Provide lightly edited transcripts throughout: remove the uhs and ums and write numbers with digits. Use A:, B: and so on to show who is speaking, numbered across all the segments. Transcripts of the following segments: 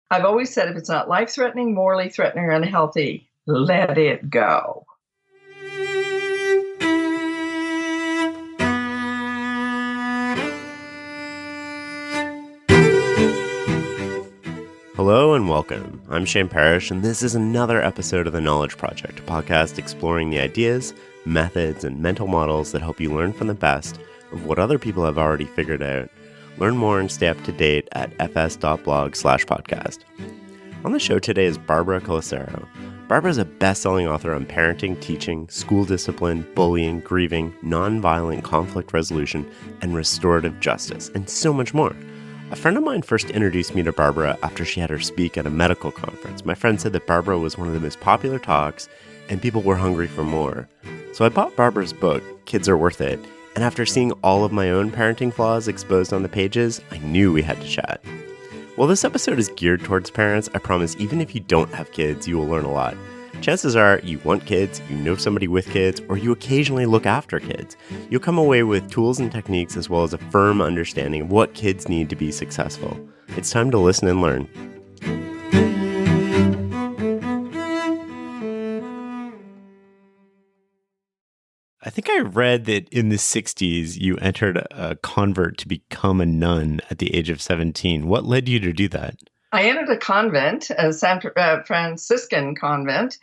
A: I've always said if it's not life-threatening, morally threatening, or unhealthy, let it go.
B: Hello and welcome. I'm Shane Parrish, and this is another episode of The Knowledge Project, a podcast exploring the ideas, methods, and mental models that help you learn from the best of what other people have already figured out. Learn more and stay up to date at fs.blog/podcast. On the show today is Barbara Coloroso. Barbara is a best-selling author on parenting, teaching, school discipline, bullying, grieving, nonviolent conflict resolution, and restorative justice, and so much more. A friend of mine first introduced me to Barbara after she had her speak at a medical conference. My friend said that Barbara was one of the most popular talks, and people were hungry for more. So I bought Barbara's book, Kids Are Worth It, and after seeing all of my own parenting flaws exposed on the pages, I knew we had to chat. While this episode is geared towards parents, I promise even if you don't have kids, you will learn a lot. Chances are you want kids, you know somebody with kids, or you occasionally look after kids. You'll come away with tools and techniques as well as a firm understanding of what kids need to be successful. It's time to listen and learn. I think I read that in the 60s you entered a convert to become a nun at the age of 17. What led you to do that?
A: I entered a convent, a Franciscan convent.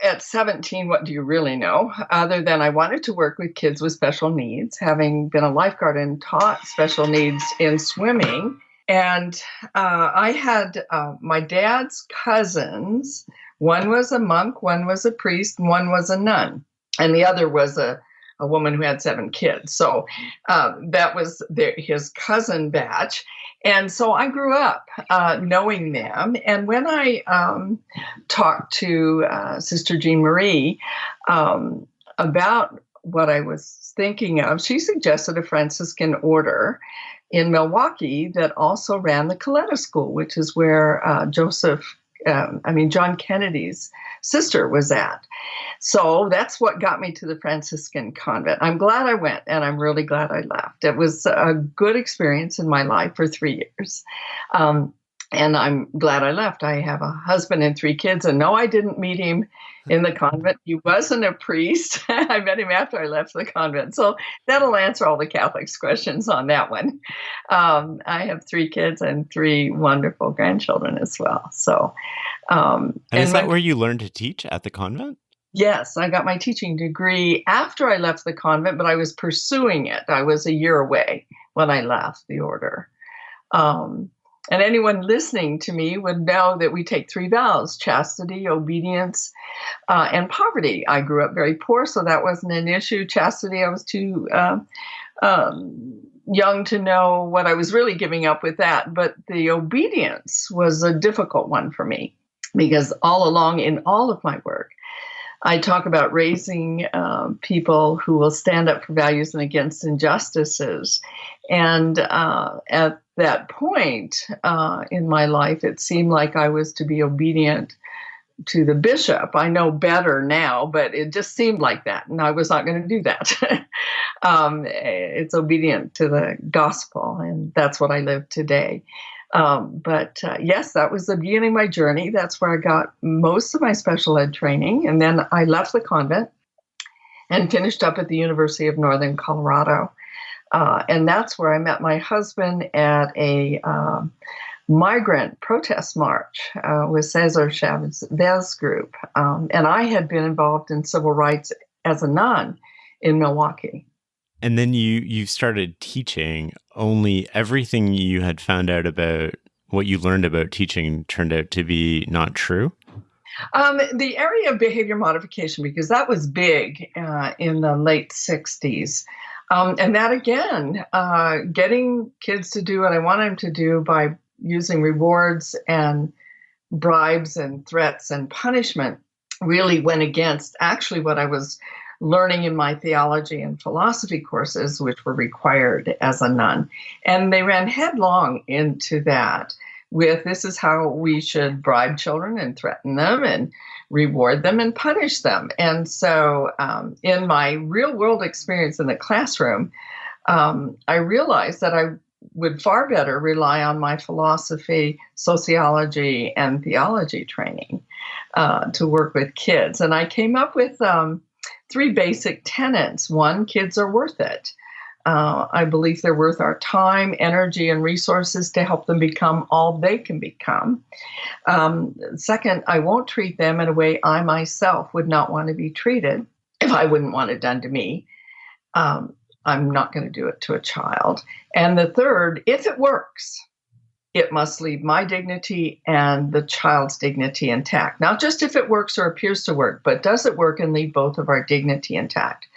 A: At 17, what do you really know? Other than I wanted to work with kids with special needs, having been a lifeguard and taught special needs in swimming. And I had my dad's cousins. One was a monk, one was a priest, and one was a nun. And the other was a woman who had 7 kids. So that was his cousin batch. And so I grew up knowing them. And when I talked to Sister Jean Marie about what I was thinking of, she suggested a Franciscan order in Milwaukee that also ran the Coletta School, which is where John Kennedy's sister was at. So that's what got me to the Franciscan convent. I'm glad I went, and I'm really glad I left. It was a good experience in my life for 3 years. And I'm glad I left. I have a husband and 3 kids, and no, I didn't meet him in the convent. He wasn't a priest. I met him after I left the convent. So that'll answer all the Catholics' questions on that one. I have 3 kids and 3 wonderful grandchildren as well. So,
B: and is that where you learned to teach, at the convent?
A: Yes, I got my teaching degree after I left the convent, but I was pursuing it. I was a year away when I left the order. And anyone listening to me would know that we take 3 vows: chastity, obedience, and poverty. I grew up very poor, so that wasn't an issue. Chastity, I was too young to know what I was really giving up with that. But the obedience was a difficult one for me, because all along in all of my work, I talk about raising people who will stand up for values and against injustices. And at that point in my life, it seemed like I was to be obedient to the bishop. I know better now, but it just seemed like that, and I was not going to do that. It's obedient to the gospel, and that's what I live today. But yes, that was the beginning of my journey. That's where I got most of my special ed training. And then I left the convent and finished up at the University of Northern Colorado. And that's where I met my husband at a migrant protest march with Cesar Chavez's group. And I had been involved in civil rights as a nun in Milwaukee.
B: And then you started teaching, only everything you had found out about what you learned about teaching turned out to be not true?
A: The area of behavior modification, because that was big in the late 60s. And that, again, getting kids to do what I want them to do by using rewards and bribes and threats and punishment really went against actually what I was learning in my theology and philosophy courses, which were required as a nun. And they ran headlong into that with, this is how we should bribe children and threaten them and reward them and punish them. And so in my real world experience in the classroom, I realized that I would far better rely on my philosophy, sociology, and theology training to work with kids. And I came up with 3 basic tenets. One, kids are worth it. I believe they're worth our time, energy, and resources to help them become all they can become. Second, I won't treat them in a way I myself would not want to be treated if I wouldn't want it done to me. I'm not going to do it to a child. And the third, if it works, it must leave my dignity and the child's dignity intact. Not just if it works or appears to work, but does it work and leave both of our dignity intact?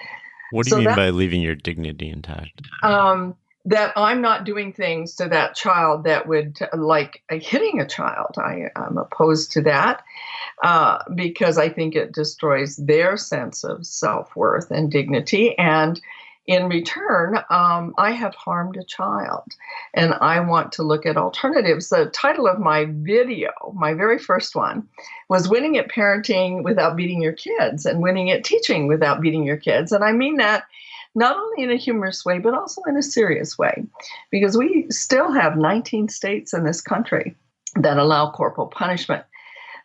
B: What do you mean by leaving your dignity intact?
A: That I'm not doing things to that child that would, like hitting a child. I'm opposed to that because I think it destroys their sense of self-worth and dignity. And in return, I have harmed a child, and I want to look at alternatives. The title of my video, my very first one, was Winning at Parenting Without Beating Your Kids and Winning at Teaching Without Beating Your Kids. And I mean that not only in a humorous way, but also in a serious way, because we still have 19 states in this country that allow corporal punishment.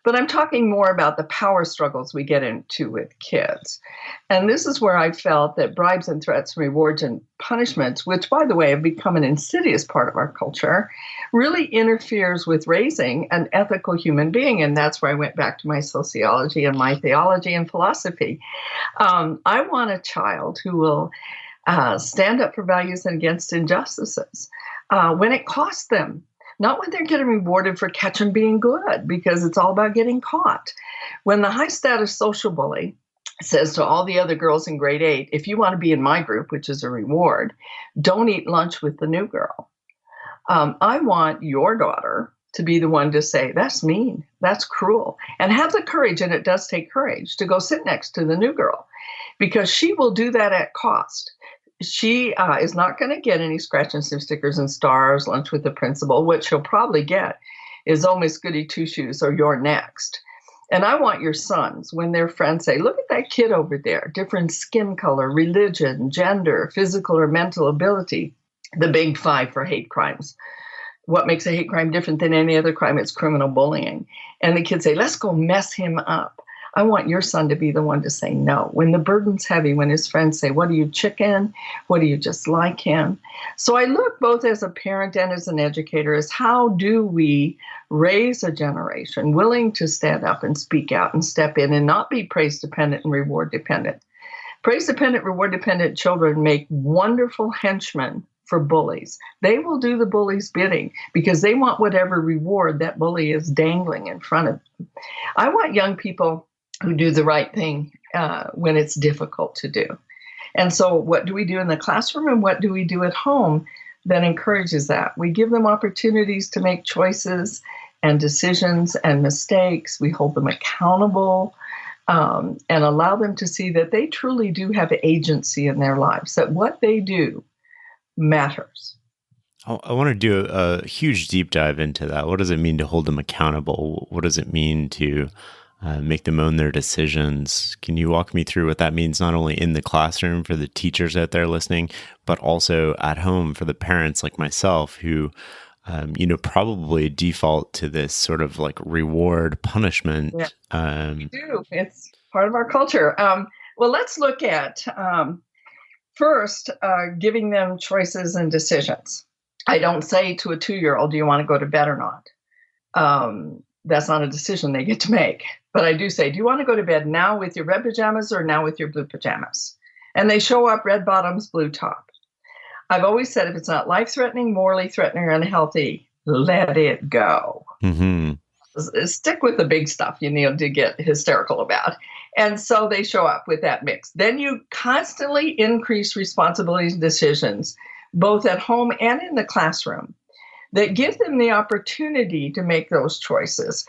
A: But I'm talking more about the power struggles we get into with kids. And this is where I felt that bribes and threats, rewards and punishments, which, by the way, have become an insidious part of our culture, really interferes with raising an ethical human being. And that's where I went back to my sociology and my theology and philosophy. I want a child who will stand up for values and against injustices when it costs them. Not when they're getting rewarded for catching being good, because it's all about getting caught. When the high status social bully says to all the other girls in grade 8, if you want to be in my group, which is a reward, don't eat lunch with the new girl. I want your daughter to be the one to say, that's mean, that's cruel, and have the courage, and it does take courage, to go sit next to the new girl, because she will do that at cost. She is not going to get any scratch and sniff stickers and stars, lunch with the principal. What she'll probably get is, oh, Miss Goody Two-Shoes, or you're next. And I want your sons, when their friends say, look at that kid over there, different skin color, religion, gender, physical or mental ability, the big 5 for hate crimes. What makes a hate crime different than any other crime? It's criminal bullying. And the kids say, let's go mess him up. I want your son to be the one to say no. When the burden's heavy, when his friends say, what are you, chicken? What do you just like him? So I look both as a parent and as an educator as how do we raise a generation willing to stand up and speak out and step in and not be praise dependent and reward dependent. Praise dependent, reward dependent children make wonderful henchmen for bullies. They will do the bully's bidding because they want whatever reward that bully is dangling in front of them. I want young people who do the right thing when it's difficult to do. And so what do we do in the classroom and what do we do at home that encourages that? We give them opportunities to make choices and decisions and mistakes. We hold them accountable and allow them to see that they truly do have agency in their lives, that what they do matters.
B: I want to do a huge deep dive into that. What does it mean to hold them accountable? What does it mean to make them own their decisions? Can you walk me through what that means, not only in the classroom for the teachers out there listening, but also at home for the parents like myself who, probably default to this sort of like reward punishment?
A: Yeah, we do. It's part of our culture. Well, let's look at first giving them choices and decisions. I don't say to a 2-year-old, do you want to go to bed or not? That's not a decision they get to make. But I do say, do you want to go to bed now with your red pajamas or now with your blue pajamas? And they show up red bottoms, blue top. I've always said if it's not life-threatening, morally threatening, or unhealthy, let it go. Mm-hmm. Stick with the big stuff you need to get hysterical about. And so they show up with that mix. Then you constantly increase responsibilities and decisions, both at home and in the classroom, that give them the opportunity to make those choices,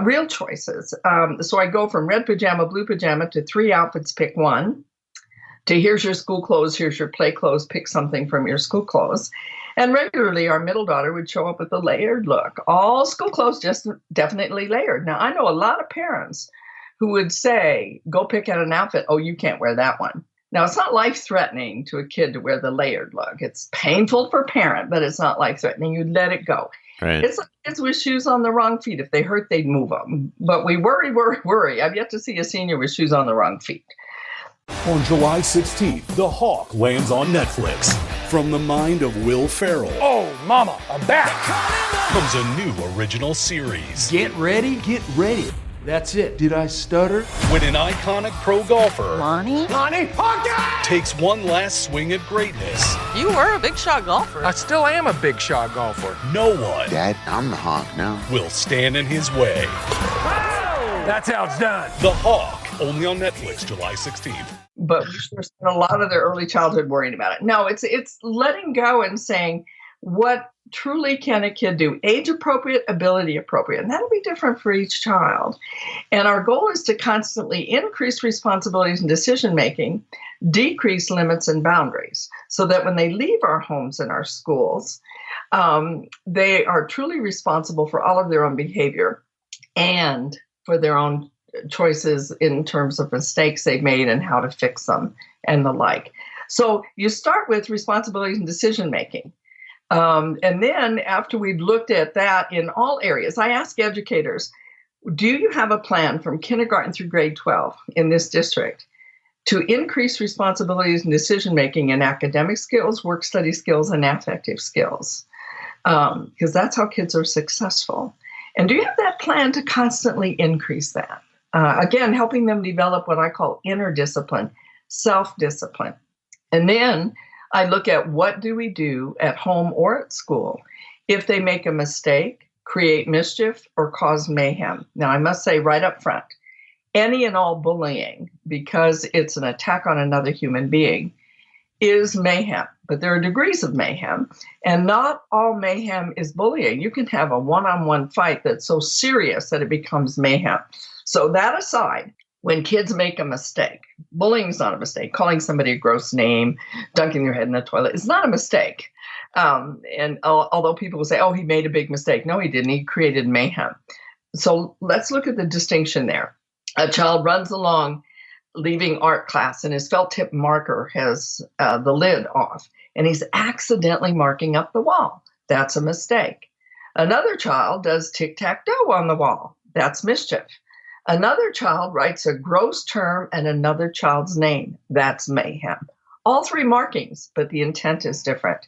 A: real choices. So I go from red pajama, blue pajama to 3 outfits, pick one, to here's your school clothes, here's your play clothes, pick something from your school clothes. And regularly our middle daughter would show up with a layered look, all school clothes, just definitely layered. Now I know a lot of parents who would say, go pick out an outfit. Oh, you can't wear that one. Now, it's not life-threatening to a kid to wear the layered look. It's painful for a parent, but it's not life-threatening. You let it go.
B: Right.
A: It's like kids with shoes on the wrong feet. If they hurt, they'd move them. But we worry. I've yet to see a senior with shoes on the wrong feet.
C: On July 16th, The Hawk lands on Netflix. From the mind of Will Ferrell.
D: Oh, mama, I'm back.
C: Comes a new original series.
D: Get ready. That's it. Did I stutter?
C: When an iconic pro golfer
E: Lonnie,
D: Hawkeye!
C: takes one last swing at greatness,
E: you were a big shot golfer.
D: I still am a big shot golfer.
C: no one
F: Dad, I'm the Hawk now.
C: will stand in his way.
D: That's how it's done.
C: The Hawk, only on Netflix, July 16th.
A: But we sure spent a lot of their early childhood worrying about it. No, it's letting go and saying, what truly can a kid do? Age appropriate, ability appropriate. And that'll be different for each child. And our goal is to constantly increase responsibilities and decision making, decrease limits and boundaries, so that when they leave our homes and our schools, they are truly responsible for all of their own behavior and for their own choices in terms of mistakes they've made and how to fix them and the like. So you start with responsibilities and decision making. And then after we've looked at that in all areas, I ask educators, do you have a plan from kindergarten through grade 12 in this district to increase responsibilities and decision making in academic skills, work study skills, and affective skills? Because that's how kids are successful. And do you have that plan to constantly increase that? Again, helping them develop what I call inner discipline, self-discipline. And then I look at what do we do at home or at school if they make a mistake, create mischief, or cause mayhem. Now, I must say right up front, any and all bullying, because it's an attack on another human being, is mayhem. But there are degrees of mayhem, and not all mayhem is bullying. You can have a one-on-one fight that's so serious that it becomes mayhem. So that aside, when kids make a mistake, bullying is not a mistake. Calling somebody a gross name, dunking their head in the toilet is not a mistake. And although people will say, oh, he made a big mistake. No, he didn't. He created mayhem. So let's look at the distinction there. A child runs along leaving art class and his felt tip marker has the lid off and he's accidentally marking up the wall. That's a mistake. Another child does tic-tac-toe on the wall. That's mischief. Another child writes a gross term and another child's name. That's mayhem. All three markings, but the intent is different.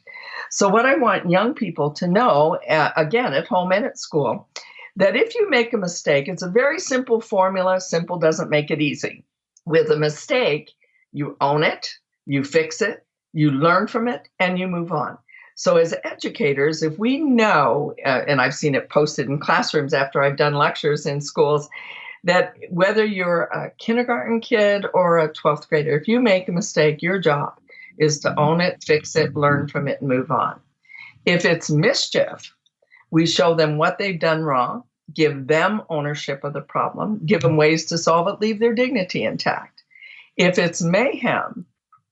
A: So what I want young people to know, again, at home and at school, that if you make a mistake, it's a very simple formula. Simple doesn't make it easy. With a mistake, you own it, you fix it, you learn from it, and you move on. So as educators, if we know, and I've seen it posted in classrooms after I've done lectures in schools, that whether you're a kindergarten kid or a 12th grader, if you make a mistake, your job is to own it, fix it, learn from it, and move on. If it's mischief, we show them what they've done wrong, give them ownership of the problem, give them ways to solve it, leave their dignity intact. If it's mayhem,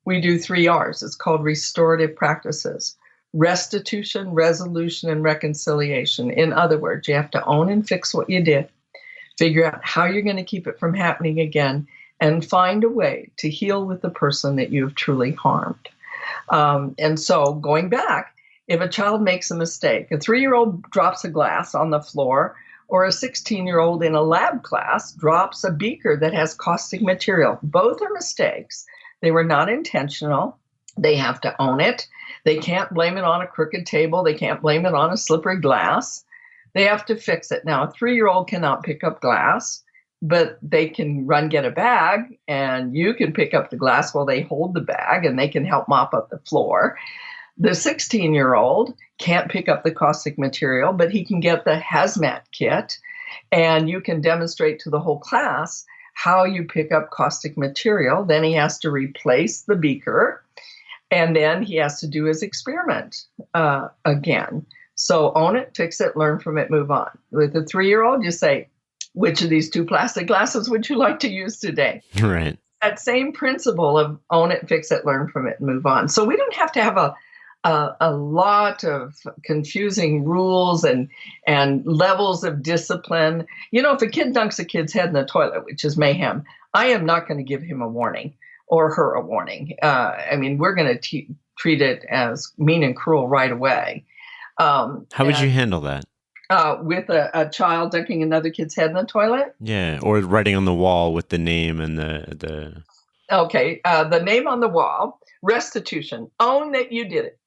A: we do 3 R's. It's called restorative practices: restitution, resolution, and reconciliation. In other words, you have to own and fix what you did, figure out how you're going to keep it from happening again, and find a way to heal with the person that you've truly harmed. And so going back, if a child makes a mistake, a 3-year-old drops a glass on the floor, or a 16-year-old in a lab class drops a beaker that has caustic material. Both are mistakes. They were not intentional. They have to own it. They can't blame it on a crooked table. They can't blame it on a slippery glass. They have to fix it. Now, a 3-year-old cannot pick up glass, but they can run get a bag, and you can pick up the glass while they hold the bag, and they can help mop up the floor. The 16-year-old can't pick up the caustic material, but he can get the hazmat kit, and you can demonstrate to the whole class how you pick up caustic material. Then he has to replace the beaker, and then he has to do his experiment again. So own it, fix it, learn from it, move on. With a 3-year-old, you say, which of these 2 plastic glasses would you like to use today?
B: Right.
A: That same principle of own it, fix it, learn from it, and move on. So we don't have to have a lot of confusing rules and levels of discipline. You know, if a kid dunks a kid's head in the toilet, which is mayhem, I am not going to give him a warning or her a warning. I mean, we're going to treat it as mean and cruel right away.
B: How would you handle that?
A: With a child dunking another kid's head in the toilet?
B: Yeah, or writing on the wall with the name and the...
A: Okay, the name on the wall, restitution, own that you did it,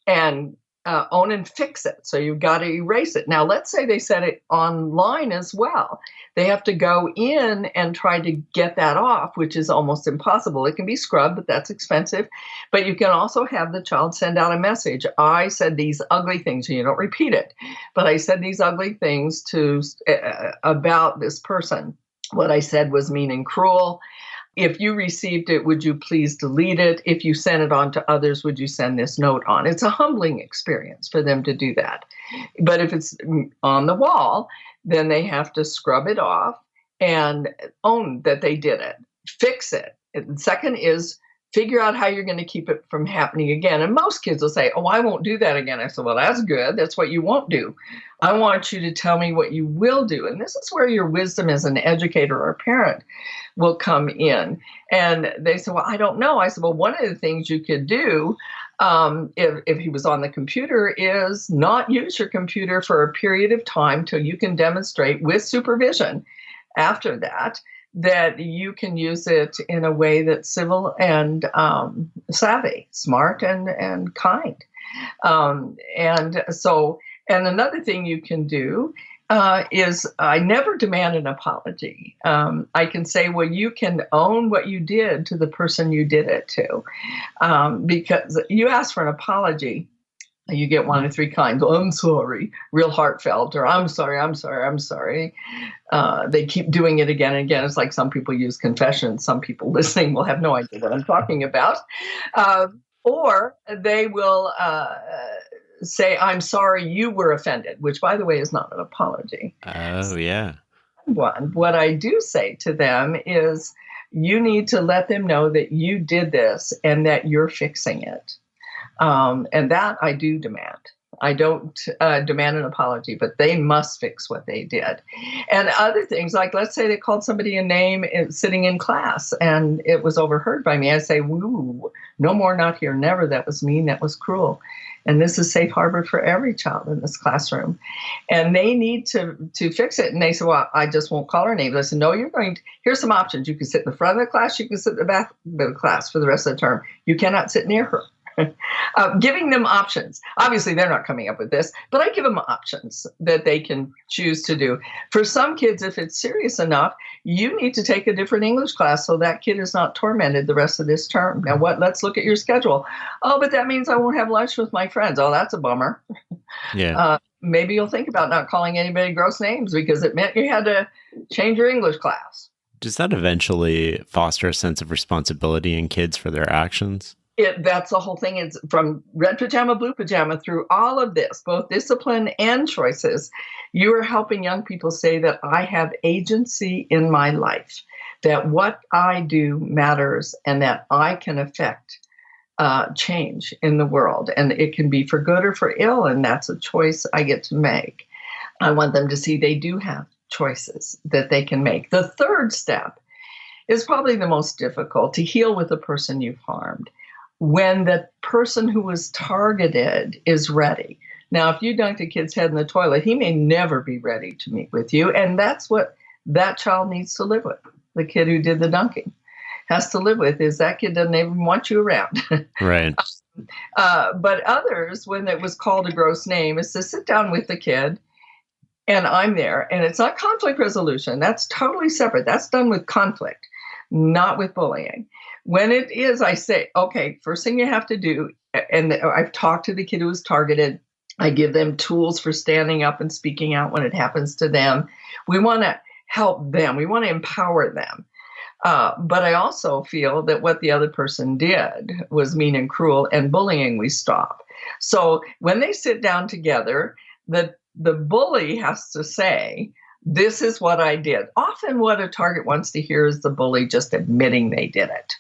A: and own and fix it. So you've got to erase it. Now, let's say they set it online as well. They have to go in and try to get that off, which is almost impossible. It can be scrubbed, but that's expensive. But you can also have the child send out a message. I said these ugly things, and you don't repeat it, but I said these ugly things about this person. What I said was mean and cruel. If you received it, would you please delete it? If you sent it on to others, would you send this note on? It's a humbling experience for them to do that. But if it's on the wall, then they have to scrub it off and own that they did it, fix it. And second is figure out how you're going to keep it from happening again. And most kids will say, oh, I won't do that again. I said, well, that's good. That's what you won't do. I want you to tell me what you will do. And this is where your wisdom as an educator or parent will come in. And they said, well, I don't know. I said, well, one of the things you could do if he was on the computer is not use your computer for a period of time till you can demonstrate with supervision after that you can use it in a way that's civil and savvy, smart and kind. And another thing you can do is I never demand an apology. I can say, well, you can own what you did to the person you did it to. Because you ask for an apology, you get one of three kinds. Oh, I'm sorry, real heartfelt, or I'm sorry. They keep doing it again and again. It's like some people use confession. Some people listening will have no idea what I'm talking about. Or they will say, I'm sorry you were offended, which, by the way, is not an apology.
B: Oh, yeah.
A: What I do say to them is you need to let them know that you did this and that you're fixing it. And that I do demand. I don't demand an apology, but they must fix what they did. And other things, like let's say they called somebody a name sitting in class and it was overheard by me. I say, woo, no more, not here, never. That was mean. That was cruel. And this is safe harbor for every child in this classroom. And they need to fix it. And they say, well, I just won't call her name. I said, no, here's some options. You can sit in the front of the class. You can sit in the back of the class for the rest of the term. You cannot sit near her. Giving them options. Obviously, they're not coming up with this, but I give them options that they can choose to do. For some kids, if it's serious enough, you need to take a different English class so that kid is not tormented the rest of this term. Now, let's look at your schedule. Oh, but that means I won't have lunch with my friends. Oh, that's a bummer.
B: Yeah.
A: Maybe you'll think about not calling anybody gross names because it meant you had to change your English class.
B: Does that eventually foster a sense of responsibility in kids for their actions?
A: That's the whole thing. It's from red pajama, blue pajama, through all of this, both discipline and choices. You are helping young people say that I have agency in my life, that what I do matters, and that I can affect change in the world. And it can be for good or for ill, and that's a choice I get to make. I want them to see they do have choices that they can make. The third step is probably the most difficult, to heal with the person you've harmed. When the person who was targeted is ready. Now, if you dunked a kid's head in the toilet, he may never be ready to meet with you. And that's what that child needs to live with. The kid who did the dunking has to live with is that kid doesn't even want you around.
B: Right.
A: But others, when it was called a gross name, is to sit down with the kid and I'm there. And it's not conflict resolution. That's totally separate. That's done with conflict, not with bullying. When it is, I say, okay, first thing you have to do, and I've talked to the kid who was targeted. I give them tools for standing up and speaking out when it happens to them. We want to help them. We want to empower them. But I also feel that what the other person did was mean and cruel, and bullying we stop. So when they sit down together, the bully has to say, this is what I did. Often what a target wants to hear is the bully just admitting they did it.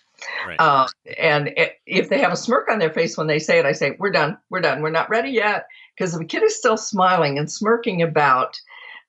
A: Right. If they have a smirk on their face when they say it, I say, we're done. We're not ready yet. Because if a kid is still smiling and smirking about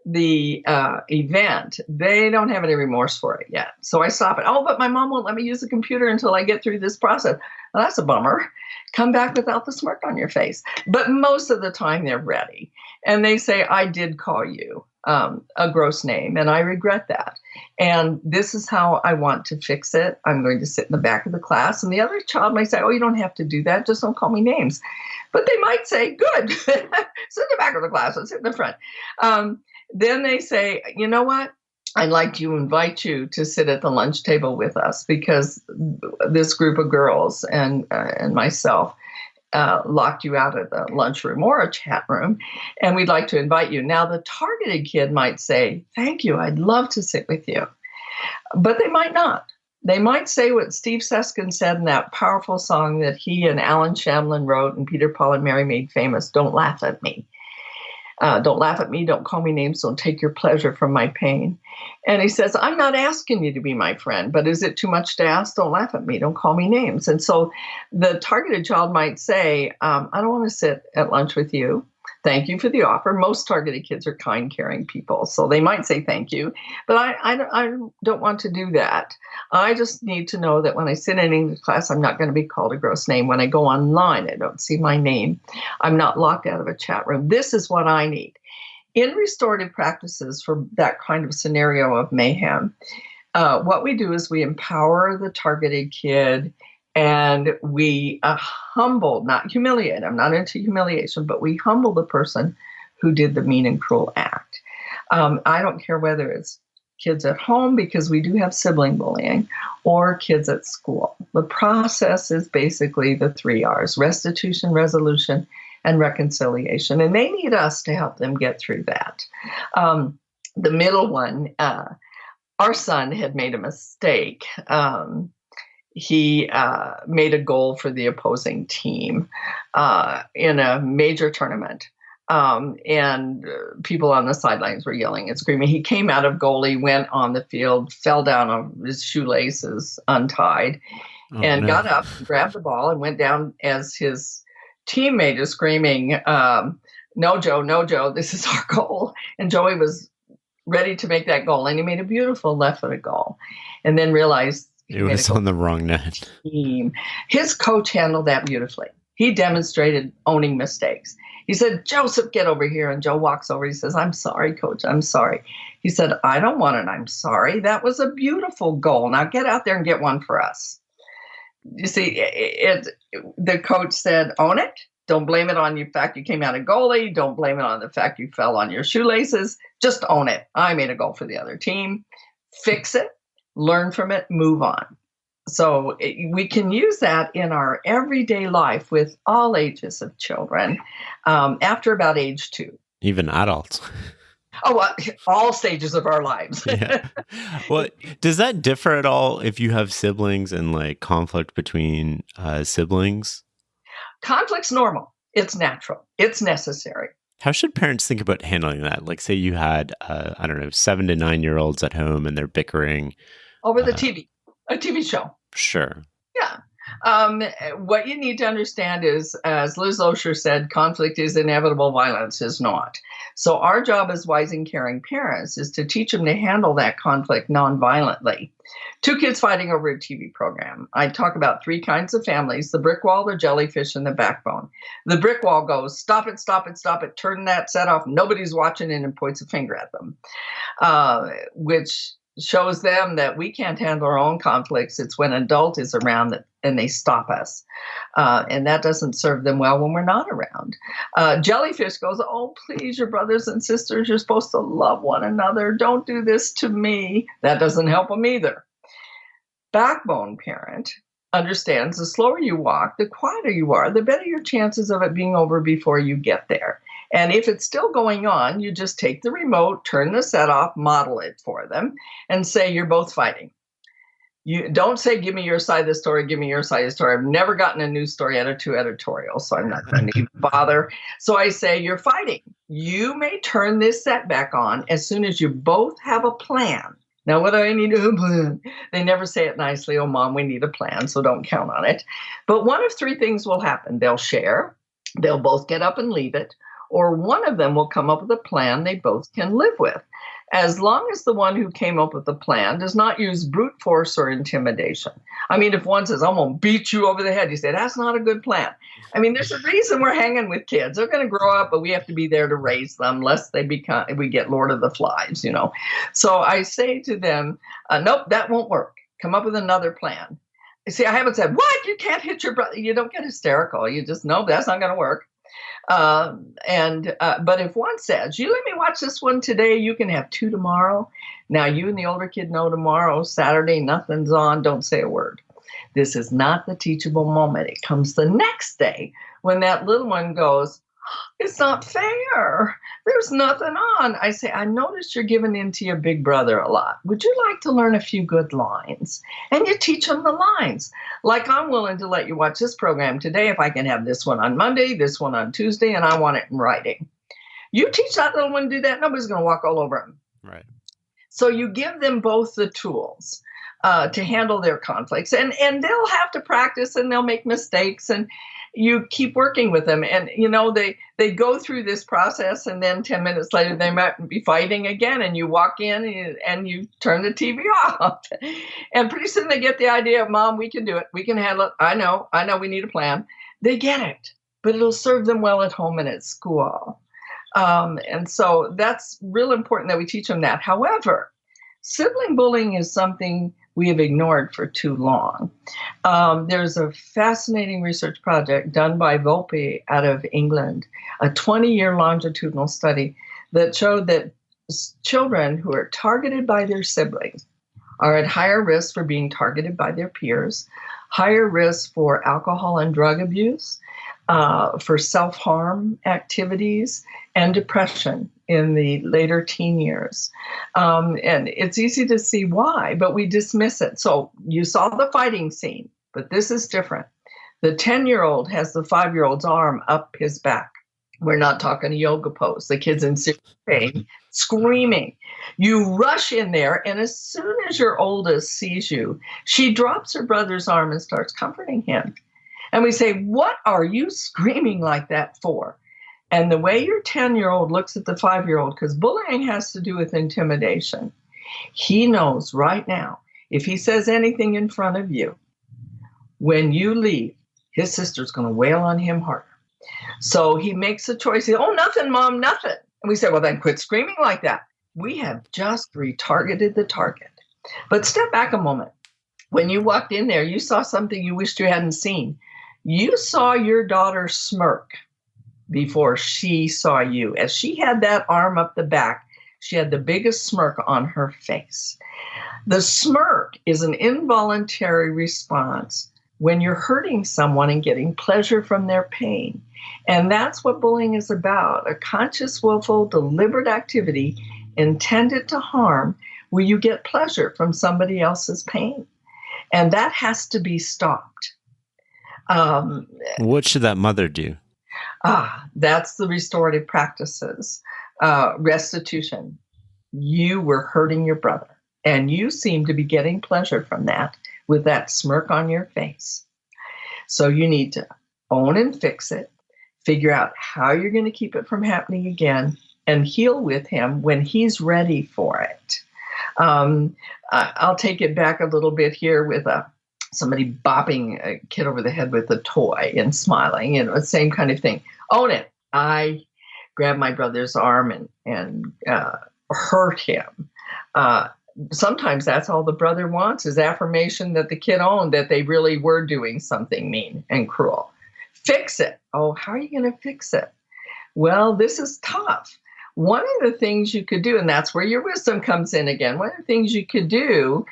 A: the event, they don't have any remorse for it yet. So I stop it. Oh, but my mom won't let me use the computer until I get through this process. Well, that's a bummer. Come back without the smirk on your face. But most of the time they're ready. And they say, I did call you a gross name, and I regret that. And this is how I want to fix it. I'm going to sit in the back of the class. And the other child might say, oh, you don't have to do that. Just don't call me names. But they might say, good, sit in the back of the class and sit in the front. Then they say, you know what? I'd like to invite you to sit at the lunch table with us, because this group of girls and myself locked you out of the lunchroom or a chat room, and we'd like to invite you. Now, the targeted kid might say, thank you, I'd love to sit with you. But they might not. They might say what Steve Seskin said in that powerful song that he and Alan Shamlin wrote and Peter, Paul, and Mary made famous, don't laugh at me. Don't laugh at me, don't call me names, don't take your pleasure from my pain. And he says, I'm not asking you to be my friend, but is it too much to ask? Don't laugh at me, don't call me names. And so the targeted child might say, I don't want to sit at lunch with you. Thank you for the offer. Most targeted kids are kind, caring people. So they might say thank you, but I don't want to do that. I just need to know that when I sit in English class, I'm not going to be called a gross name. When I go online, I don't see my name. I'm not locked out of a chat room. This is what I need. In restorative practices for that kind of scenario of mayhem, what we do is we empower the targeted kid, and we humble, not humiliate. I'm not into humiliation, but we humble the person who did the mean and cruel act. I don't care whether it's kids at home, because we do have sibling bullying, or kids at school. The process is basically the 3 R's: restitution, resolution, and reconciliation. And they need us to help them get through that. The middle one, our son had made a mistake. He made a goal for the opposing team in a major tournament. And people on the sidelines were yelling and screaming. He came out of goal, he went on the field, fell down on his shoelaces untied, got up, grabbed the ball, and went down as his teammate is screaming, no, Joe, this is our goal. And Joey was ready to make that goal, and he made a beautiful left-footed goal, and then realized
B: it was on the wrong net.
A: His coach handled that beautifully. He demonstrated owning mistakes. He said, Joseph, get over here. And Joe walks over. He says, I'm sorry, coach. I'm sorry. He said, I don't want it. I'm sorry. That was a beautiful goal. Now get out there and get one for us. You see, the coach said, own it. Don't blame it on the fact you came out of goalie. Don't blame it on the fact you fell on your shoelaces. Just own it. I made a goal for the other team. Fix it. Learn from it, move on. So we can use that in our everyday life with all ages of children after about age 2.
B: Even adults.
A: Oh, well, all stages of our lives.
B: Yeah. Well, does that differ at all if you have siblings and like conflict between siblings?
A: Conflict's normal. It's natural. It's necessary.
B: How should parents think about handling that? Like, say you had, 7 to 9-year-olds at home and they're bickering.
A: Over the TV, a TV show.
B: Sure.
A: Yeah. What you need to understand is, as Liz Osher said, conflict is inevitable, violence is not. So our job as wise and caring parents is to teach them to handle that conflict nonviolently. 2 kids fighting over a TV program. I talk about 3 kinds of families: the brick wall, the jellyfish, and the backbone. The brick wall goes, stop it, stop it, stop it, turn that set off, nobody's watching, and points a finger at them, which shows them that we can't handle our own conflicts. It's when an adult is around and they stop us. And that doesn't serve them well when we're not around. Jellyfish goes, oh, please, your brothers and sisters, you're supposed to love one another. Don't do this to me. That doesn't help them either. Backbone parent understands the slower you walk, the quieter you are, the better your chances of it being over before you get there. And if it's still going on, you just take the remote, turn the set off, model it for them, and say you're both fighting. You don't say, give me your side of the story, give me your side of the story. I've never gotten a news story out of 2 editorials, so I'm not going to even bother. So I say, you're fighting. You may turn this set back on as soon as you both have a plan. Now, what do I need to plan? They never say it nicely. Oh, Mom, we need a plan, so don't count on it. But one of 3 things will happen. They'll share. They'll both get up and leave it. or one of them will come up with a plan they both can live with, as long as the one who came up with the plan does not use brute force or intimidation. I mean, if one says, I'm going to beat you over the head, you say, that's not a good plan. I mean, there's a reason we're hanging with kids. They're going to grow up, but we have to be there to raise them, lest we get Lord of the Flies, So I say to them, nope, that won't work. Come up with another plan. You see, I haven't said, what? You can't hit your brother. You don't get hysterical. You just know that's not going to work. But if one says, you let me watch this one today, you can have 2 tomorrow. Now you and the older kid know tomorrow, Saturday, nothing's on. Don't say a word. This is not the teachable moment. It comes the next day when that little one goes, it's not fair. There's nothing on. I say, I noticed you're giving in to your big brother a lot. Would you like to learn a few good lines? And you teach them the lines. Like, I'm willing to let you watch this program today if I can have this one on Monday, this one on Tuesday, and I want it in writing. You teach that little one to do that, nobody's going to walk all over him.
B: Right.
A: So you give them both the tools to handle their conflicts. And they'll have to practice and they'll make mistakes. And you keep working with them, and they go through this process, and then 10 minutes later they might be fighting again, and you walk in and you turn the TV off, and pretty soon they get the idea of, Mom, we can do it, we can handle it. I know we need a plan. They get it, but it'll serve them well at home and at school. And so that's real important that we teach them that. However, sibling bullying is something we have ignored for too long. There's a fascinating research project done by Volpe out of England, a 20-year longitudinal study that showed that children who are targeted by their siblings are at higher risk for being targeted by their peers, higher risk for alcohol and drug abuse, for self-harm activities, and depression in the later teen years. And it's easy to see why, but we dismiss it. So you saw the fighting scene, but this is different. The 10-year-old has the 5-year-old's arm up his back. We're not talking a yoga pose. The kid's in serious pain, screaming. You rush in there, and as soon as your oldest sees you, she drops her brother's arm and starts comforting him. And we say, what are you screaming like that for? And the way your 10-year-old looks at the 5-year-old, because bullying has to do with intimidation, he knows right now, if he says anything in front of you, when you leave, his sister's going to wail on him harder. So he makes a choice. Oh, nothing, Mom, nothing. And we say, well, then quit screaming like that. We have just retargeted the target. But step back a moment. When you walked in there, you saw something you wished you hadn't seen. You saw your daughter smirk before she saw you. As she had that arm up the back, she had the biggest smirk on her face. The smirk is an involuntary response when you're hurting someone and getting pleasure from their pain. And that's what bullying is about, a conscious, willful, deliberate activity intended to harm where you get pleasure from somebody else's pain. And that has to be stopped.
B: What should that mother do?
A: That's the restorative practices. Restitution. You were hurting your brother, and you seem to be getting pleasure from that with that smirk on your face. So you need to own and fix it, figure out how you're going to keep it from happening again, and heal with him when he's ready for it. I'll take it back a little bit here with somebody bopping a kid over the head with a toy and smiling, the same kind of thing. Own it. I grabbed my brother's arm and hurt him. Sometimes that's all the brother wants is affirmation that the kid owned that they really were doing something mean and cruel. Fix it. Oh, how are you going to fix it? Well, this is tough. One of the things you could do, and that's where your wisdom comes in again, one of the things you could do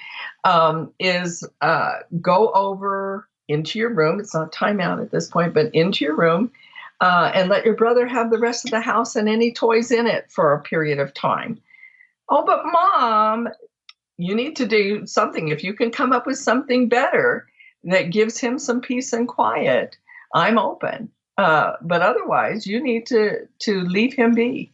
A: is go over into your room. It's not timeout at this point, but into your room and let your brother have the rest of the house and any toys in it for a period of time. Oh, but Mom, you need to do something. If you can come up with something better that gives him some peace and quiet, I'm open. But otherwise, you need to leave him be.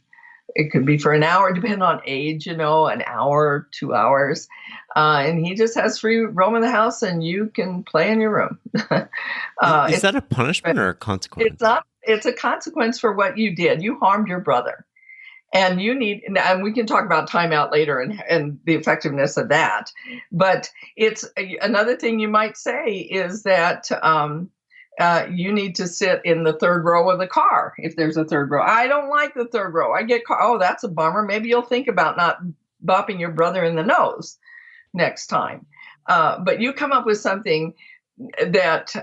A: It could be for an hour, depending on age, an hour, 2 hours. And he just has free roam in the house and you can play in your room.
B: Is that a punishment or a consequence?
A: it's a consequence for what you did. You harmed your brother. And and we can talk about timeout later and the effectiveness of that. But it's another thing you might say is that you need to sit in the third row of the car if there's a third row. I don't like the third row. Oh, that's a bummer. Maybe you'll think about not bopping your brother in the nose next time. But you come up with something that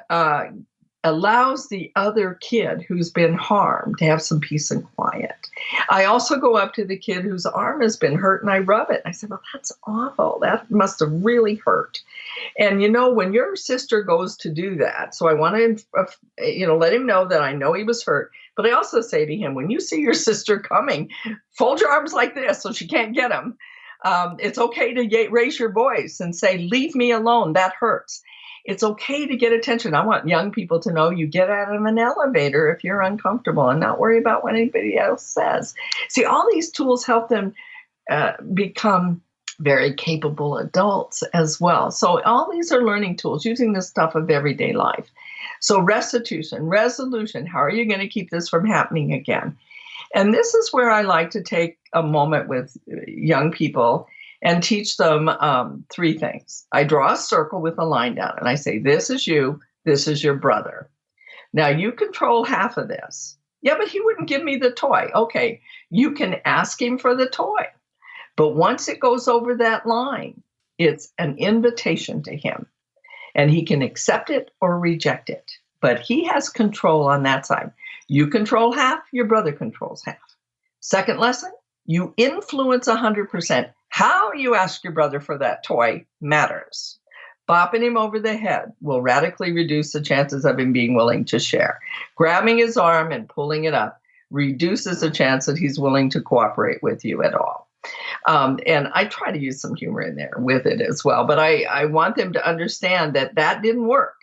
A: allows the other kid who's been harmed to have some peace and quiet. I also go up to the kid whose arm has been hurt and I rub it. I said, well, that's awful. That must have really hurt. And, when your sister goes to do that, so I want to, let him know that I know he was hurt. But I also say to him, when you see your sister coming, fold your arms like this so she can't get him. It's okay to raise your voice and say, leave me alone. That hurts. It's okay to get attention. I want young people to know you get out of an elevator if you're uncomfortable and not worry about what anybody else says. See, all these tools help them become very capable adults as well. So all these are learning tools using the stuff of everyday life. So restitution, resolution, how are you going to keep this from happening again? And this is where I like to take a moment with young people and teach them three things. I draw a circle with a line down and I say, this is you, this is your brother. Now you control half of this. Yeah, but he wouldn't give me the toy. Okay, you can ask him for the toy. But once it goes over that line, it's an invitation to him. And he can accept it or reject it. But he has control on that side. You control half, your brother controls half. Second lesson, you influence 100%. How you ask your brother for that toy matters. Bopping him over the head will radically reduce the chances of him being willing to share. Grabbing his arm and pulling it up reduces the chance that he's willing to cooperate with you at all. And I try to use some humor in there with it as well. But I want them to understand that didn't work.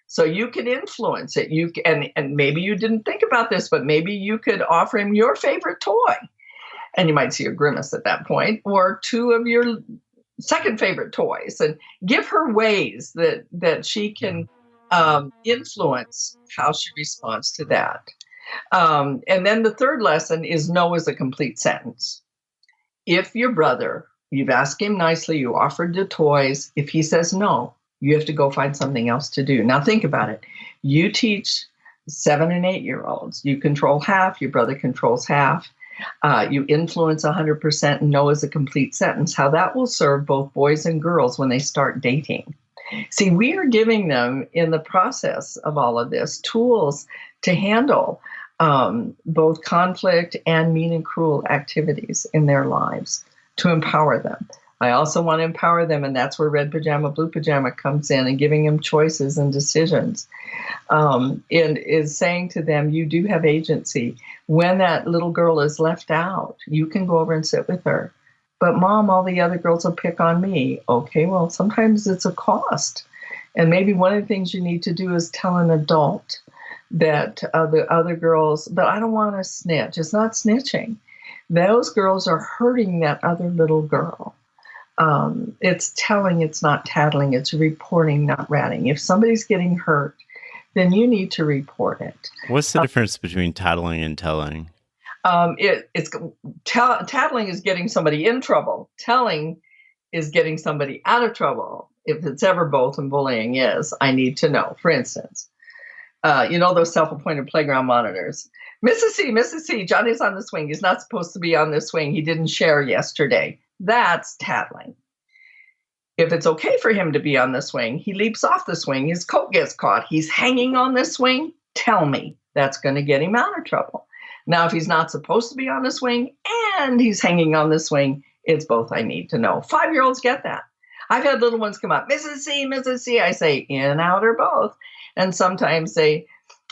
A: So you can influence it. And maybe you didn't think about this, but maybe you could offer him your favorite toy. And you might see a grimace at that point, or two of your second favorite toys, and give her ways that she can influence how she responds to that. And then the third lesson is no is a complete sentence. If your brother, you've asked him nicely, you offered the toys, if he says no, you have to go find something else to do. Now think about it. You teach 7 and 8-year-olds. You control half, your brother controls half. You influence 100% and no is a complete sentence. How that will serve both boys and girls when they start dating. See, we are giving them, in the process of all of this, tools to handle both conflict and mean and cruel activities in their lives, to empower them. I also want to empower them, and that's where red pajama, blue pajama comes in, and giving them choices and decisions. And is saying to them, you do have agency. When that little girl is left out, you can go over and sit with her. But Mom, all the other girls will pick on me. Okay, well, sometimes it's a cost. And maybe one of the things you need to do is tell an adult that the other girls, but I don't want to snitch. It's not snitching. Those girls are hurting that other little girl. It's telling, it's not tattling, it's reporting, not ratting. If somebody's getting hurt, then you need to report it.
B: What's the difference between tattling and telling?
A: Tattling is getting somebody in trouble. Telling is getting somebody out of trouble. If it's ever both, and bullying is, I need to know. For instance, those self-appointed playground monitors. Mrs. C, Johnny's on the swing. He's not supposed to be on the swing. He didn't share yesterday. That's tattling. If it's okay for him to be on the swing, he leaps off the swing, his coat gets caught, he's hanging on the swing, tell me. That's going to get him out of trouble. Now, if he's not supposed to be on the swing and he's hanging on the swing, it's both I need to know. 5-year-olds get that. I've had little ones come up, Mrs. C. I say, in, out, or both. And sometimes they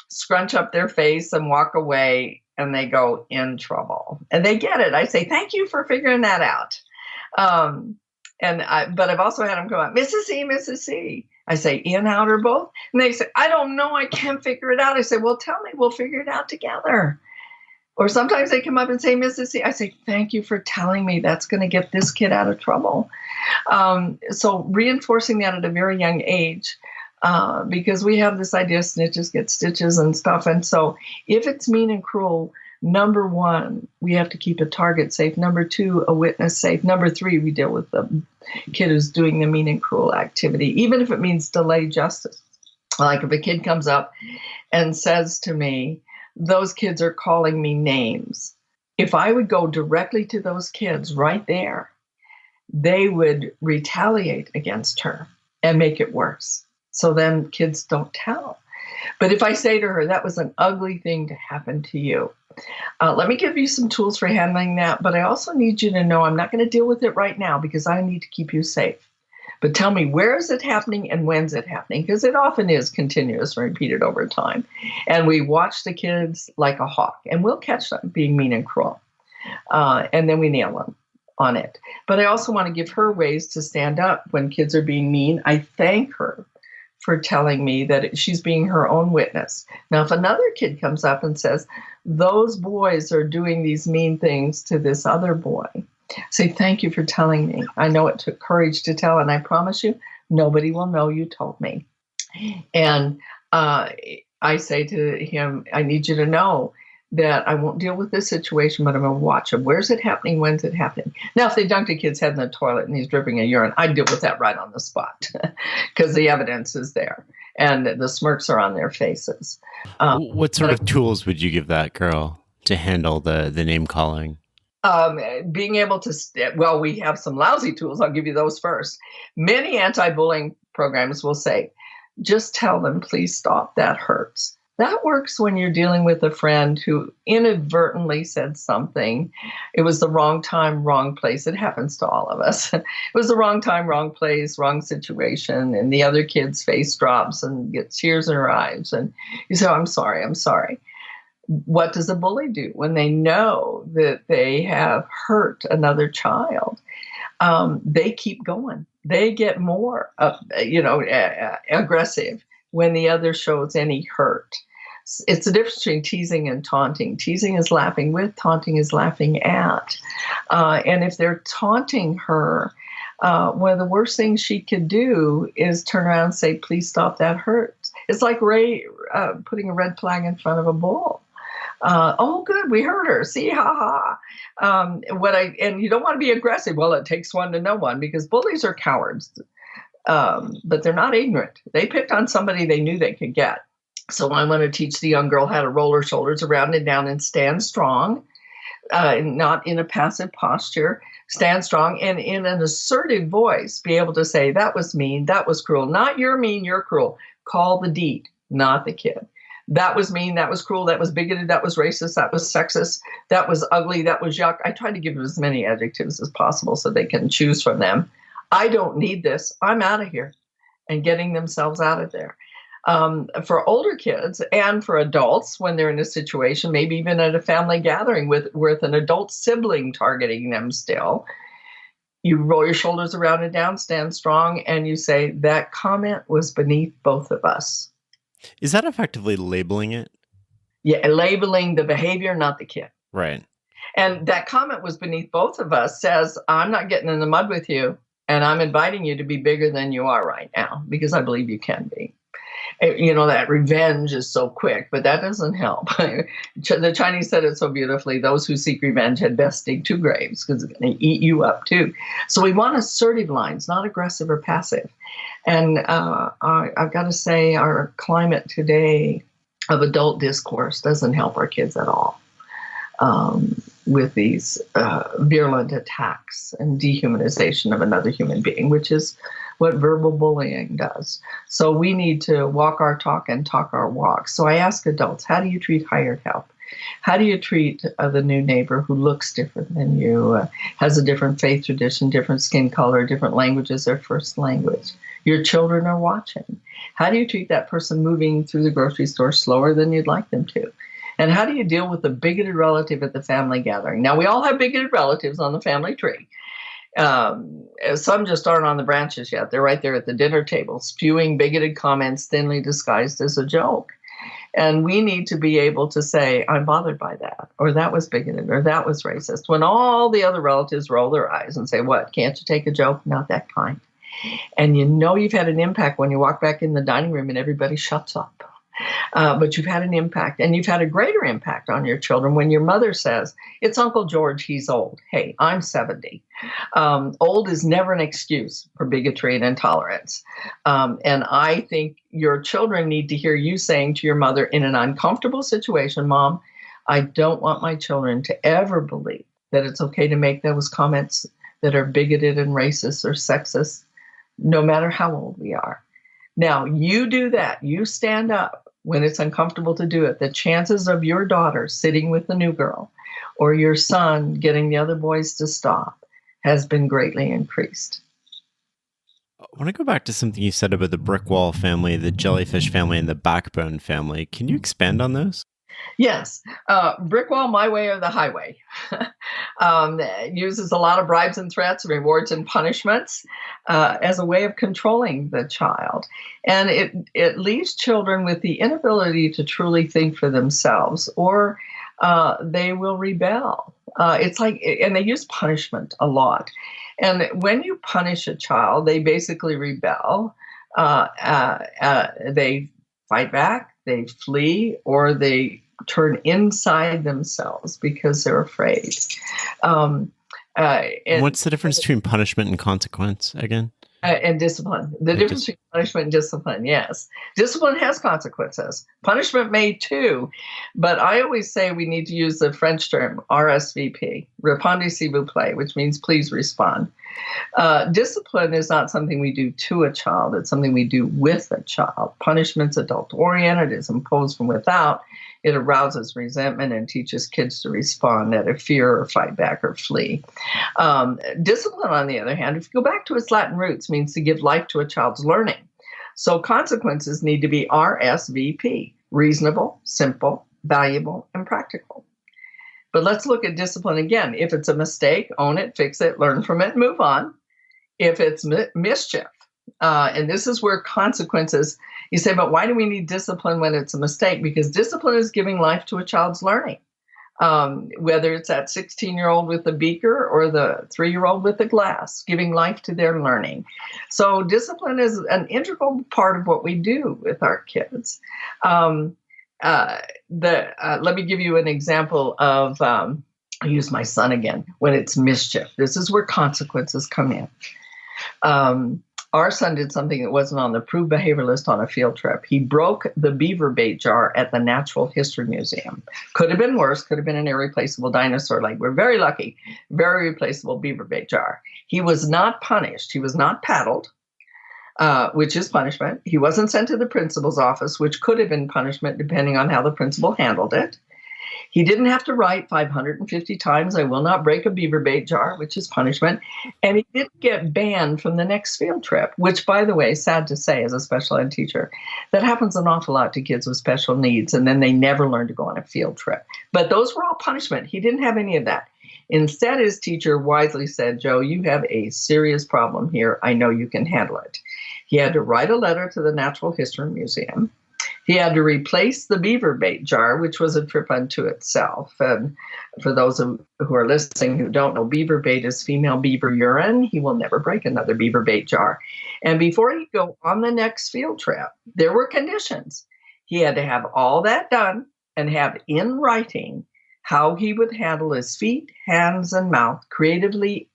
A: scrunch up their face and walk away and they go, in trouble. And they get it. I say, thank you for figuring that out. But I've also had them come up, Mrs. C. I say, in, out, or both. And they say, I don't know, I can't figure it out. I say, well, tell me, we'll figure it out together. Or sometimes they come up and say, Mrs. C. I say, thank you for telling me. That's going to get this kid out of trouble. So reinforcing that at a very young age because we have this idea snitches get stitches and stuff. And so if it's mean and cruel, number one, we have to keep a target safe. Number two, a witness safe. Number three, we deal with the kid who's doing the mean and cruel activity, even if it means delay justice. Like if a kid comes up and says to me, those kids are calling me names. If I would go directly to those kids right there, they would retaliate against her and make it worse. So then kids don't tell. But if I say to her, that was an ugly thing to happen to you, let me give you some tools for handling that. But I also need you to know I'm not going to deal with it right now because I need to keep you safe. But tell me, where is it happening and when's it happening? Because it often is continuous and repeated over time. And we watch the kids like a hawk, and we'll catch them being mean and cruel. And then we nail them on it. But I also want to give her ways to stand up when kids are being mean. I thank her for telling me that she's being her own witness. Now, if another kid comes up and says, those boys are doing these mean things to this other boy, say, thank you for telling me. I know it took courage to tell, and I promise you, nobody will know you told me. And I say to him, I need you to know that I won't deal with this situation, but I'm going to watch him. Where's it happening? When's it happening? Now, if they dunked a kid's head in the toilet and he's dripping a urine, I'd deal with that right on the spot because the evidence is there and the smirks are on their faces.
B: What sort of tools would you give that girl to handle the name calling?
A: Being able to, well, we have some lousy tools. I'll give you those first. Many anti-bullying programs will say, just tell them, please stop, that hurts. That works when you're dealing with a friend who inadvertently said something. It was the wrong time, wrong place. It happens to all of us. It was the wrong time, wrong place, wrong situation. And the other kid's face drops and gets tears in her eyes. And you say, oh, I'm sorry, I'm sorry. What does a bully do when they know that they have hurt another child? They keep going. They get more, aggressive when the other shows any hurt. It's the difference between teasing and taunting. Teasing is laughing with, taunting is laughing at. And if they're taunting her, one of the worst things she could do is turn around and say, please stop, that hurts. It's like Ray putting a red flag in front of a bull. Oh, good, we heard her. See, ha ha. And you don't want to be aggressive. Well, it takes one to know one because bullies are cowards, but they're not ignorant. They picked on somebody they knew they could get. So I want to teach the young girl how to roll her shoulders around and down and stand strong, not in a passive posture. Stand strong and in an assertive voice, be able to say, that was mean, that was cruel. Not you're mean, you're cruel. Call the deed, not the kid. That was mean, that was cruel, that was bigoted, that was racist, that was sexist, that was ugly, that was yuck. I try to give them as many adjectives as possible so they can choose from them. I don't need this. I'm out of here, and getting themselves out of there. For older kids and for adults, when they're in a situation, maybe even at a family gathering with an adult sibling targeting them still, you roll your shoulders around and down, stand strong, and you say, that comment was beneath both of us.
B: Is that effectively labeling it?
A: Yeah, labeling the behavior, not the kid.
B: Right.
A: And that comment was beneath both of us says, I'm not getting in the mud with you, and I'm inviting you to be bigger than you are right now, because I believe you can be. That revenge is so quick, but that doesn't help. The Chinese said it so beautifully, those who seek revenge had best dig 2 graves because it's going to eat you up too. So we want assertive lines, not aggressive or passive. And I've got to say our climate today of adult discourse doesn't help our kids at all with these virulent attacks and dehumanization of another human being, which is what verbal bullying does. So we need to walk our talk and talk our walk. So I ask adults, how do you treat hired help? How do you treat the new neighbor who looks different than you, has a different faith tradition, different skin color, different language as their first language? Your children are watching. How do you treat that person moving through the grocery store slower than you'd like them to? And how do you deal with the bigoted relative at the family gathering? Now, we all have bigoted relatives on the family tree. Some just aren't on the branches yet. They're right there at the dinner table, spewing bigoted comments thinly disguised as a joke. And we need to be able to say, I'm bothered by that, or that was bigoted, or that was racist, when all the other relatives roll their eyes and say, what, can't you take a joke? Not that kind. And you know you've had an impact when you walk back in the dining room and everybody shuts up. But you've had an impact, and you've had a greater impact on your children when your mother says, it's Uncle George, he's old. Hey, I'm 70. Old is never an excuse for bigotry and intolerance. And I think your children need to hear you saying to your mother in an uncomfortable situation, Mom, I don't want my children to ever believe that it's okay to make those comments that are bigoted and racist or sexist, no matter how old we are. Now, you do that. You stand up when it's uncomfortable to do it. The chances of your daughter sitting with the new girl or your son getting the other boys to stop has been greatly increased.
F: I want to go back to something you said about the brick wall family, the jellyfish family, and the backbone family. Can you expand on those?
A: Yes. Brick wall, my way or the highway. Uses a lot of bribes and threats, rewards and punishments as a way of controlling the child. And it leaves children with the inability to truly think for themselves, or they will rebel. It's like, and they use punishment a lot. And when you punish a child, they basically rebel. They fight back, they flee, or they turn inside themselves because they're afraid. And
F: what's the difference between punishment and consequence again?
A: And discipline. The difference between punishment and discipline, yes. Discipline has consequences. Punishment may too, but I always say we need to use the French term RSVP, répondez s'il vous plaît, which means please respond. Discipline is not something we do to a child. It's something we do with a child. Punishment's adult-oriented, is imposed from without. It arouses resentment and teaches kids to respond out of fear or fight back or flee. Discipline, on the other hand, if you go back to its Latin roots, means to give life to a child's learning. So consequences need to be RSVP, reasonable, simple, valuable, and practical. But let's look at discipline again. If it's a mistake, own it, fix it, learn from it, move on. If it's mischief, and this is where consequences, you say, but why do we need discipline when it's a mistake? Because discipline is giving life to a child's learning, whether it's that 16-year-old with the beaker or the 3-year-old with the glass, giving life to their learning. So discipline is an integral part of what we do with our kids. Let me give you an example of, I'll use my son again, when it's mischief. This is where consequences come in. Our son did something that wasn't on the approved behavior list on a field trip. He broke the beaver bait jar at the Natural History Museum. Could have been worse, could have been an irreplaceable dinosaur leg. We're very lucky, very replaceable beaver bait jar. He was not punished. He was not paddled, which is punishment. He wasn't sent to the principal's office, which could have been punishment depending on how the principal handled it. He didn't have to write 550 times, I will not break a beaver bait jar, which is punishment. And he didn't get banned from the next field trip, which, by the way, sad to say, as a special ed teacher, that happens an awful lot to kids with special needs, and then they never learn to go on a field trip. But those were all punishment. He didn't have any of that. Instead, his teacher wisely said, Joe, you have a serious problem here. I know you can handle it. He had to write a letter to the Natural History Museum. He had to replace the beaver bait jar, which was a trip unto itself. And for those who are listening who don't know, beaver bait is female beaver urine. He will never break another beaver bait jar. And before he'd go on the next field trip, there were conditions. He had to have all that done and have in writing how he would handle his feet, hands, and mouth creatively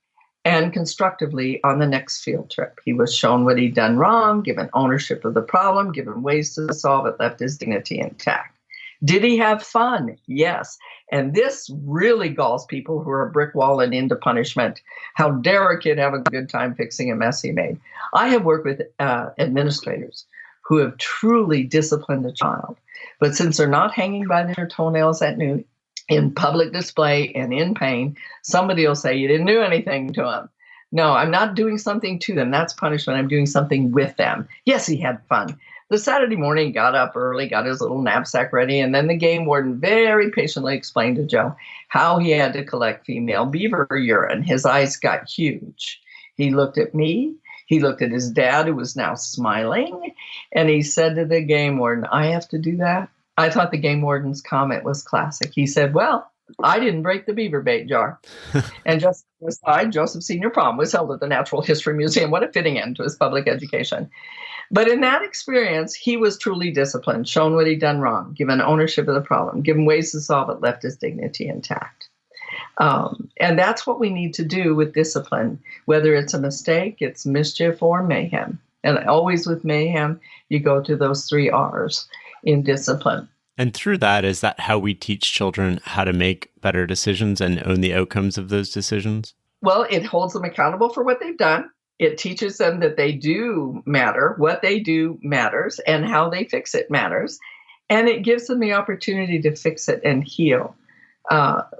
A: and constructively on the next field trip. He was shown what he'd done wrong, given ownership of the problem, given ways to solve it, left his dignity intact. Did he have fun? Yes. And this really galls people who are brick wall and into punishment. How dare a kid have a good time fixing a mess he made? I have worked with administrators who have truly disciplined a child. But since they're not hanging by their toenails at noon, in public display and in pain, somebody will say, you didn't do anything to him. No, I'm not doing something to them. That's punishment. I'm doing something with them. Yes, he had fun. The Saturday morning, got up early, got his little knapsack ready, and then the game warden very patiently explained to Joe how he had to collect female beaver urine. His eyes got huge. He looked at me. He looked at his dad, who was now smiling, and he said to the game warden, I have to do that? I thought the game warden's comment was classic. He said, well, I didn't break the beaver bait jar. And just aside, Joseph Senior Prom was held at the Natural History Museum. What a fitting end to his public education. But in that experience, he was truly disciplined, shown what he'd done wrong, given ownership of the problem, given ways to solve it, left his dignity intact. And that's what we need to do with discipline, whether it's a mistake, it's mischief, or mayhem. And always with mayhem, you go to those 3 R's in discipline.
F: And through that, is that how we teach children how to make better decisions and own the outcomes of those decisions?
A: Well, it holds them accountable for what they've done. It teaches them that they do matter, what they do matters, and how they fix it matters. And it gives them the opportunity to fix it and heal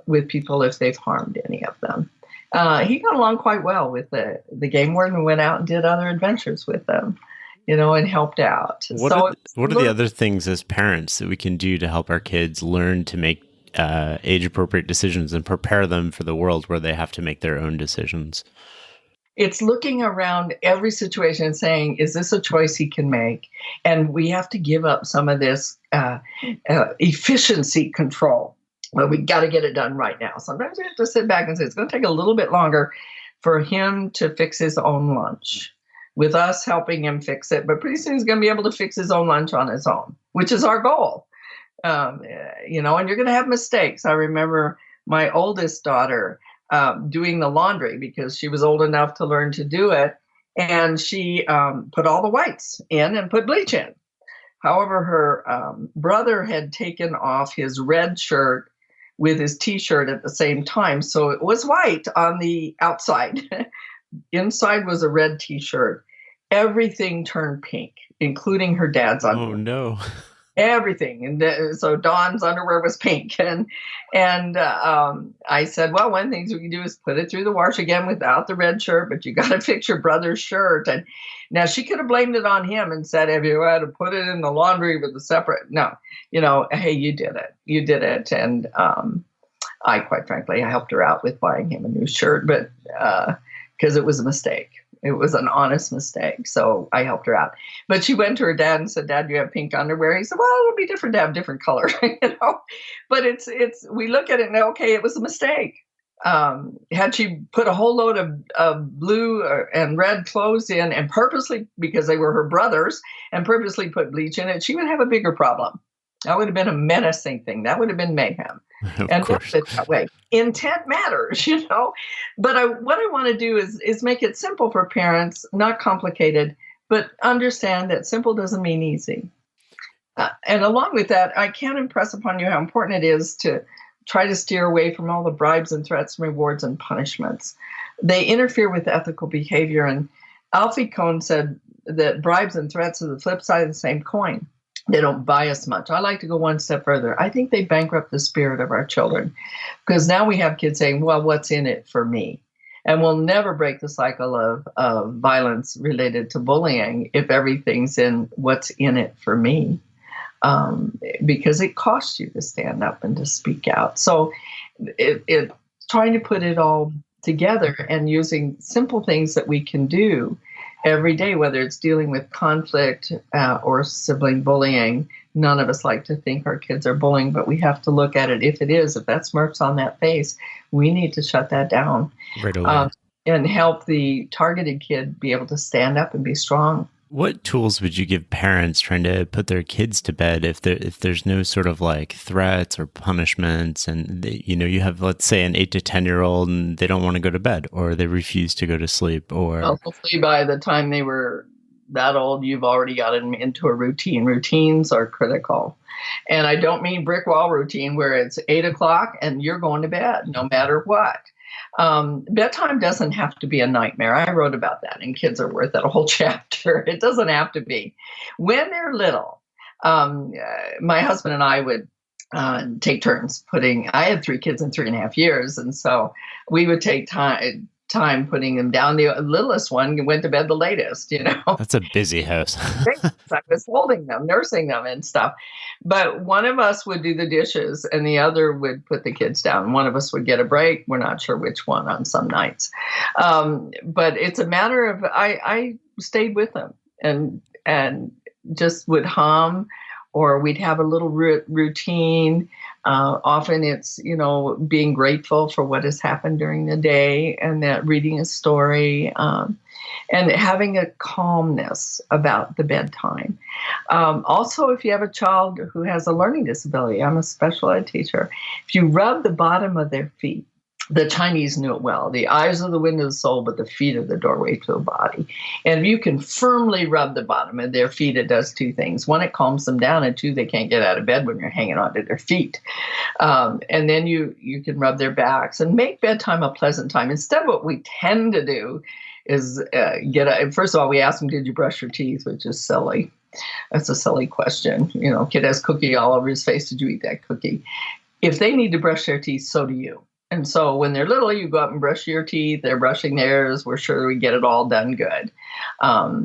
A: with people if they've harmed any of them. He got along quite well with the game warden and went out and did other adventures with them, and helped out.
F: What are the other things as parents that we can do to help our kids learn to make age-appropriate decisions and prepare them for the world where they have to make their own decisions?
A: It's looking around every situation and saying, is this a choice he can make? And we have to give up some of this efficiency control. Well, we got to get it done right now. Sometimes we have to sit back and say, it's going to take a little bit longer for him to fix his own lunch, with us helping him fix it. But pretty soon he's going to be able to fix his own lunch on his own, which is our goal. And you're going to have mistakes. I remember my oldest daughter doing the laundry because she was old enough to learn to do it. And she put all the whites in and put bleach in. However, her brother had taken off his red shirt with his T-shirt at the same time. So it was white on the outside. Inside was a red T-shirt. Everything turned pink, including her dad's underwear.
F: Oh, no.
A: Everything. And so Dawn's underwear was pink. And I said, well, one of the things we can do is put it through the wash again without the red shirt, but you got to fix your brother's shirt. And now she could have blamed it on him and said, have you had to put it in the laundry with a separate? No, hey, you did it. You did it. And I, quite frankly, I helped her out with buying him a new shirt, but because it was a mistake. It was an honest mistake. So I helped her out. But she went to her dad and said, Dad, do you have pink underwear? He said, well, it'll be different to have different color, But we look at it and okay, it was a mistake. Had she put a whole load of blue and red clothes in and purposely, because they were her brothers, and purposely put bleach in it, she would have a bigger problem. That would have been a menacing thing. That would have been mayhem. And
F: course.
A: That way. Intent matters, But what I want to do is make it simple for parents, not complicated, but understand that simple doesn't mean easy. And along with that, I can't impress upon you how important it is to try to steer away from all the bribes and threats and rewards and punishments. They interfere with ethical behavior. And Alfie Kohn said that bribes and threats are the flip side of the same coin. They don't buy us much. I like to go one step further. I think they bankrupt the spirit of our children, because now we have kids saying, well, what's in it for me? And we'll never break the cycle of violence related to bullying if everything's in what's in it for me, because it costs you to stand up and to speak out. So it trying to put it all together and using simple things that we can do every day, whether it's dealing with conflict or sibling bullying. None of us like to think our kids are bullying, but we have to look at it. If that smirks on that face, we need to shut that down
F: right away.
A: And help the targeted kid be able to stand up and be strong.
F: What tools would you give parents trying to put their kids to bed if there's no sort of like threats or punishments, and you have, let's say, an 8 to 10-year-old and they don't want to go to bed, or they refuse to go to sleep, or
A: hopefully by the time they were that old, you've already gotten them into a routine. Routines are critical. And I don't mean brick wall routine where it's 8 o'clock and you're going to bed no matter what. Bedtime doesn't have to be a nightmare. I wrote about that in Kids Are Worth It, a whole chapter. It doesn't have to be. When they're little, my husband and I would take turns I had 3 kids in 3.5 years. And so we would take time putting them down. The littlest one went to bed the latest,
F: That's a busy house.
A: I was holding them, nursing them and stuff. But one of us would do the dishes and the other would put the kids down. One of us would get a break. We're not sure which one on some nights. But it's a matter of, I stayed with them and just would hum or we'd have a little routine. Often it's, being grateful for what has happened during the day, and that reading a story, and having a calmness about the bedtime. Also, if you have a child who has a learning disability, I'm a special ed teacher, if you rub the bottom of their feet, the Chinese knew it well. The eyes are the window of the soul, but the feet are the doorway to the body. And if you can firmly rub the bottom of their feet, it does two things. One, it calms them down, and two, they can't get out of bed when you're hanging onto their feet. And then you can rub their backs and make bedtime a pleasant time. Instead, what we tend to do is first of all, we ask them, did you brush your teeth, which is silly. That's a silly question. Kid has cookie all over his face. Did you eat that cookie? If they need to brush their teeth, so do you. And so when they're little, you go up and brush your teeth. They're brushing theirs. We're sure we get it all done good. I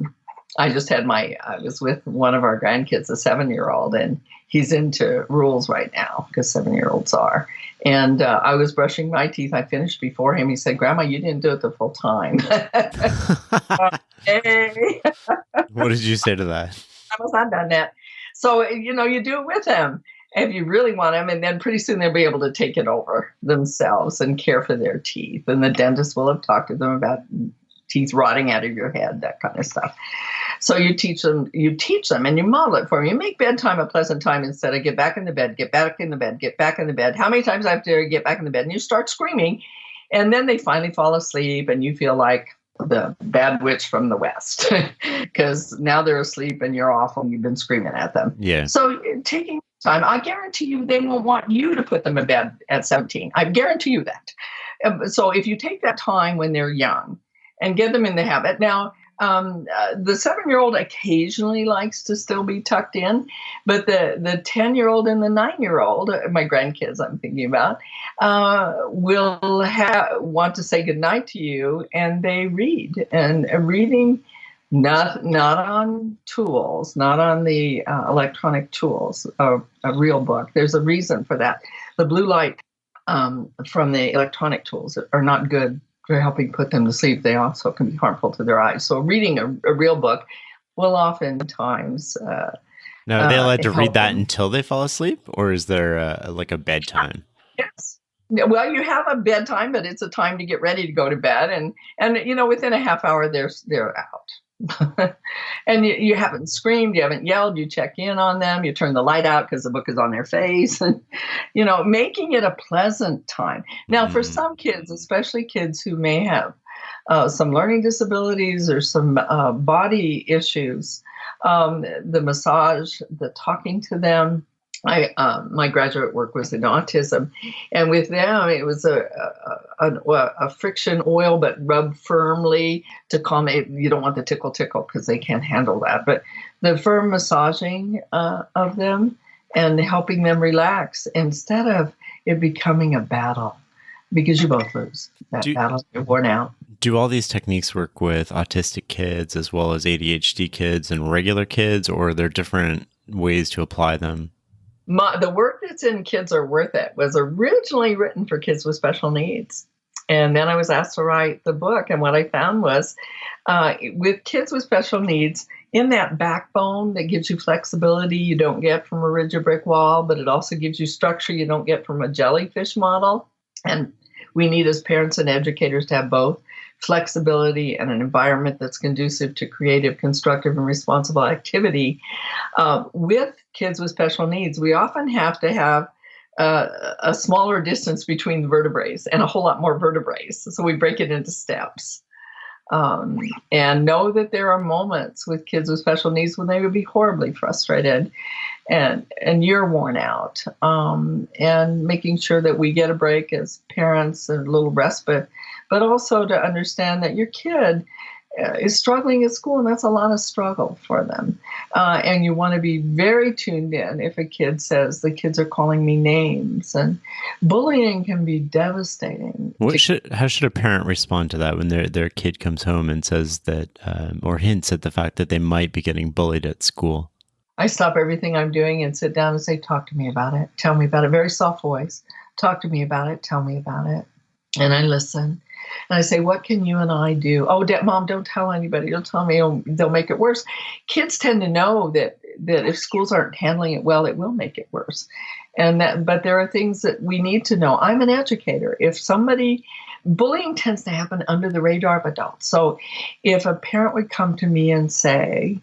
A: was with one of our grandkids, a 7-year-old, and he's into rules right now because 7-year-olds are. And I was brushing my teeth. I finished before him. He said, Grandma, you didn't do it the full time. Hey.
F: What did you say to that?
A: I was not done that. So, you do it with him if you really want them, and then pretty soon they'll be able to take it over themselves and care for their teeth. And the dentist will have talked to them about teeth rotting out of your head, that kind of stuff. So you teach them and you model it for them. You make bedtime a pleasant time instead of get back in the bed, get back in the bed, get back in the bed. How many times I have to get back in the bed? And you start screaming, and then they finally fall asleep, and you feel like the bad witch from the West because now they're asleep and you're off and you've been screaming at them.
F: Yeah.
A: So taking time, I guarantee you they won't want you to put them in bed at 17. I guarantee you that. So if you take that time when they're young and get them in the habit. Now, the 7-year-old occasionally likes to still be tucked in, but the 10-year-old and the 9-year-old, my grandkids I'm thinking about, will want to say goodnight to you, and they read. And reading, not on tools, not on the electronic tools, a real book. There's a reason for that. The blue light from the electronic tools are not good for helping put them to sleep. They also can be harmful to their eyes. So reading a real book will oftentimes
F: Now, are they allowed to read that
A: them.
F: until they fall asleep, or is there a bedtime?
A: Yes. Well, you have a bedtime, but it's a time to get ready to go to bed, and within a half hour they're out. And you haven't screamed, you haven't yelled, you check in on them, you turn the light out because the book is on their face, and making it a pleasant time. Now, for some kids, especially kids who may have some learning disabilities or some body issues, the massage, the talking to them. My graduate work was in autism, and with them it was a friction oil, but rubbed firmly to calm it. You don't want the tickle because they can't handle that. But the firm massaging of them and helping them relax instead of it becoming a battle, because you both lose that battle. You're worn out.
F: Do all these techniques work with autistic kids as well as ADHD kids and regular kids, or are there different ways to apply them?
A: The work that's in Kids Are Worth It was originally written for kids with special needs. And then I was asked to write the book. And what I found was with kids with special needs, in that backbone that gives you flexibility you don't get from a rigid brick wall, but it also gives you structure you don't get from a jellyfish model. And we need, as parents and educators, to have both flexibility and an environment that's conducive to creative, constructive, and responsible activity. With kids with special needs, we often have to have a smaller distance between the vertebrae and a whole lot more vertebrae. So we break it into steps. And know that there are moments with kids with special needs when they would be horribly frustrated and you're worn out. And making sure that we get a break as parents and a little respite, but also to understand that your kid is struggling at school, and that's a lot of struggle for them. And you want to be very tuned in if a kid says, the kids are calling me names. And bullying can be devastating.
F: How should a parent respond to that when their kid comes home and says that, or hints at the fact that they might be getting bullied at school?
A: I stop everything I'm doing and sit down and say, talk to me about it. Tell me about it. Very soft voice. Talk to me about it. Tell me about it. And I listen. And I say, what can you and I do? Oh, Mom, don't tell anybody. You'll tell me, they'll make it worse. Kids tend to know that that if schools aren't handling it well, it will make it worse. But there are things that we need to know. I'm an educator. Bullying tends to happen under the radar of adults. So if a parent would come to me and say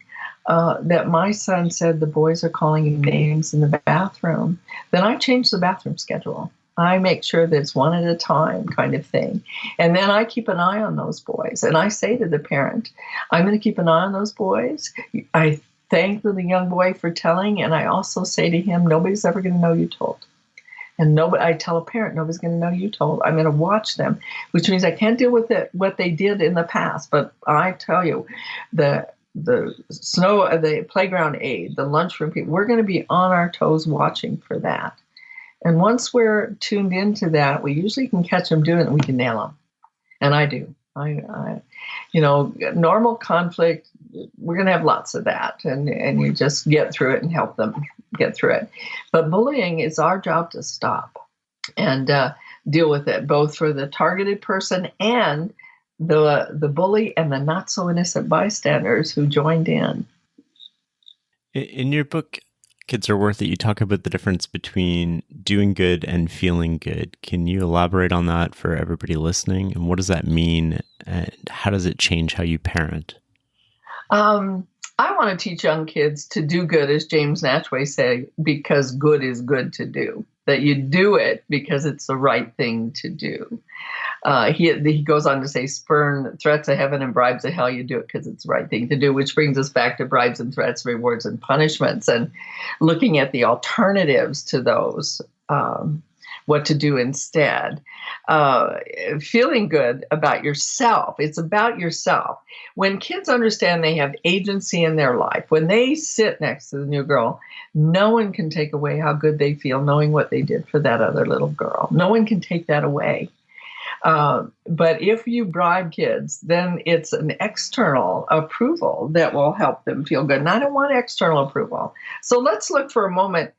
A: that my son said the boys are calling him names in the bathroom, then I change the bathroom schedule. I make sure that it's one at a time kind of thing. And then I keep an eye on those boys. And I say to the parent, I'm going to keep an eye on those boys. I thank the young boy for telling. And I also say to him, nobody's ever going to know you told. And I tell a parent, nobody's going to know you told. I'm going to watch them, which means I can't deal with what they did in the past. But I tell you, the playground aide, the lunchroom people, we're going to be on our toes watching for that. And once we're tuned into that, we usually can catch them doing it and we can nail them. And I do. Normal conflict, we're going to have lots of that. And you just get through it and help them get through it. But bullying is our job to stop and deal with it, both for the targeted person and the bully and the not so innocent bystanders who joined in.
F: In your book, Kids Are Worth It, you talk about the difference between doing good and feeling good. Can you elaborate on that for everybody listening? And what does that mean? And how does it change how you parent?
A: I want to teach young kids to do good, as James Natchway said, because good is good to do. That you do it because it's the right thing to do. He goes on to say, spurn threats of heaven and bribes of hell. You do it because it's the right thing to do, which brings us back to bribes and threats, rewards and punishments, and looking at the alternatives to those, what to do instead. Feeling good about yourself. It's about yourself. When kids understand they have agency in their life, when they sit next to the new girl, no one can take away how good they feel knowing what they did for that other little girl. No one can take that away. But if you bribe kids, then it's an external approval that will help them feel good. And I don't want external approval. So let's look for a moment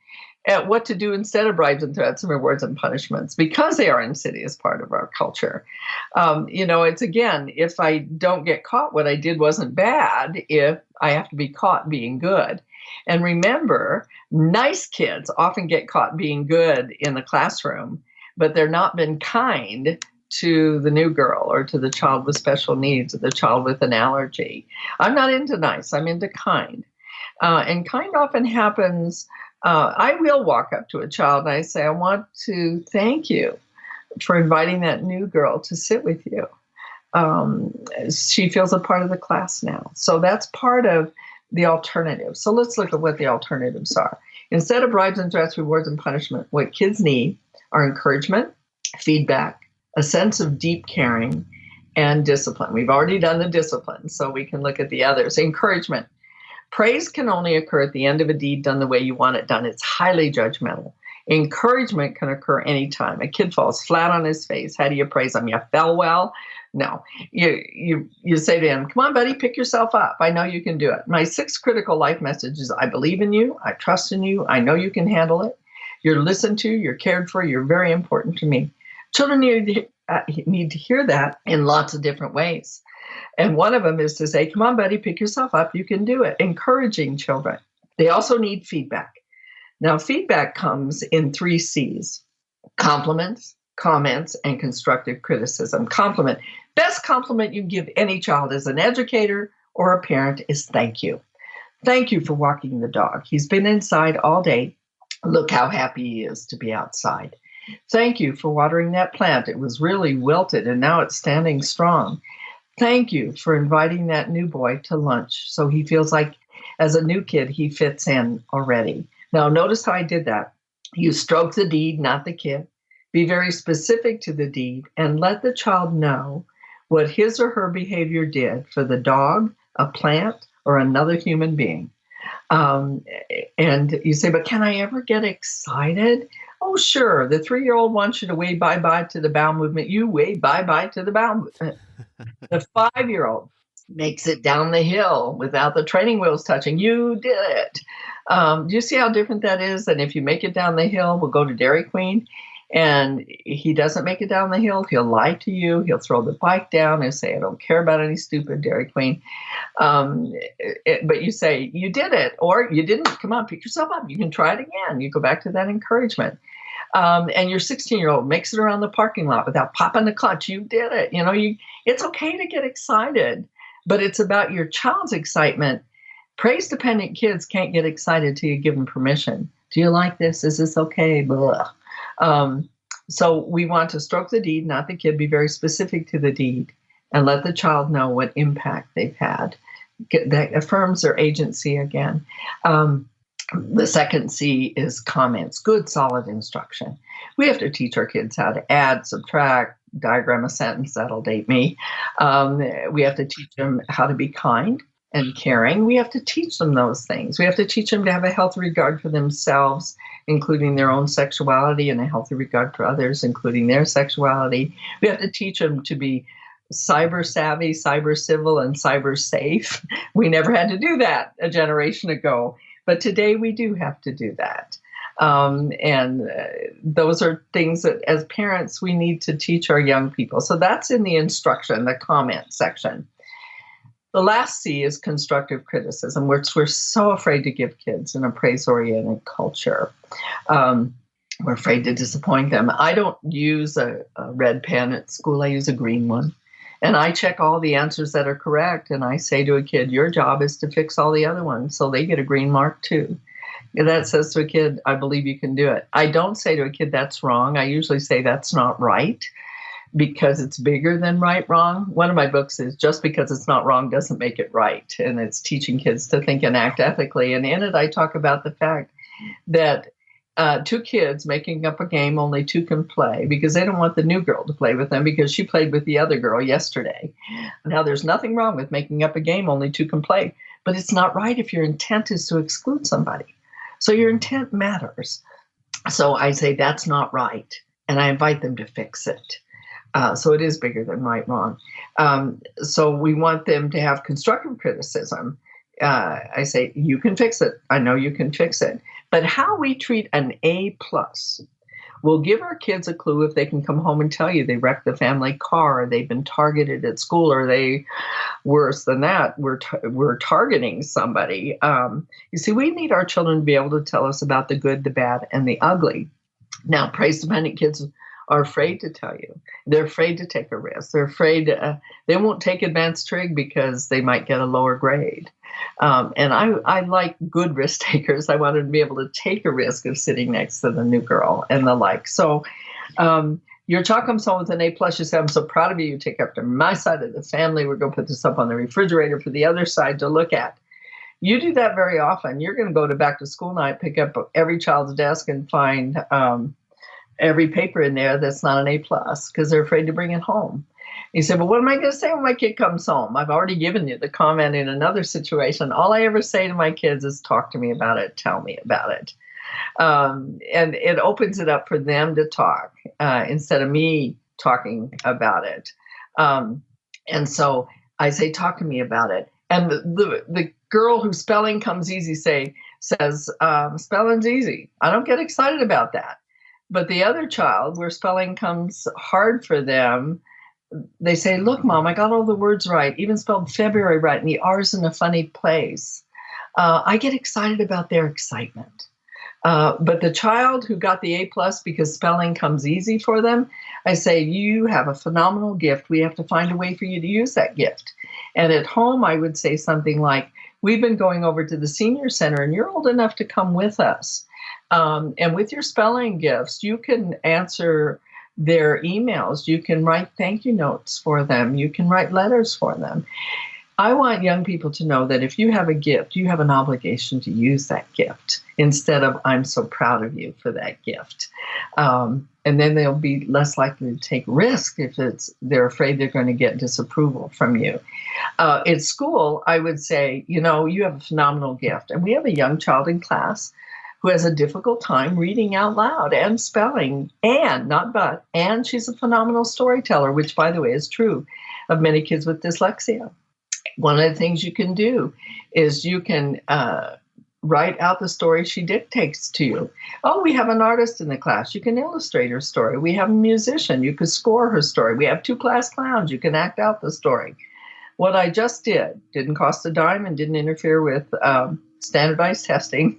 A: at what to do instead of bribes and threats and rewards and punishments, because they are an insidious part of our culture. It's, again, if I don't get caught, what I did wasn't bad. If I have to be caught being good. And remember, nice kids often get caught being good in the classroom, but they're not been kind to the new girl or to the child with special needs or the child with an allergy. I'm not into nice, I'm into kind. And kind often happens, I will walk up to a child and I say, I want to thank you for inviting that new girl to sit with you. She feels a part of the class now. So that's part of the alternative. So let's look at what the alternatives are. Instead of bribes and threats, rewards and punishment, what kids need are encouragement, feedback, a sense of deep caring, and discipline. We've already done the discipline, so we can look at the others. Encouragement. Praise can only occur at the end of a deed done the way you want it done. It's highly judgmental. Encouragement can occur anytime. A kid falls flat on his face. How do you praise him? You fell well? No. You say to him, come on, buddy, pick yourself up. I know you can do it. My 6th critical life message is, I believe in you. I trust in you. I know you can handle it. You're listened to. You're cared for. You're very important to me. Children need to hear that in lots of different ways. And one of them is to say, come on, buddy, pick yourself up. You can do it. Encouraging children. They also need feedback. Now, feedback comes in 3 C's: compliments, comments, and constructive criticism. Compliment. Best compliment you can give any child as an educator or a parent is thank you. Thank you for walking the dog. He's been inside all day. Look how happy he is to be outside. Thank you for watering that plant. It was really wilted and now it's standing strong. Thank you for inviting that new boy to lunch so he feels like as a new kid he fits in already. Now notice how I did that. You stroke the deed, not the kid. Be very specific to the deed and let the child know what his or her behavior did for the dog, a plant, or another human being. And you say, but can I ever get excited? Oh, sure. The 3-year-old wants you to wave bye-bye to the bowel movement. You wave bye-bye to the bowel movement. The 5-year-old makes it down the hill without the training wheels touching. You did it. Do you see how different that is? And if you make it down the hill, we'll go to Dairy Queen. And he doesn't make it down the hill. He'll lie to you. He'll throw the bike down and say, I don't care about any stupid Dairy Queen. But you say, you did it, or you didn't. Come on, pick yourself up. You can try it again. You go back to that encouragement. And your 16-year-old makes it around the parking lot without popping the clutch. You did it. It's okay to get excited, but it's about your child's excitement. Praise-dependent kids can't get excited till you give them permission. Do you like this? Is this okay? Blah. So we want to stroke the deed, not the kid, be very specific to the deed, and let the child know what impact they've had. That affirms their agency again. The second C is comments, good, solid instruction. We have to teach our kids how to add, subtract, diagram a sentence. That'll date me. We have to teach them how to be kind and caring. We have to teach them those things. We have to teach them to have a healthy regard for themselves, including their own sexuality, and a healthy regard for others, including their sexuality. We have to teach them to be cyber savvy, cyber civil, and cyber safe. We never had to do that a generation ago, but today we do have to do that. Those are things that as parents we need to teach our young people. So that's in the instruction, the comment section. The last C is constructive criticism, which we're so afraid to give kids in a praise-oriented culture. We're afraid to disappoint them. I don't use a red pen at school. I use a green one. And I check all the answers that are correct. And I say to a kid, your job is to fix all the other ones. So they get a green mark too. And that says to a kid, I believe you can do it. I don't say to a kid, that's wrong. I usually say that's not right, because it's bigger than right, wrong. One of my books is Just Because It's Not Wrong Doesn't Make It Right. And it's teaching kids to think and act ethically. And in it, I talk about the fact that two kids making up a game, only two can play, because they don't want the new girl to play with them because she played with the other girl yesterday. Now, there's nothing wrong with making up a game, only two can play, but it's not right if your intent is to exclude somebody. So your intent matters. So I say that's not right, and I invite them to fix it. So it is bigger than right, wrong. So we want them to have constructive criticism. I say, you can fix it. I know you can fix it. But how we treat an A+ will give our kids a clue if they can come home and tell you they wrecked the family car, or they've been targeted at school, or they, worse than that, we're targeting somebody. You see, we need our children to be able to tell us about the good, the bad, and the ugly. Now, praise-dependent kids are afraid to tell you. They're afraid to take a risk. They're afraid they won't take advanced trig because they might get a lower grade. And I like good risk takers. I wanted to be able to take a risk of sitting next to the new girl and the like. So your child comes home with an A+, you say, I'm so proud of you. You take up to my side of the family. We're going to put this up on the refrigerator for the other side to look at. You do that very often. You're going to go to back to school night, pick up every child's desk and find every paper in there that's not an A+, because they're afraid to bring it home. You say, well, what am I going to say when my kid comes home? I've already given you the comment in another situation. All I ever say to my kids is, talk to me about it, tell me about it. And it opens it up for them to talk instead of me talking about it. And so I say, talk to me about it. And the girl whose spelling comes easy says, spelling's easy. I don't get excited about that. But the other child, where spelling comes hard for them, they say, look, Mom, I got all the words right, even spelled February right, and the R's in a funny place. I get excited about their excitement. But the child who got the A+ because spelling comes easy for them, I say, you have a phenomenal gift. We have to find a way for you to use that gift. And at home, I would say something like, we've been going over to the senior center, and you're old enough to come with us. And with your spelling gifts, you can answer their emails. You can write thank you notes for them. You can write letters for them. I want young people to know that if you have a gift, you have an obligation to use that gift instead of, I'm so proud of you for that gift. And then they'll be less likely to take risk if they're afraid they're going to get disapproval from you. At school, I would say, you have a phenomenal gift. And we have a young child in class who has a difficult time reading out loud and spelling, and she's a phenomenal storyteller, which, by the way, is true of many kids with dyslexia. One of the things you can do is you can write out the story she dictates to you. Oh, we have an artist in the class. You can illustrate her story. We have a musician. You could score her story. We have 2 class clowns. You can act out the story. What I just didn't cost a dime and didn't interfere with standardized testing,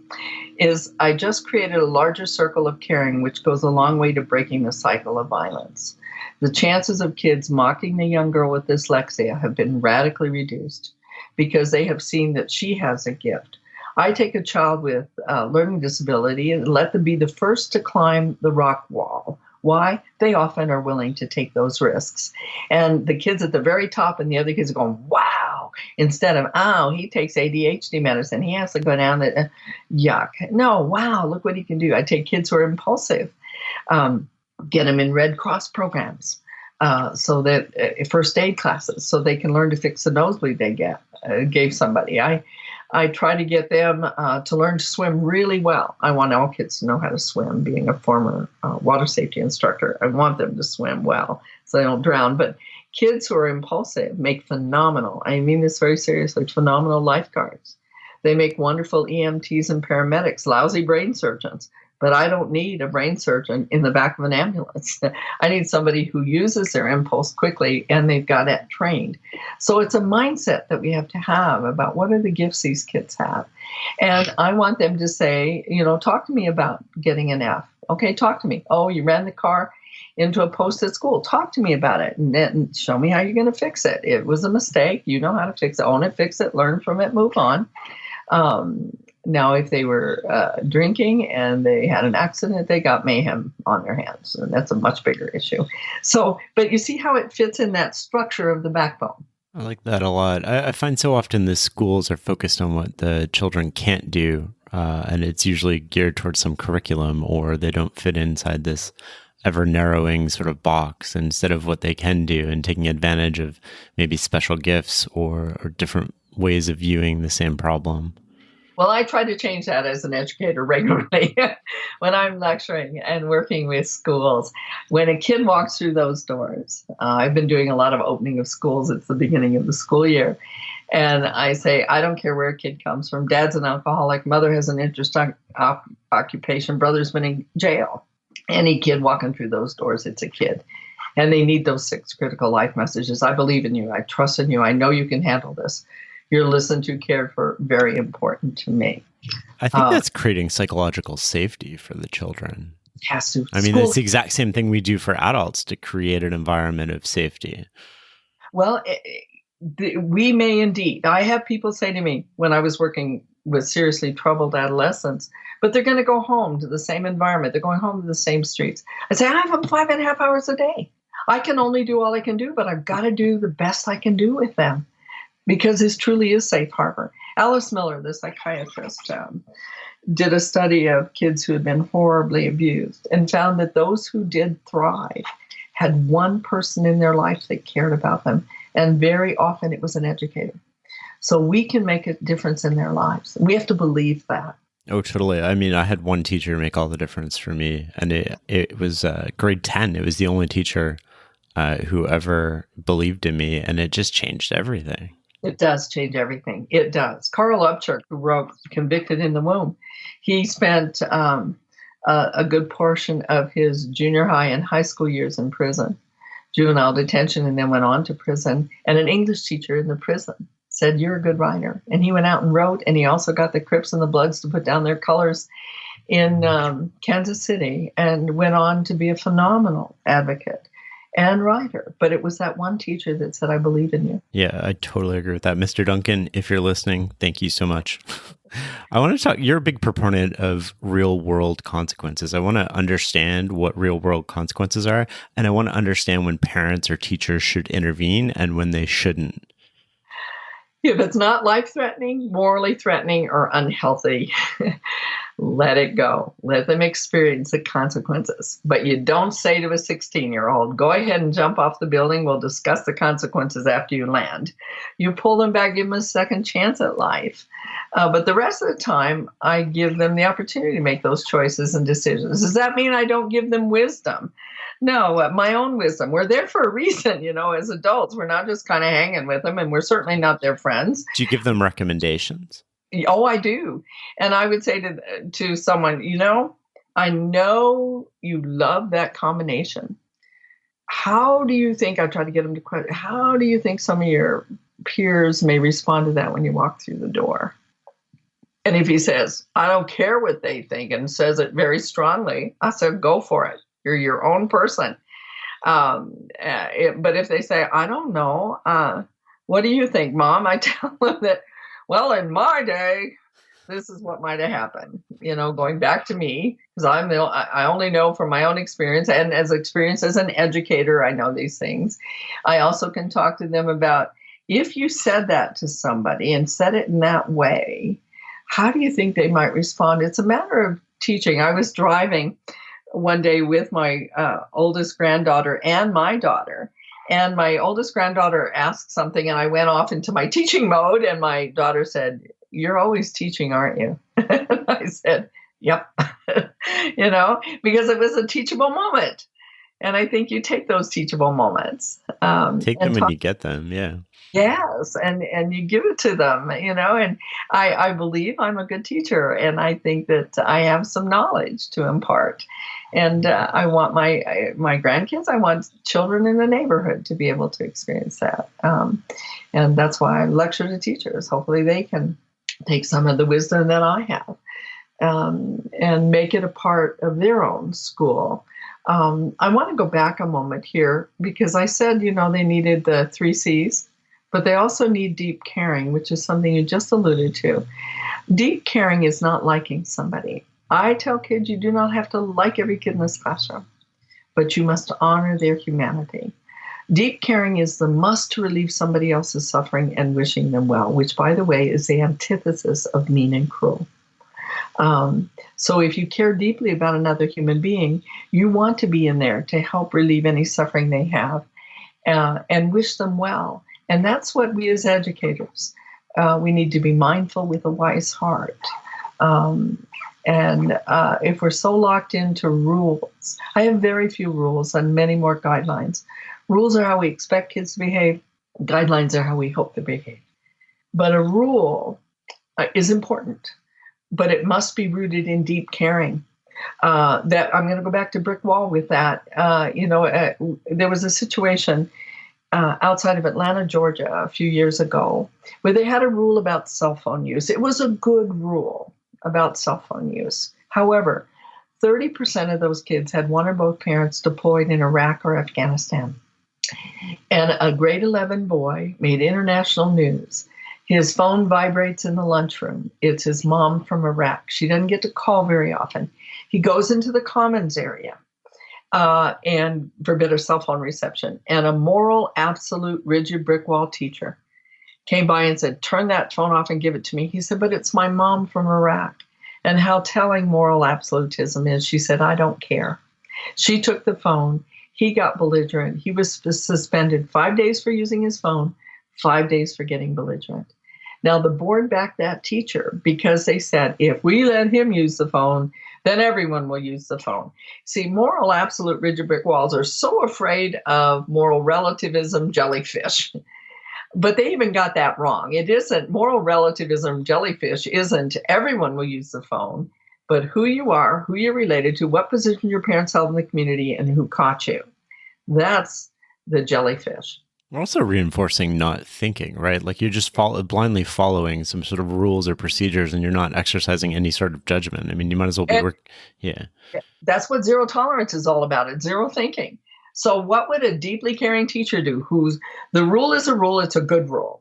A: is I just created a larger circle of caring, which goes a long way to breaking the cycle of violence. The chances of kids mocking the young girl with dyslexia have been radically reduced because they have seen that she has a gift. I take a child with learning disability and let them be the first to climb the rock wall. Why? They often are willing to take those risks. And the kids at the very top and the other kids are going, wow, instead of, oh, he takes ADHD medicine. He has to go down the yuck. No, wow, look what he can do. I take kids who are impulsive, get them in Red Cross programs, so that first aid classes, so they can learn to fix the nosebleed they gave somebody. I try to get them to learn to swim really well. I want all kids to know how to swim. Being a former water safety instructor, I want them to swim well so they don't drown. But kids who are impulsive make phenomenal, I mean this very seriously, phenomenal lifeguards. They make wonderful EMTs and paramedics, lousy brain surgeons. But I don't need a brain surgeon in the back of an ambulance. I need somebody who uses their impulse quickly and they've got it trained. So it's a mindset that we have to have about what are the gifts these kids have. And I want them to say, talk to me about getting an F. Okay, talk to me. Oh, you ran the car into a post at school. Talk to me about it and then show me how you're going to fix it. It was a mistake. You know how to fix it. Own it, fix it, learn from it, move on. Now, if they were drinking and they had an accident, they got mayhem on their hands, and that's a much bigger issue. So, but you see how it fits in that structure of the backbone.
F: I like that a lot. I find so often the schools are focused on what the children can't do, and it's usually geared towards some curriculum, or they don't fit inside this ever-narrowing sort of box instead of what they can do, and taking advantage of maybe special gifts or different ways of viewing the same problem.
A: Well, I try to change that as an educator regularly when I'm lecturing and working with schools. When a kid walks through those doors, I've been doing a lot of opening of schools. It's the beginning of the school year. And I say, I don't care where a kid comes from. Dad's an alcoholic. Mother has an interesting occupation. Brother's been in jail. Any kid walking through those doors, it's a kid. And they need those 6 critical life messages. I believe in you. I trust in you. I know you can handle this. You're listened to, cared for, very important to me.
F: I think that's creating psychological safety for the children.
A: Has to.
F: I mean, it's the exact same thing we do for adults to create an environment of safety.
A: Well, we may indeed. I have people say to me when I was working with seriously troubled adolescents, but they're going to go home to the same environment. They're going home to the same streets. I say, I have them 5.5 hours a day. I can only do all I can do, but I've got to do the best I can do with them. Because this truly is safe harbor. Alice Miller, the psychiatrist, did a study of kids who had been horribly abused and found that those who did thrive had one person in their life that cared about them. And very often it was an educator. So we can make a difference in their lives. We have to believe that.
F: Oh, totally. I mean, I had one teacher make all the difference for me. And it was grade 10. It was the only teacher who ever believed in me. And it just changed everything.
A: It does change everything. It does. Carl Upchurch, who wrote Convicted in the Womb, he spent a good portion of his junior high and high school years in prison, juvenile detention, and then went on to prison. And an English teacher in the prison said, you're a good writer. And he went out and wrote, and he also got the Crips and the Bloods to put down their colors in Kansas City, and went on to be a phenomenal advocate and writer. But it was that one teacher that said, I believe in you.
F: Yeah, I totally agree with that. Mr. Duncan, if you're listening, thank you so much. I want to talk, you're a big proponent of real world consequences. I want to understand what real world consequences are. And I want to understand when parents or teachers should intervene and when they shouldn't.
A: If it's not life-threatening, morally threatening, or unhealthy, let it go. Let them experience the consequences. But you don't say to a 16-year-old, go ahead and jump off the building. We'll discuss the consequences after you land. You pull them back, give them a second chance at life. But the rest of the time, I give them the opportunity to make those choices and decisions. Does that mean I don't give them wisdom? No, my own wisdom. We're there for a reason, as adults. We're not just kind of hanging with them, and we're certainly not their friends.
F: Do you give them recommendations?
A: Oh, I do. And I would say to someone, I know you love that combination. How do you think, I try to get them to question, how do you think some of your peers may respond to that when you walk through the door? And if he says, I don't care what they think, and says it very strongly, I said, go for it. You're your own person. But if they say, I don't know, what do you think, Mom? I tell them that, well, in my day, this is what might have happened, going back to me, because I only know from my own experience, and as experience as an educator, I know these things. I also can talk to them about, if you said that to somebody and said it in that way, how do you think they might respond? It's a matter of teaching. I was driving one day with my oldest granddaughter and my daughter. And my oldest granddaughter asked something, and I went off into my teaching mode. And my daughter said, you're always teaching, aren't you? And I said, yep, because it was a teachable moment. And I think you take those teachable moments.
F: Take them when you get them, yeah.
A: Yes, and you give it to them, and I believe I'm a good teacher, and I think that I have some knowledge to impart. And I want my grandkids, I want children in the neighborhood to be able to experience that. And that's why I lecture to teachers. Hopefully they can take some of the wisdom that I have and make it a part of their own school. I want to go back a moment here, because I said, they needed the 3 C's, but they also need deep caring, which is something you just alluded to. Deep caring is not liking somebody. I tell kids, you do not have to like every kid in this classroom, but you must honor their humanity. Deep caring is the must to relieve somebody else's suffering and wishing them well, which, by the way, is the antithesis of mean and cruel. So if you care deeply about another human being, you want to be in there to help relieve any suffering they have and wish them well. And that's what we as educators, we need to be mindful with a wise heart. And if we're so locked into rules, I have very few rules and many more guidelines. Rules are how we expect kids to behave. Guidelines are how we hope they behave. But a rule is important, but it must be rooted in deep caring. That I'm going to go back to brick wall with that. There was a situation outside of Atlanta, Georgia, a few years ago, where they had a rule about cell phone use. It was a good rule about cell phone use. However, 30% of those kids had one or both parents deployed in Iraq or Afghanistan. And a grade 11 boy made international news. His phone vibrates in the lunchroom. It's his mom from Iraq. She doesn't get to call very often. He goes into the commons area and for better cell phone reception. And a moral, absolute, rigid brick wall teacher came by and said, turn that phone off and give it to me. He said, but it's my mom from Iraq. And how telling moral absolutism is. She said, I don't care. She took the phone. He got belligerent. He was suspended 5 days for using his phone, 5 days for getting belligerent. Now, the board backed that teacher because they said, if we let him use the phone, then everyone will use the phone. See, moral absolute rigid brick walls are so afraid of moral relativism jellyfish. But they even got that wrong. It isn't moral relativism jellyfish isn't everyone will use the phone, but who you are, who you're related to, what position your parents held in the community, and who caught you. That's the jellyfish.
F: We're also reinforcing not thinking, right? Like you're just blindly following some sort of rules or procedures, and you're not exercising any sort of judgment. I mean, you might as well be Yeah.
A: That's what zero tolerance is all about. It's zero thinking. So what would a deeply caring teacher do? The rule is a rule, it's a good rule.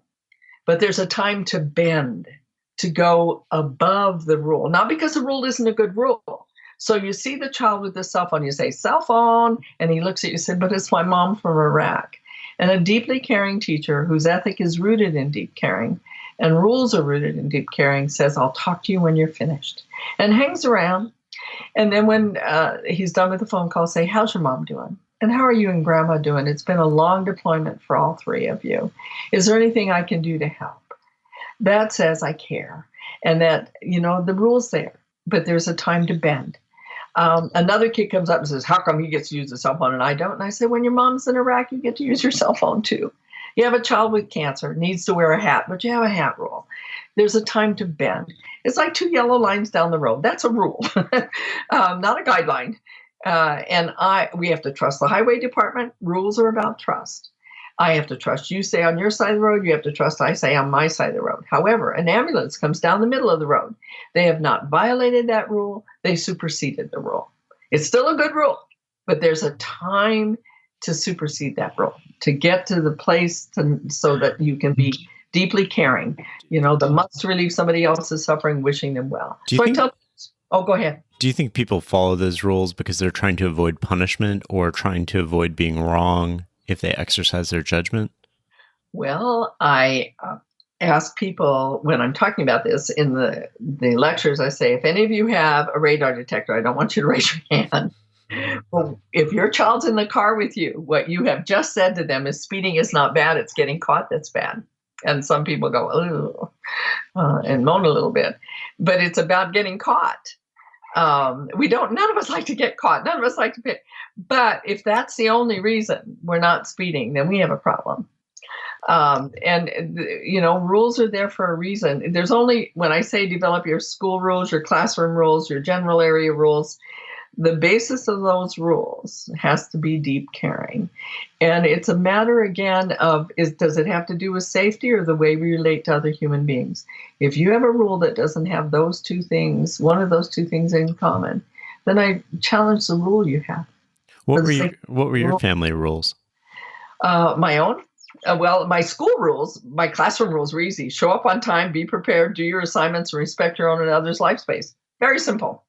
A: But there's a time to bend, to go above the rule. Not because the rule isn't a good rule. So you see the child with the cell phone, you say, cell phone, and he looks at you and says, but it's my mom from Iraq. And a deeply caring teacher whose ethic is rooted in deep caring and rules are rooted in deep caring says, I'll talk to you when you're finished. And hangs around. And then when he's done with the phone call, say, how's your mom doing? And how are you and grandma doing? It's been a long deployment for all three of you. Is there anything I can do to help? That says I care. And that, the rule's there, but there's a time to bend. Another kid comes up and says, how come he gets to use a cell phone and I don't? And I say, when your mom's in Iraq, you get to use your cell phone too. You have a child with cancer, needs to wear a hat, but you have a hat rule. There's a time to bend. It's like 2 yellow lines down the road. That's a rule, not a guideline. We have to trust the highway department. Rules are about trust. I have to trust you say on your side of the road. You have to trust I say on my side of the road. However, an ambulance comes down the middle of the road. They have not violated that rule. They superseded the rule. It's still a good rule, but there's a time to supersede that rule, to get to the place so that you can be deeply caring. The must relieve somebody else's suffering, wishing them well. Go ahead.
F: Do you think people follow those rules because they're trying to avoid punishment or trying to avoid being wrong if they exercise their judgment?
A: Well, I ask people when I'm talking about this in the lectures, I say, if any of you have a radar detector, I don't want you to raise your hand. Well, if your child's in the car with you, what you have just said to them is speeding is not bad, it's getting caught that's bad. And some people go, ooh, and moan a little bit. But it's about getting caught. None of us like to get caught. None of us like to pick. But if that's the only reason we're not speeding, then we have a problem. Rules are there for a reason. There's only, when I say develop your school rules, your classroom rules, your general area rules, the basis of those rules has to be deep caring. And it's a matter, again, of does it have to do with safety or the way we relate to other human beings? If you have a rule that doesn't have those two things, one of those two things in common, then I challenge the rule you have.
F: What were your family rules?
A: My own? My school rules, my classroom rules were easy. Show up on time, be prepared, do your assignments, and respect your own and others' life space. Very simple.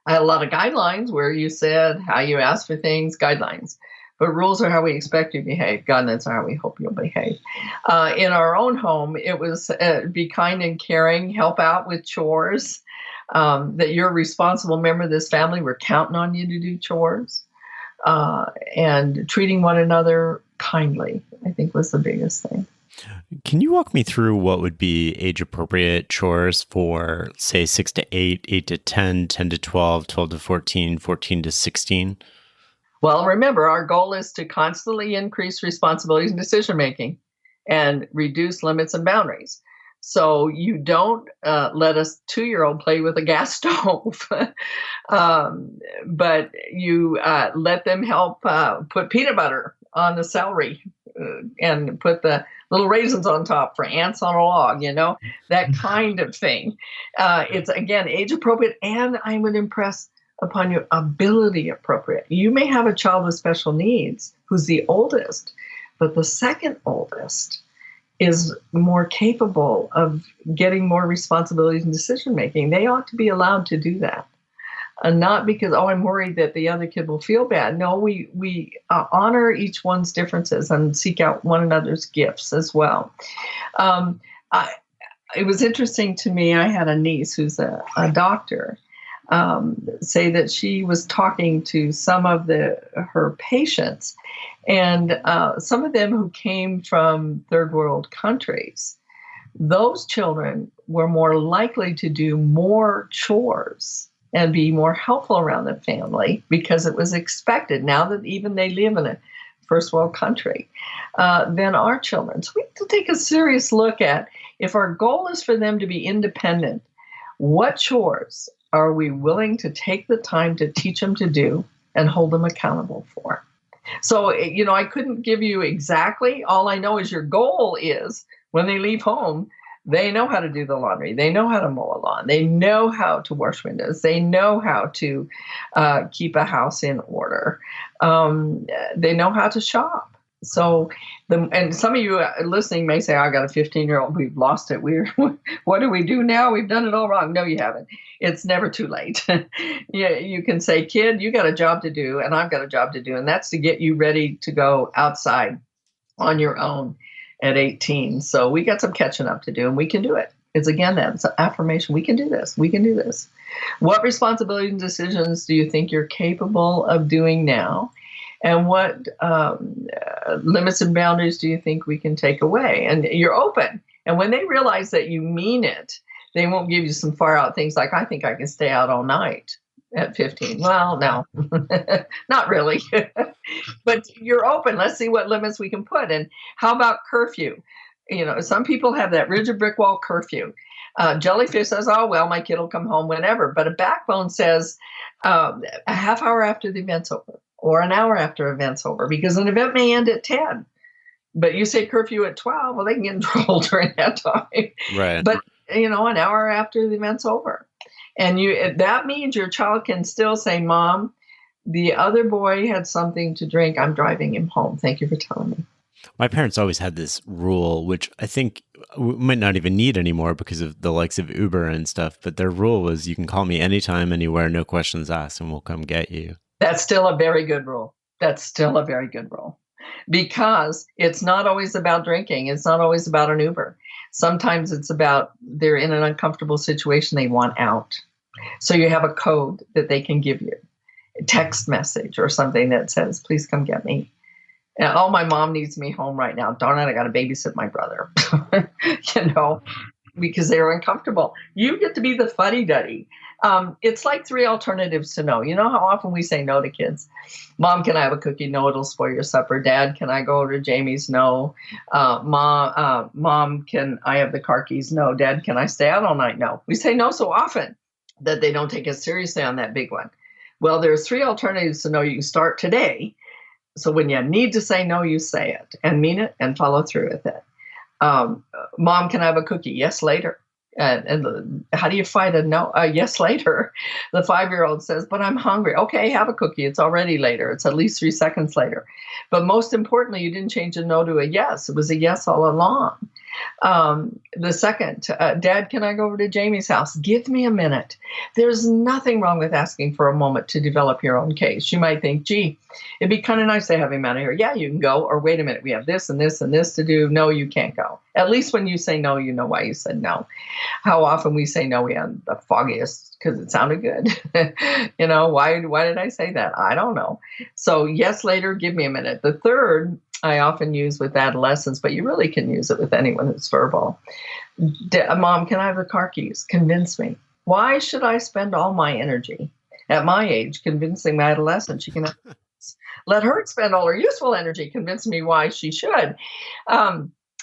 A: I had a lot of guidelines where you said how you ask for things, guidelines. But rules are how we expect you to behave. Guidelines are how we hope you'll behave. In our own home, it was be kind and caring, help out with chores, that you're a responsible member of this family. We're counting on you to do chores. And treating one another kindly, I think, was the biggest thing.
F: Can you walk me through what would be age-appropriate chores for, say, 6 to 8, 8 to 10, 10 to 12, 12 to 14, 14 to 16?
A: Well, remember, our goal is to constantly increase responsibilities and decision-making and reduce limits and boundaries. So you don't let a 2-year-old play with a gas stove, but you let them help put peanut butter on the celery and put the little raisins on top for ants on a log, that kind of thing. It's, again, age appropriate, and I would impress upon you ability appropriate. You may have a child with special needs who's the oldest, but the second oldest is more capable of getting more responsibilities and decision making. They ought to be allowed to do that. And not because, I'm worried that the other kid will feel bad. No, we honor each one's differences and seek out one another's gifts as well. It was interesting to me, I had a niece who's a doctor, say that she was talking to some of her patients, and some of them who came from third world countries. Those children were more likely to do more chores and be more helpful around the family because it was expected now that even they live in a first world country than our children. So we have to take a serious look at, if our goal is for them to be independent, what chores are we willing to take the time to teach them to do and hold them accountable for? So, I couldn't give you exactly. All I know is your goal is when they leave home, they know how to do the laundry. They know how to mow a lawn. They know how to wash windows. They know how to keep a house in order. They know how to shop. So, and some of you listening may say, I got a 15-year-old. We've lost it. What do we do now? We've done it all wrong. No, you haven't. It's never too late. You can say, kid, you got a job to do, and I've got a job to do. And that's to get you ready to go outside on your own at 18. So we got some catching up to do, and we can do it. It's, again, that's an affirmation. We can do this. We can do this. What responsibilities and decisions do you think you're capable of doing now? And what limits and boundaries do you think we can take away? And you're open. And when they realize that you mean it, they won't give you some far out things like, I think I can stay out all night at 15. Well, no, not really. But you're open. Let's see what limits we can put. And how about curfew? Some people have that rigid brick wall curfew. Jellyfish says, oh, well, my kid will come home whenever. But a backbone says a half hour after the event's over or an hour after event's over, because an event may end at 10. But you say curfew at 12, well, they can get in trouble during that time.
B: Right.
A: But, an hour after the event's over. And that means your child can still say, Mom, the other boy had something to drink. I'm driving him home. Thank you for telling me.
F: My parents always had this rule, which I think we might not even need anymore because of the likes of Uber and stuff. But their rule was you can call me anytime, anywhere, no questions asked, and we'll come get you.
A: That's still a very good rule. Because it's not always about drinking. It's not always about an Uber. Sometimes it's about they're in an uncomfortable situation. They want out. So you have a code that they can give you, a text message or something that says, please come get me. And, oh, my mom needs me home right now. Darn it, I got to babysit my brother, because they're uncomfortable. You get to be the fuddy-duddy. It's like 3 alternatives to no. You know how often we say no to kids? Mom, can I have a cookie? No, it'll spoil your supper. Dad, can I go over to Jamie's? No. Mom, can I have the car keys? No. Dad, can I stay out all night? No. We say no so often that they don't take us seriously on that big one. Well, there's 3 alternatives to no. You can start today. So when you need to say no, you say it and mean it and follow through with it. Mom, can I have a cookie? Yes, later. And how do you fight a no? Yes, later. The 5-year-old says, but I'm hungry. Okay, have a cookie. It's already later. It's at least 3 seconds later. But most importantly, you didn't change a no to a yes. It was a yes all along. The second, Dad, can I go over to Jamie's house? Give me a minute. There's nothing wrong with asking for a moment to develop your own case. You might think, gee, it'd be kind of nice to have him out of here. Yeah, you can go. Or wait a minute, we have this and this and this to do. No, you can't go. At least when you say no, you know why you said no. How often we say no, we have the foggiest because it sounded good. Why did I say that? I don't know. So yes, later, give me a minute. The third, I often use with adolescents, but you really can use it with anyone who's verbal. Mom, can I have the car keys? Convince me. Why should I spend all my energy at my age convincing my adolescent she can have let her spend all her useful energy convincing me why she should.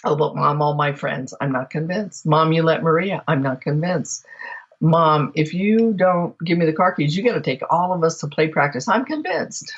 A: Oh, but Mom, all my friends, I'm not convinced. Mom, you let Maria, I'm not convinced. Mom, if you don't give me the car keys, you got to take all of us to play practice. I'm convinced.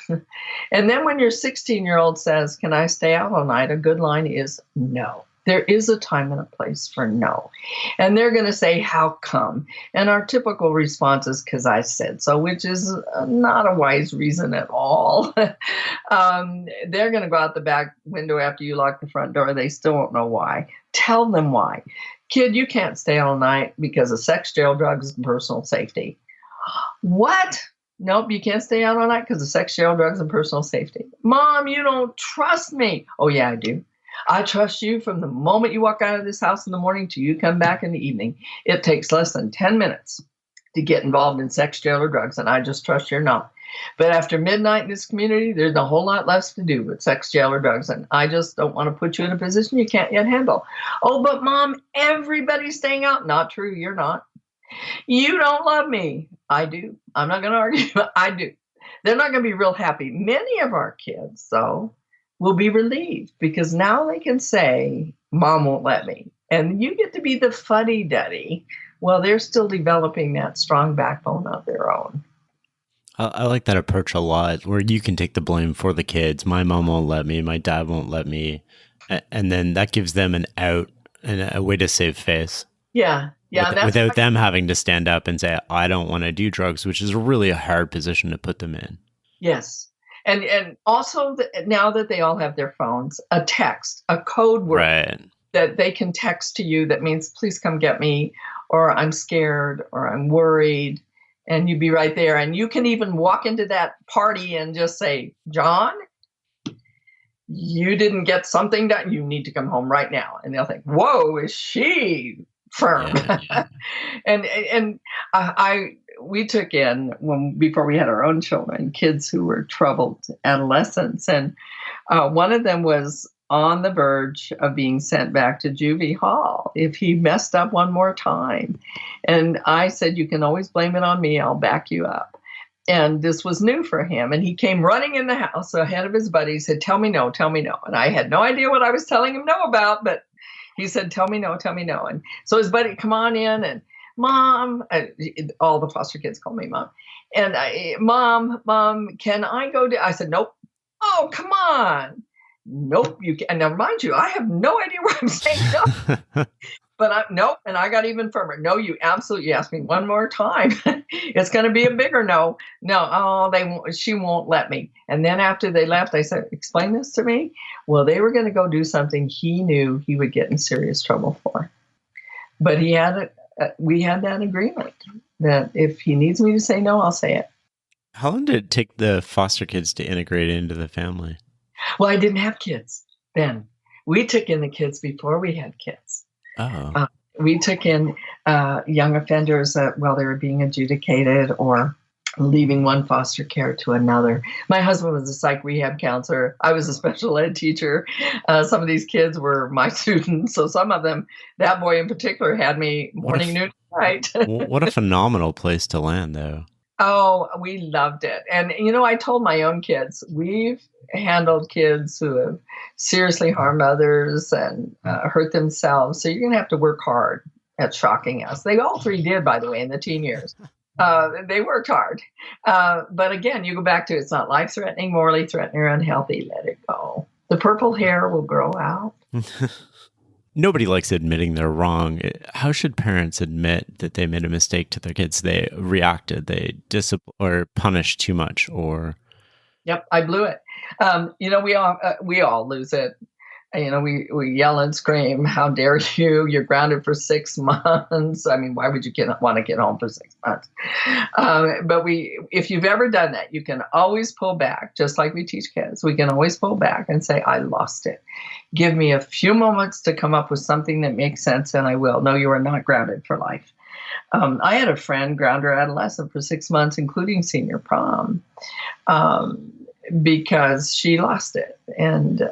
A: And then when your 16-year-old says, can I stay out all night? A good line is no. There is a time and a place for no. And they're going to say, how come? And our typical response is, because I said so, which is not a wise reason at all. They're going to go out the back window after you lock the front door. They still won't know why. Tell them why. Kid, you can't stay all night because of sex, jail, drugs, and personal safety. What? Nope, you can't stay out all night because of sex, jail, drugs, and personal safety. Mom, you don't trust me. Oh, yeah, I do. I trust you from the moment you walk out of this house in the morning till you come back in the evening. It takes less than 10 minutes to get involved in sex, jail, or drugs, and I just trust you're not. But after midnight in this community, there's a whole lot less to do with sex, jail, or drugs, and I just don't want to put you in a position you can't yet handle. Oh, but Mom, everybody's staying out. Not true, you're not. You don't love me. I do. I'm not going to argue, but I do. They're not going to be real happy. Many of our kids, though, will be relieved because now they can say, Mom won't let me. And you get to be the fuddy-duddy while they're still developing that strong backbone of their own.
F: I like that approach a lot, where you can take the blame for the kids. My mom won't let me. My dad won't let me. And then that gives them an out and a way to save face.
A: Yeah. Yeah.
F: Without them having to stand up and say, I don't want to do drugs, which is really a hard position to put them in.
A: Yes. And also now that they all have their phones, a text, a code word
F: right.
A: that they can text to you that means, please come get me, or I'm scared, or I'm worried. And you'd be right there. And you can even walk into that party and just say, John, you didn't get something done. You need to come home right now. And they'll think, whoa, is she firm? Yeah. And we took in, before we had our own children, kids who were troubled adolescents. And one of them was on the verge of being sent back to juvie hall if he messed up one more time. And I said, you can always blame it on me. I'll back you up. And this was new for him. And he came running in the house ahead of his buddies, said, tell me no, tell me no. And I had no idea what I was telling him no about, but He said, tell me no, tell me no. And so his buddy, come on in, and Mom, all the foster kids call me Mom. And Mom, can I go I said, nope. Oh, come on. Nope, you can't. Now, mind you, I have no idea where I'm saying no. But nope, and I got even firmer. No, you absolutely asked me one more time. It's going to be a bigger no. No, she won't let me. And then after they left, I said, explain this to me. Well, they were going to go do something he knew he would get in serious trouble for. But we had that agreement that if he needs me to say no, I'll say it.
F: How long did it take the foster kids to integrate into the family?
A: Well, I didn't have kids then. We took in the kids before we had kids.
F: Oh.
A: We took in young offenders while they were being adjudicated or leaving one foster care to another. My husband was a psych rehab counselor. I was a special ed teacher. Some of these kids were my students. So some of them, that boy in particular, had me morning, noon, night.
F: What a phenomenal place to land, though.
A: Oh, we loved it. And, I told my own kids, we've handled kids who have seriously harmed others and hurt themselves. So you're going to have to work hard at shocking us. They all three did, by the way, in the teen years. They worked hard. But again, you go back to it's not life-threatening, morally threatening, or unhealthy. Let it go. The purple hair will grow out.
F: Nobody likes admitting they're wrong. How should parents admit that they made a mistake to their kids? They reacted, they or punished too much, or...
A: Yep, I blew it. We all lose it. We yell and scream, how dare you? You're grounded for 6 months. I mean, why would you want to get home for 6 months? But if you've ever done that, you can always pull back, just like we teach kids. We can always pull back and say, I lost it. Give me a few moments to come up with something that makes sense, and I will. No, you are not grounded for life. I had a friend ground her adolescent for 6 months, including senior prom, because she lost it. And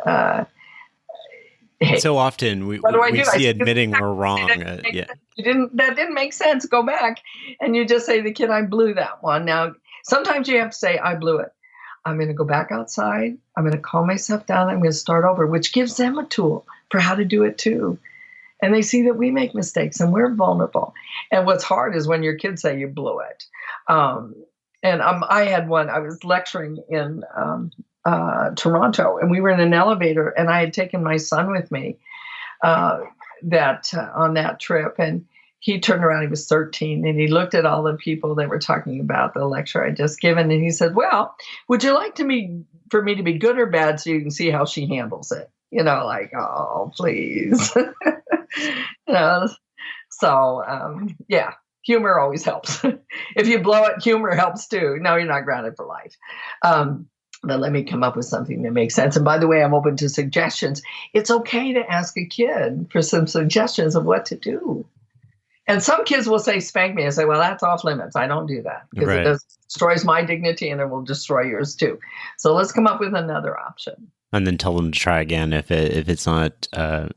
A: hey,
F: so often we see admitting we're wrong.
A: That didn't make sense. Go back and you just say to the kid, I blew that one. Now, sometimes you have to say, I blew it. I'm going to go back outside. I'm going to calm myself down. I'm going to start over, which gives them a tool for how to do it too. And they see that we make mistakes and we're vulnerable. And what's hard is when your kids say you blew it. I had one, I was lecturing in Toronto, and we were in an elevator, and I had taken my son with me on that trip. And he turned around, he was 13, and he looked at all the people that were talking about the lecture I'd just given. And he said, well, would you like for me to be good or bad so you can see how she handles it? Like, oh, please. Yeah, humor always helps. If you blow it, humor helps too. No, you're not grounded for life. But let me come up with something that makes sense. And by the way, I'm open to suggestions. It's okay to ask a kid for some suggestions of what to do. And some kids will say, spank me. I say, well, that's off limits. I don't do that because it destroys my dignity and it will destroy yours too. So let's come up with another option.
F: And then tell them to try again if it's not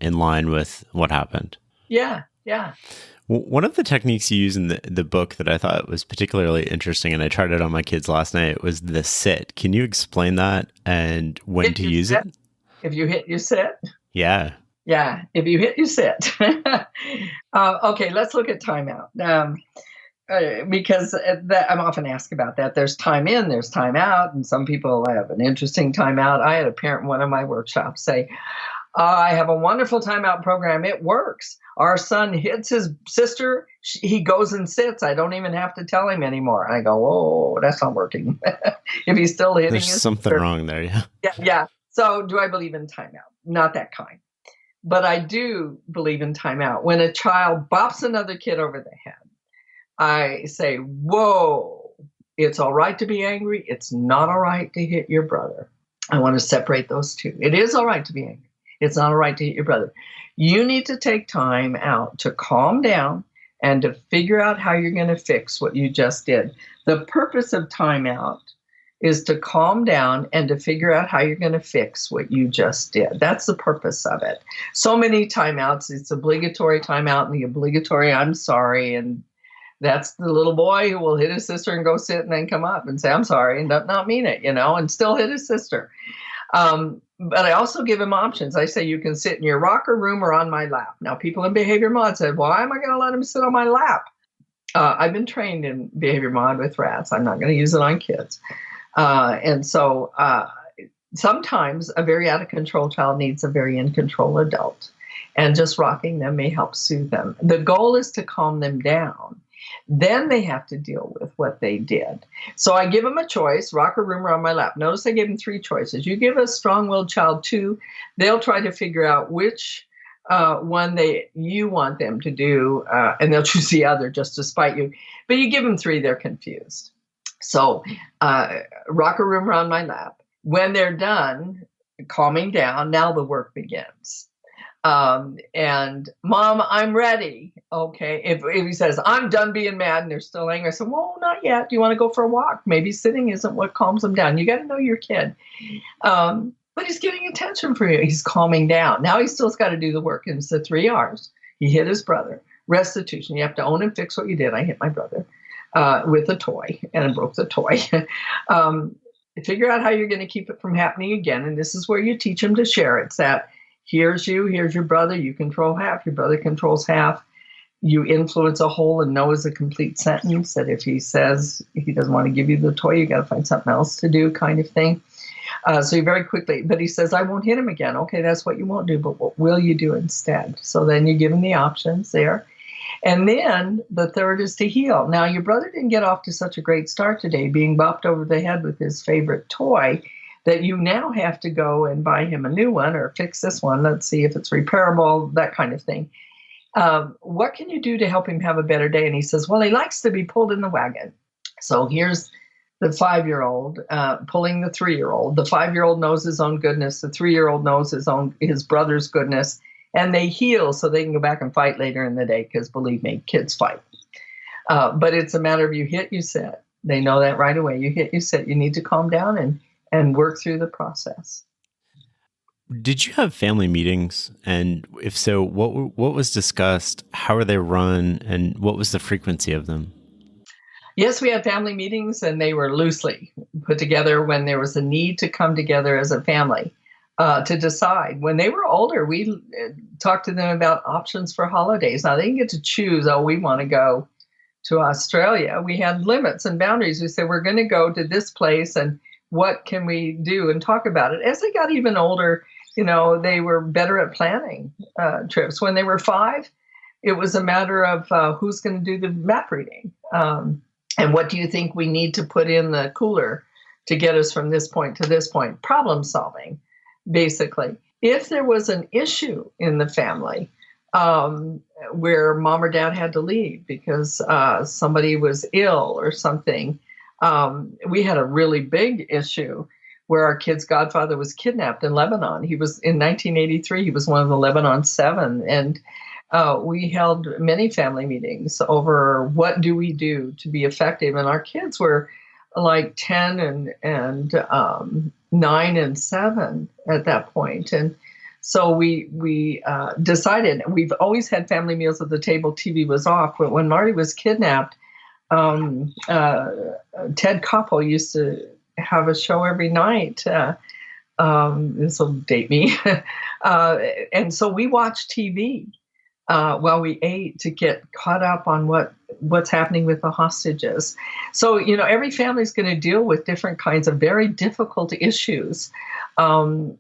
F: in line with what happened.
A: Yeah.
F: One of the techniques you use in the book that I thought was particularly interesting, and I tried it on my kids last night, was the sit. Can you explain that and when to use it?
A: If you hit, you sit.
F: Yeah.
A: Yeah. If you hit, you sit. Okay, let's look at timeout. Because I'm often asked about that. There's time in, there's time out, and some people have an interesting timeout. I had a parent in one of my workshops say, I have a wonderful timeout program. It works. Our son hits his sister. He goes and sits. I don't even have to tell him anymore. And I go, oh, that's not working. If he's still hitting
F: There's something wrong there, yeah.
A: Yeah. So do I believe in timeout? Not that kind. But I do believe in timeout. When a child bops another kid over the head, I say, whoa, it's all right to be angry. It's not all right to hit your brother. I want to separate those two. It is all right to be angry. It's not all right to hit your brother. You need to take time out to calm down and to figure out how you're going to fix what you just did. The purpose of timeout is to calm down and to figure out how you're going to fix what you just did. That's the purpose of it. So many timeouts, it's obligatory timeout and the obligatory I'm sorry, and that's the little boy who will hit his sister and go sit and then come up and say, I'm sorry, and not mean it, and still hit his sister. But I also give him options. I say, you can sit in your rocker room or on my lap. Now, people in behavior mod said, why am I going to let him sit on my lap? I've been trained in behavior mod with rats. I'm not going to use it on kids. And so sometimes a very out of control child needs a very in control adult. And just rocking them may help soothe them. The goal is to calm them down. Then they have to deal with what they did. So I give them a choice, rocker room or on my lap. Notice I gave them 3 choices. You give a strong-willed child 2, they'll try to figure out which one you want them to do, and they'll choose the other just to spite you. But you give them 3, they're confused. So rocker room or on my lap. When they're done calming down, now the work begins. And Mom, I'm ready. Okay. If he says, I'm done being mad and they're still angry, I said, well, not yet. Do you want to go for a walk? Maybe sitting isn't what calms them down. You got to know your kid. But he's getting attention from you. He's calming down. Now he still's got to do the work. And it's the 3 R's. He hit his brother. Restitution. You have to own and fix what you did. I hit my brother with a toy and I broke the toy. Figure out how you're going to keep it from happening again. And this is where you teach them to share. It's that here's you, here's your brother. You control half. Your brother controls half. You influence a whole and no is a complete sentence. That if he says he doesn't want to give you the toy, you got to find something else to do, kind of thing. So you very quickly, but he says, I won't hit him again. Okay, that's what you won't do, but what will you do instead? So then you give him the options there. And then the third is to heal. Now, your brother didn't get off to such a great start today, being bopped over the head with his favorite toy, that you now have to go and buy him a new one or fix this one. Let's see if it's repairable, that kind of thing. What can you do to help him have a better day? And he says, well, he likes to be pulled in the wagon. So here's the 5-year-old pulling the 3-year-old. The 5-year-old knows his own goodness. The 3-year-old knows his brother's goodness. And they heal so they can go back and fight later in the day, because believe me, kids fight. But it's a matter of you hit, you sit. They know that right away. You hit, you sit. You need to calm down and work through the process.
F: Did you have family meetings? And if so, what was discussed? How are they run? And what was the frequency of them?
A: Yes, we had family meetings, and they were loosely put together when there was a need to come together as a family to decide. When they were older, we talked to them about options for holidays. Now, they didn't get to choose, we want to go to Australia. We had limits and boundaries. We said, we're going to go to this place, and what can we do, and talk about it. As they got even older, they were better at planning trips. When they were 5, it was a matter of who's going to do the map reading. And what do you think we need to put in the cooler to get us from this point to this point? Problem solving, basically. If there was an issue in the family where mom or dad had to leave because somebody was ill or something, we had a really big issue where our kid's godfather was kidnapped in Lebanon. He was in 1983. He was one of the Lebanon 7. And we held many family meetings over what do we do to be effective. And our kids were like 10 and 9 and 7 at that point. And so we decided, we've always had family meals at the table. TV was off. But when Marty was kidnapped, Ted Koppel used to have a show every night. This will date me. And so we watched TV while we ate to get caught up on what's happening with the hostages. So, every family is going to deal with different kinds of very difficult issues. Marty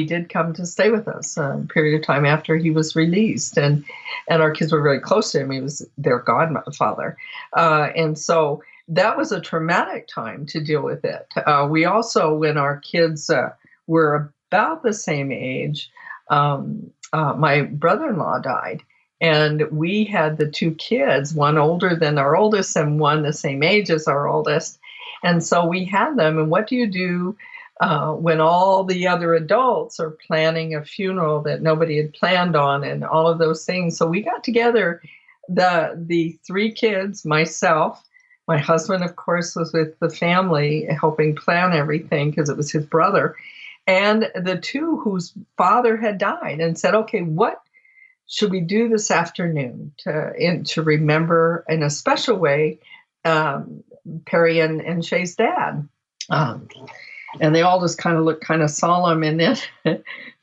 A: did come to stay with us a period of time after he was released. And our kids were very close to him. He was their godfather. And so that was a traumatic time to deal with it. We also, when our kids were about the same age, my brother-in-law died, and we had the 2 kids, one older than our oldest and one the same age as our oldest. And so we had them. And what do you do when all the other adults are planning a funeral that nobody had planned on and all of those things? So we got together, the 3 kids, myself, my husband, of course, was with the family helping plan everything because it was his brother, and the 2 whose father had died, and said, okay, what should we do this afternoon to remember in a special way Perry and Shay's dad? And they all just kind of looked kind of solemn. And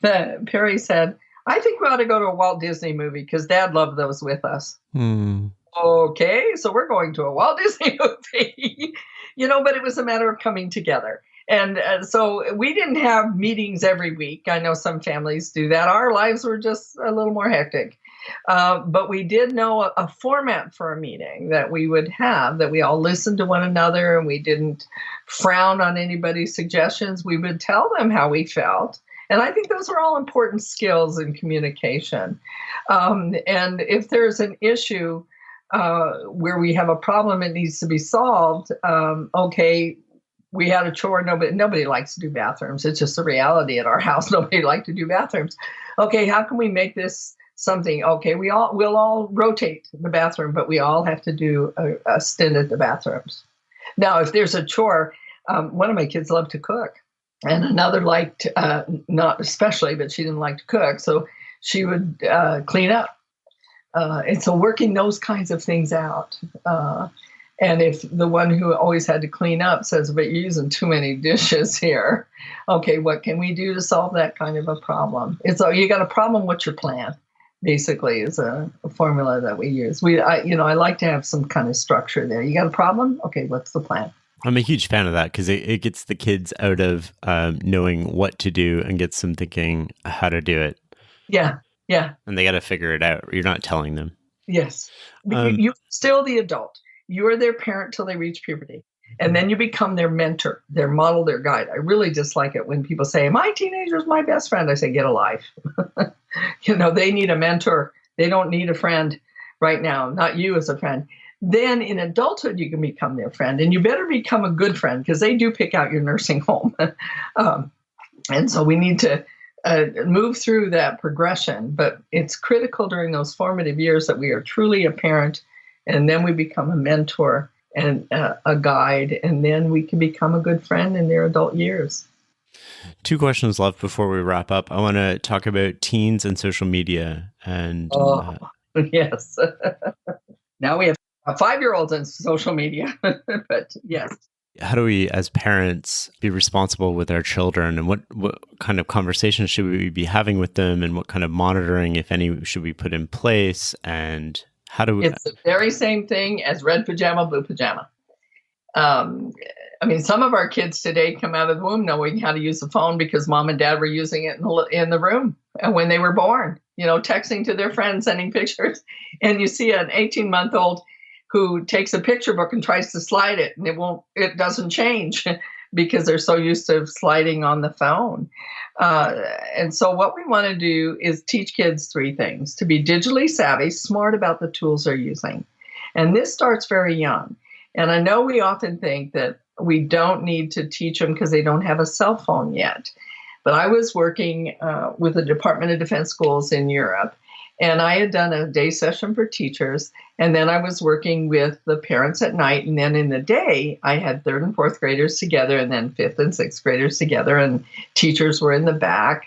A: then Perry said, I think we ought to go to a Walt Disney movie because Dad loved those with us. Okay, so we're going to a Walt Disney movie, but it was a matter of coming together. And so we didn't have meetings every week. I know some families do that. Our lives were just a little more hectic. But we did know a format for a meeting that we would have, that we all listened to one another and we didn't frown on anybody's suggestions. We would tell them how we felt. And I think those are all important skills in communication. And if there's an issue where we have a problem, it needs to be solved. Okay, we had a chore. Nobody likes to do bathrooms. It's just a reality at our house. Nobody likes to do bathrooms. Okay, how can we make this something? Okay, we'll all rotate the bathroom, but we all have to do a stint at the bathrooms. Now, if there's a chore, one of my kids loved to cook. And another liked, not especially, but she didn't like to cook. So she would clean up. And so working those kinds of things out. And if the one who always had to clean up says, but you're using too many dishes here. Okay, what can we do to solve that kind of a problem? It's you got a problem, what's your plan? Basically is a formula that we use. I like to have some kind of structure there. You got a problem? Okay, what's the plan?
F: I'm a huge fan of that because it gets the kids out of knowing what to do and gets them thinking how to do it.
A: Yeah.
F: And they got to figure it out. You're not telling them.
A: Yes. You're still the adult. You are their parent till they reach puberty. And then you become their mentor, their model, their guide. I really dislike it when people say, my teenager is my best friend. I say, get a life. They need a mentor. They don't need a friend right now, not you as a friend. Then in adulthood, you can become their friend. And you better become a good friend because they do pick out your nursing home. And so we need to move through that progression. But it's critical during those formative years that we are truly a parent. And then we become a mentor and a guide. And then we can become a good friend in their adult years.
F: 2 questions left before we wrap up. I want to talk about teens and social media. And
A: yes. Now we have 5-year-olds on social media, but yes.
F: How do we, as parents, be responsible with our children, and what kind of conversations should we be having with them, and what kind of monitoring, if any, should we put in place, and how do we...
A: It's the very same thing as red pajama, blue pajama. Some of our kids today come out of the womb knowing how to use the phone because mom and dad were using it in the room when they were born, texting to their friends, sending pictures. And you see an 18-month-old who takes a picture book and tries to slide it, and it doesn't change because they're so used to sliding on the phone. And so what we want to do is teach kids 3 things: to be digitally savvy, smart about the tools they're using. And this starts very young. And I know we often think that we don't need to teach them because they don't have a cell phone yet. But I was working with the Department of Defense schools in Europe, and I had done a day session for teachers. And then I was working with the parents at night. And then in the day, I had 3rd and 4th graders together, and then 5th and 6th graders together, and teachers were in the back.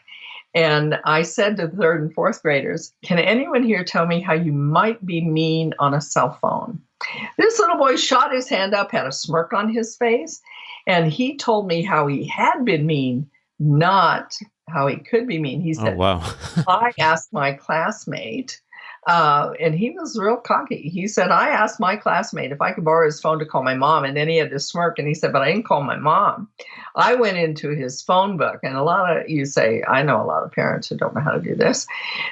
A: And I said to the 3rd and 4th graders, can anyone here tell me how you might be mean on a cell phone? This little boy shot his hand up, had a smirk on his face, and he told me how he had been mean, not how he could be mean. He said,
F: oh, wow.
A: I asked my classmate, and he was real cocky. He said, I asked my classmate if I could borrow his phone to call my mom. And then he had this smirk, and he said, but I didn't call my mom. I went into his phone book, and a lot of you say, I know a lot of parents who don't know how to do this.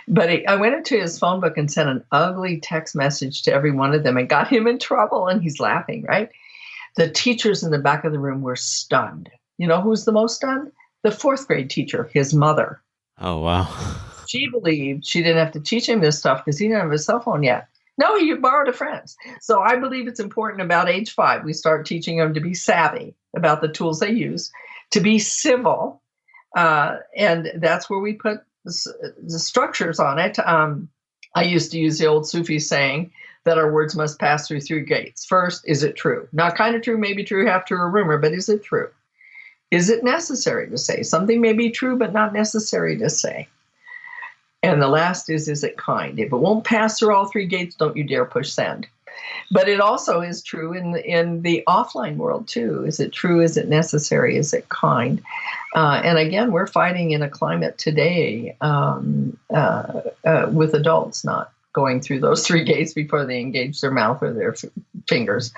A: But I went into his phone book and sent an ugly text message to every one of them and got him in trouble. And he's laughing, right? The teachers in the back of the room were stunned. You know who's the most stunned? The 4th grade teacher, his mother.
F: Oh, wow.
A: She believed she didn't have to teach him this stuff because he didn't have a cell phone yet. No, he borrowed a friend's. So I believe it's important about age 5, we start teaching them to be savvy about the tools they use, to be civil. And that's where we put the structures on it. I used to use the old Sufi saying that our words must pass through 3 gates. First, is it true? Not kind of true, maybe true, half true, a rumor, but is it true? Is it necessary to say? Something may be true, but not necessary to say. And the last is it kind? If it won't pass through all 3 gates, don't you dare push send. But it also is true in the offline world too. Is it true? Is it necessary? Is it kind? And again, we're fighting in a climate today with adults not going through those 3 gates before they engage their mouth or their fingers.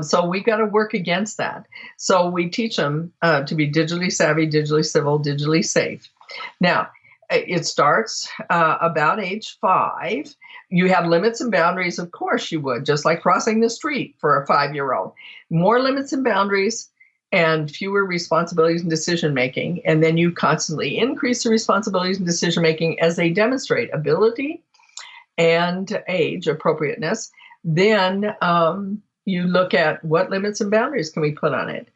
A: So we've got to work against that. So we teach them to be digitally savvy, digitally civil, digitally safe. Now, it starts about age 5. You have limits and boundaries, of course you would, just like crossing the street for a 5-year-old. More limits and boundaries and fewer responsibilities and decision-making. And then you constantly increase the responsibilities and decision-making as they demonstrate ability and age appropriateness. Then you look at what limits and boundaries can we put on it.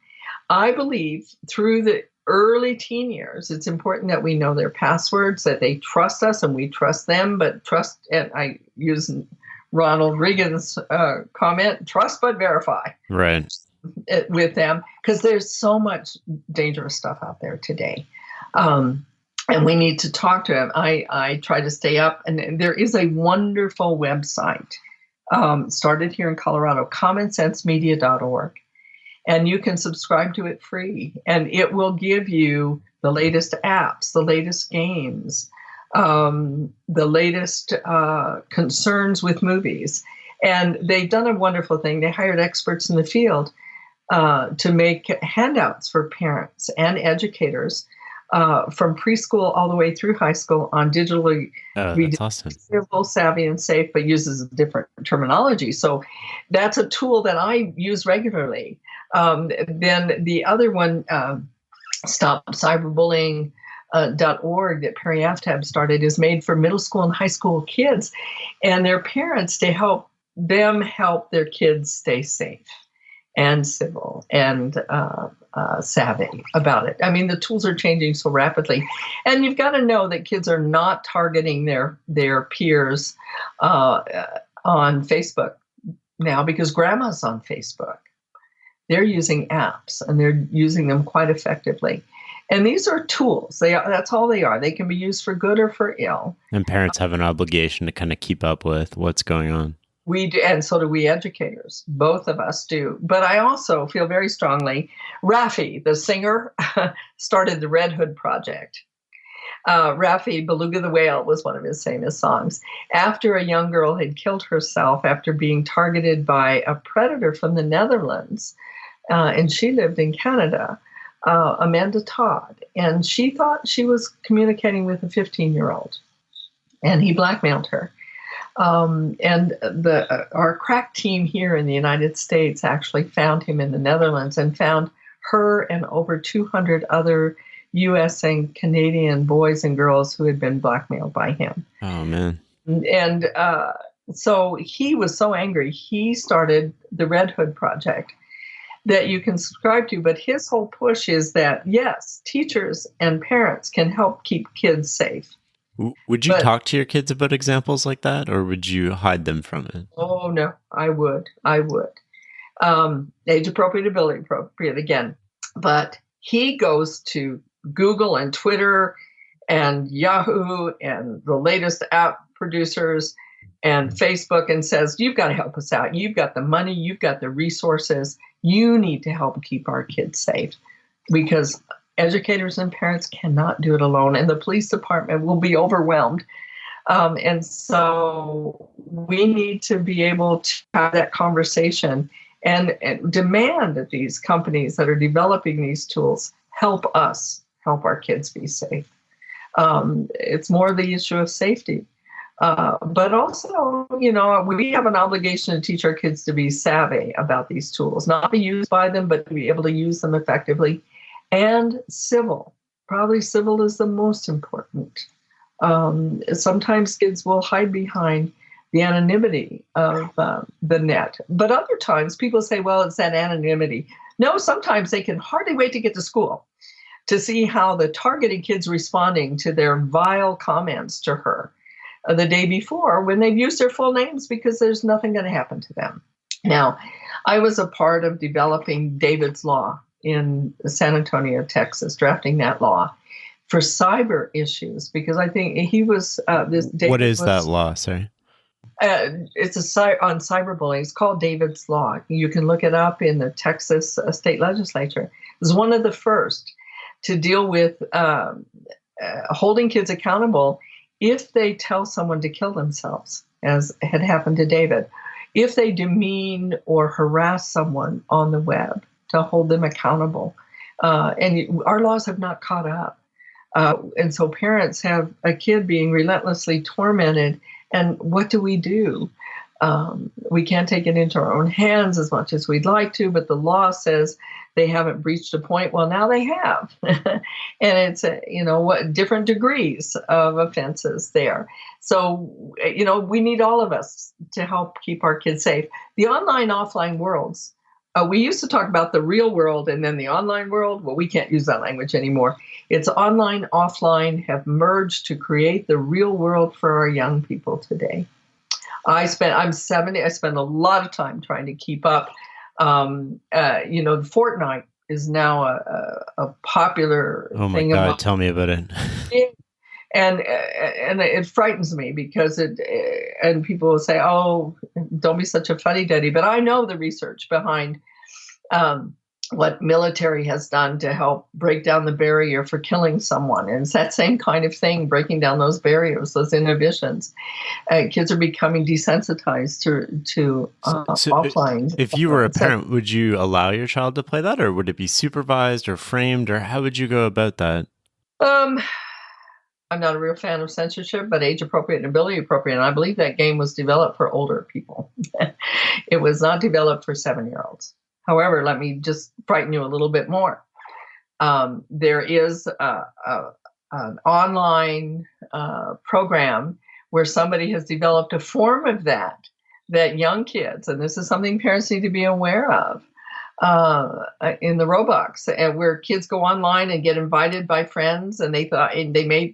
A: I believe through the early teen years, it's important that we know their passwords, that they trust us and we trust them, but trust, and I use Ronald Reagan's comment, trust but verify.
F: Right.
A: With them, because there's so much dangerous stuff out there today. And we need to talk to them. I try to stay up, and there is a wonderful website started here in Colorado, commonsensemedia.org. And you can subscribe to it free. And it will give you the latest apps, the latest games, the latest concerns with movies. And they've done a wonderful thing. They hired experts in the field to make handouts for parents and educators from preschool all the way through high school on digitally
F: that's awesome.
A: Civil, savvy, and safe, but uses different terminology. So that's a tool that I use regularly. Then the other one, StopCyberbullying.org that Perry Aftab started, is made for middle school and high school kids and their parents to help them help their kids stay safe and civil and savvy about it. I mean, the tools are changing so rapidly. And you've got to know that kids are not targeting their peers on Facebook now because grandma's on Facebook. They're using apps and they're using them quite effectively. And these are tools. That's all they are. They can be used for good or for ill.
F: And parents have an obligation to kind of keep up with what's going on.
A: We do, and so do we educators. Both of us do. But I also feel very strongly, Raffi, the singer, started the Red Hood Project. Raffi, Beluga the Whale, was one of his famous songs. After a young girl had killed herself after being targeted by a predator from the Netherlands, and she lived in Canada, Amanda Todd, and she thought she was communicating with a 15-year-old, and he blackmailed her. And our crack team here in the United States actually found him in the Netherlands and found her and over 200 other U.S. and Canadian boys and girls who had been blackmailed by him.
F: Oh, man.
A: And so he was so angry, he started the Red Hood Project that you can subscribe to. But his whole push is that, yes, teachers and parents can help keep kids safe.
F: Would you talk to your kids about examples like that, or would you hide them from it?
A: Oh, no, I would. Age appropriate, ability appropriate again. But he goes to Google and Twitter and Yahoo and the latest app producers and Facebook and says, you've got to help us out. You've got the money. You've got the resources. You need to help keep our kids safe, because educators and parents cannot do it alone, and the police department will be overwhelmed. And so we need to be able to have that conversation and demand that these companies that are developing these tools help us help our kids be safe. It's more the issue of safety. But also, we have an obligation to teach our kids to be savvy about these tools, not be used by them, but to be able to use them effectively. And civil. Probably civil is the most important. Sometimes kids will hide behind the anonymity of the net. But other times people say, well, it's that anonymity. No, sometimes they can hardly wait to get to school to see how the targeted kid's responding to their vile comments to her the day before when they've used their full names, because there's nothing going to happen to them. Now, I was a part of developing David's Law in San Antonio, Texas, drafting that law for cyber issues, because I think he was this.
F: What is that law? Sorry.
A: It's on cyberbullying. It's called David's Law. You can look it up in the Texas state legislature. It was one of the first to deal with holding kids accountable if they tell someone to kill themselves, as had happened to David. If they demean or harass someone on the web, to hold them accountable. And our laws have not caught up. And so parents have a kid being relentlessly tormented. And what do? We can't take it into our own hands as much as we'd like to, but the law says they haven't breached a point. Well, now they have. And it's, what different degrees of offenses there. So, we need all of us to help keep our kids safe. The online, offline worlds, we used to talk about the real world and then the online world. Well, we can't use that language anymore. It's online, offline have merged to create the real world for our young people today. I'm 70. I spend a lot of time trying to keep up. Fortnite is now a popular thing.
F: Oh my God, tell me about it.
A: And it frightens me because and people will say, "Oh, don't be such a fuddy duddy." But I know the research behind what military has done to help break down the barrier for killing someone, and it's that same kind of thing, breaking down those barriers, those inhibitions. Kids are becoming desensitized to offline.
F: If you were a parent, would you allow your child to play that, or would it be supervised or framed, or how would you go about that?
A: I'm not a real fan of censorship, but age appropriate and ability appropriate. And I believe that game was developed for older people. It was not developed for 7-year-olds. However, let me just frighten you a little bit more. There is an online program where somebody has developed a form of that young kids, and this is something parents need to be aware of, in the Roblox, and where kids go online and get invited by friends, and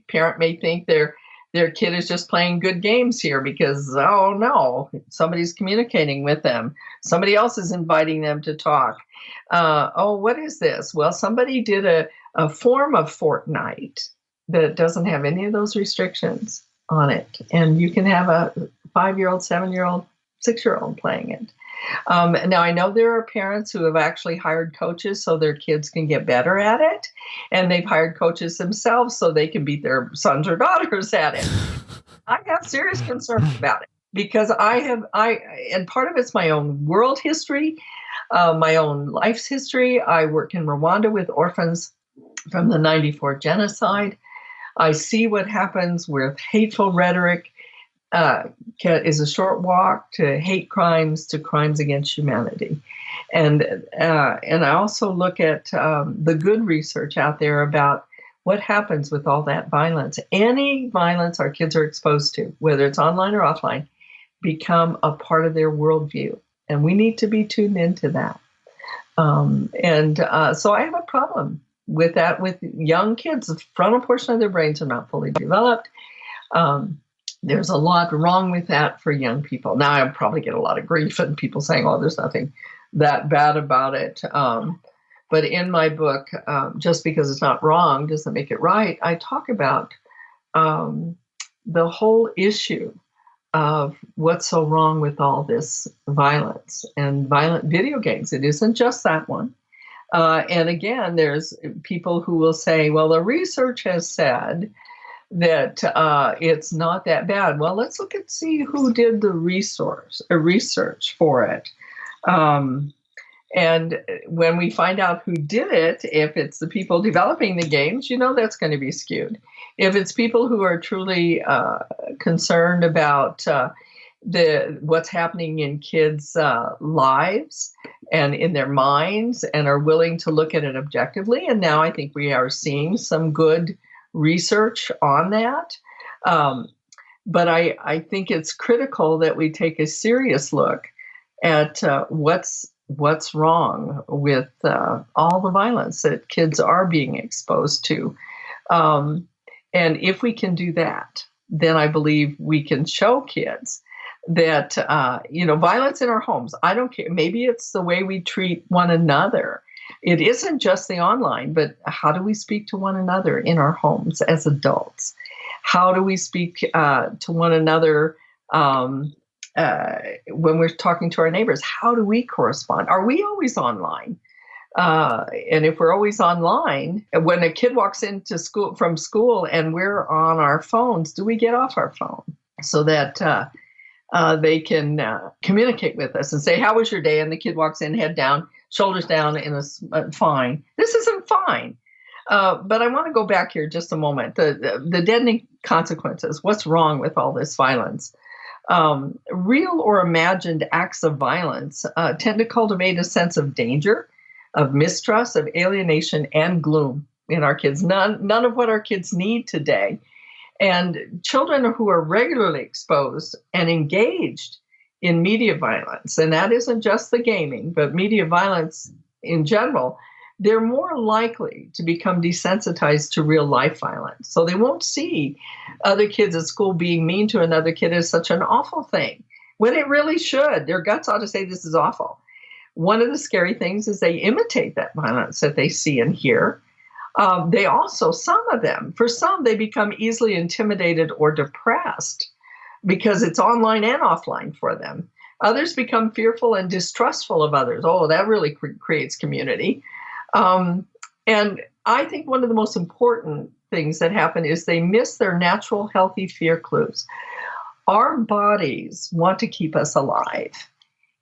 A: parent may think their kid is just playing good games here because, oh no, somebody's communicating with them. Somebody else is inviting them to talk. What is this? Well, somebody did a form of Fortnite that doesn't have any of those restrictions on it, and you can have a 5-year-old, 7-year-old, 6-year-old playing it. Now, I know there are parents who have actually hired coaches so their kids can get better at it, and they've hired coaches themselves so they can beat their sons or daughters at it. I have serious concerns about it because and part of it's my own world history, my own life's history. I work in Rwanda with orphans from the '94 genocide. I see what happens with hateful rhetoric. Is a short walk to hate crimes, to crimes against humanity. And I also look at the good research out there about what happens with all that violence. Any violence our kids are exposed to, whether it's online or offline, become a part of their worldview. And we need to be tuned into that. So I have a problem with that with young kids. The frontal portion of their brains are not fully developed. There's a lot wrong with that for young people. Now, I'll probably get a lot of grief and people saying, oh, there's nothing that bad about it. But in my book, just because it's not wrong doesn't make it right, I talk about the whole issue of what's so wrong with all this violence and violent video games. It isn't just that one. And again, there's people who will say, well, the research has said that it's not that bad. Well, let's look and see who did the research for it. And when we find out who did it, if it's the people developing the games, that's going to be skewed. If it's people who are truly concerned about what's happening in kids' lives and in their minds and are willing to look at it objectively, and now I think we are seeing some good research on that. But I think it's critical that we take a serious look at what's wrong with all the violence that kids are being exposed to. And if we can do that, then I believe we can show kids that, violence in our homes, I don't care. Maybe it's the way we treat one another. It isn't just the online, but how do we speak to one another in our homes as adults? How do we speak to one another when we're talking to our neighbors, how do we correspond? Are we always online? And if we're always online, when a kid walks into school from school and we're on our phones, do we get off our phone so that they can communicate with us and say, "How was your day?" And the kid walks in, head down, shoulders down, fine. This isn't fine. But I want to go back here just a moment. The deadening consequences. What's wrong with all this violence? Real or imagined acts of violence tend to cultivate a sense of danger, of mistrust, of alienation, and gloom in our kids. None of what our kids need today. And children who are regularly exposed and engaged in media violence, and that isn't just the gaming, but media violence in general, they're more likely to become desensitized to real life violence. So they won't see other kids at school being mean to another kid as such an awful thing, when it really should. Their guts ought to say this is awful. One of the scary things is they imitate that violence that they see and hear. They also, for some, they become easily intimidated or depressed because it's online and offline for them. Others become fearful and distrustful of others. Oh, that really creates community. And I think one of the most important things that happen is they miss their natural healthy fear clues. Our bodies want to keep us alive.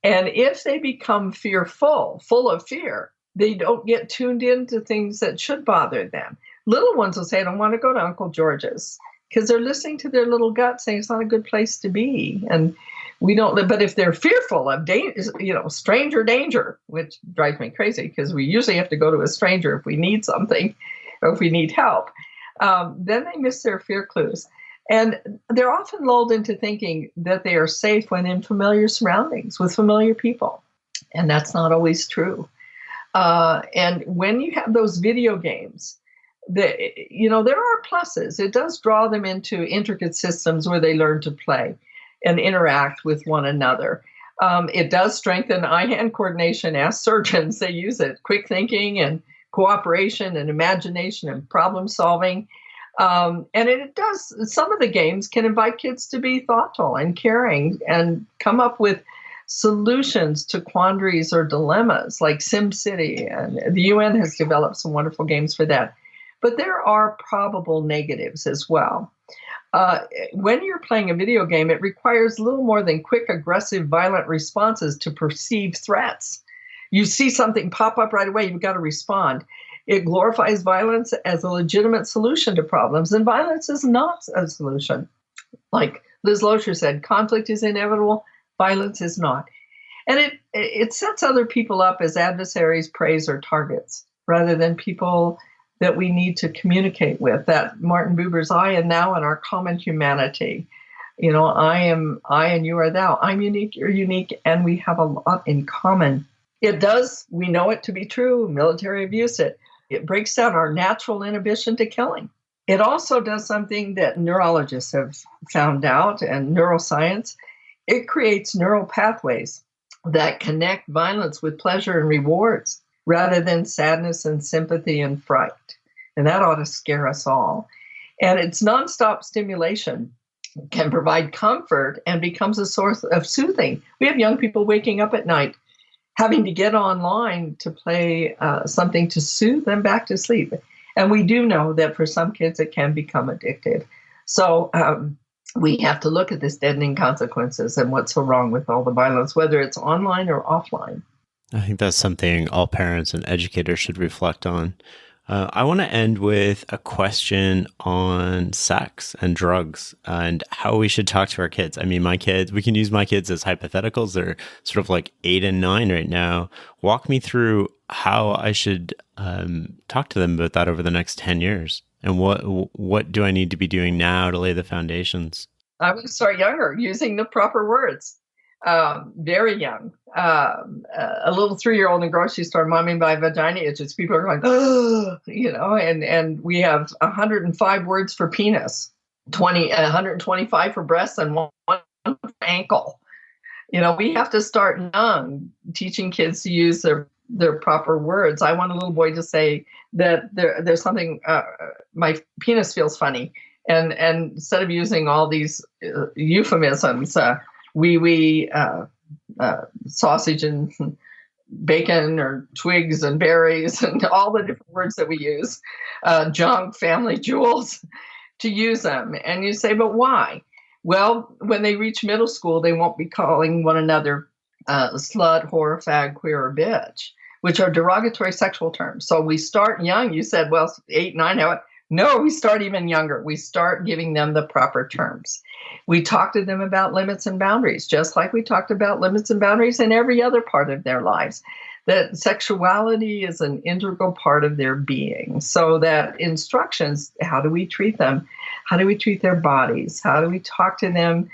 A: And if they become fearful, full of fear, they don't get tuned into things that should bother them. Little ones will say, "I don't want to go to Uncle George's," because they're listening to their little gut saying it's not a good place to be. And we don't, but if they're fearful of stranger danger, which drives me crazy because we usually have to go to a stranger if we need something or if we need help, then they miss their fear clues. And they're often lulled into thinking that they are safe when in familiar surroundings with familiar people. And that's not always true. And when you have those video games, there are pluses. It does draw them into intricate systems where they learn to play and interact with one another. It does strengthen eye-hand coordination. As surgeons, they use it. Quick thinking and cooperation and imagination and problem solving. And it does, some of the games can invite kids to be thoughtful and caring and come up with solutions to quandaries or dilemmas like SimCity. And the UN has developed some wonderful games for that. But there are probable negatives as well. When you're playing a video game, it requires little more than quick, aggressive, violent responses to perceived threats. You see something pop up right away, you've got to respond. It glorifies violence as a legitimate solution to problems, and violence is not a solution. Like Liz Loescher said, conflict is inevitable, violence is not. And it sets other people up as adversaries, preys, or targets, rather than people that we need to communicate with. That Martin Buber's I and thou and our common humanity. I and you are thou. I'm unique, you're unique, and we have a lot in common. It does, we know it to be true, military abuse it breaks down our natural inhibition to killing. It also does something that neurologists have found out, and neuroscience. It creates neural pathways that connect violence with pleasure and rewards, rather than sadness and sympathy and fright. And that ought to scare us all. And its nonstop stimulation can provide comfort and becomes a source of soothing. We have young people waking up at night having to get online to play something to soothe them back to sleep. And we do know that for some kids, it can become addictive. So we have to look at this deadening consequences and what's so wrong with all the violence, whether it's online or offline.
F: I think that's something all parents and educators should reflect on. I want to end with a question on sex and drugs and how we should talk to our kids. I mean, we can use my kids as hypotheticals. They're sort of like 8 and 9 right now. Walk me through how I should talk to them about that over the next 10 years. And what do I need to be doing now to lay the foundations?
A: I would start younger, using the proper words. Very young. A little 3-year-old in a grocery store, "Mommy, my vagina itches." People are going, "Oh," and we have 105 words for penis, 125 for breasts, and one for ankle. We have to start young, teaching kids to use their proper words. I want a little boy to say that there's something, my penis feels funny. And instead of using all these euphemisms, sausage and bacon, or twigs and berries, and all the different words that we use, junk, family jewels, to use them. And you say, but why? Well, when they reach middle school, they won't be calling one another slut, whore, fag, queer, or bitch, which are derogatory sexual terms. So we start young. You said, well, 8, 9, no, we start even younger. We start giving them the proper terms. We talk to them about limits and boundaries, just like we talked about limits and boundaries in every other part of their lives. That sexuality is an integral part of their being. So that instructions, how do we treat them? How do we treat their bodies? How do we talk to them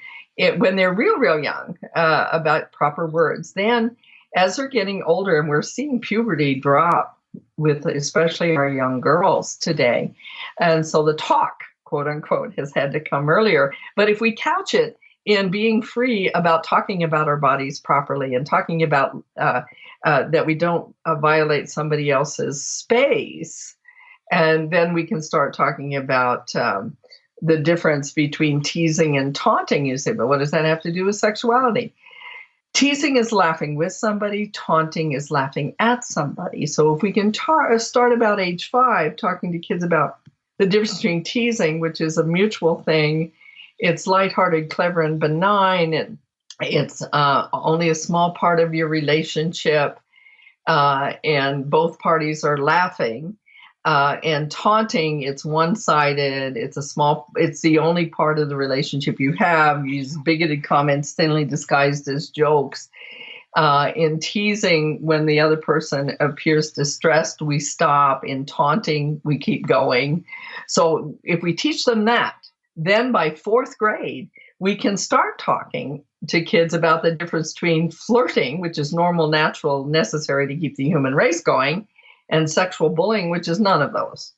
A: when they're real young about proper words? Then as they're getting older, and we're seeing puberty drop with especially our young girls today. And so the talk, quote unquote, has had to come earlier. But if we couch it in being free about talking about our bodies properly, and talking about that we don't violate somebody else's space, and then we can start talking about the difference between teasing and taunting. You say, but what does that have to do with sexuality? Teasing is laughing with somebody. Taunting is laughing at somebody. So if we can start about age 5, talking to kids about the difference between teasing, which is a mutual thing, it's lighthearted, clever, and benign, and it's only a small part of your relationship, and both parties are laughing. And taunting, it's one-sided. It's the only part of the relationship you have. You use bigoted comments thinly disguised as jokes. In teasing, when the other person appears distressed, we stop. In taunting, we keep going. So if we teach them that, then by 4th grade, we can start talking to kids about the difference between flirting, which is normal, natural, necessary to keep the human race going, and sexual bullying, which is none of those.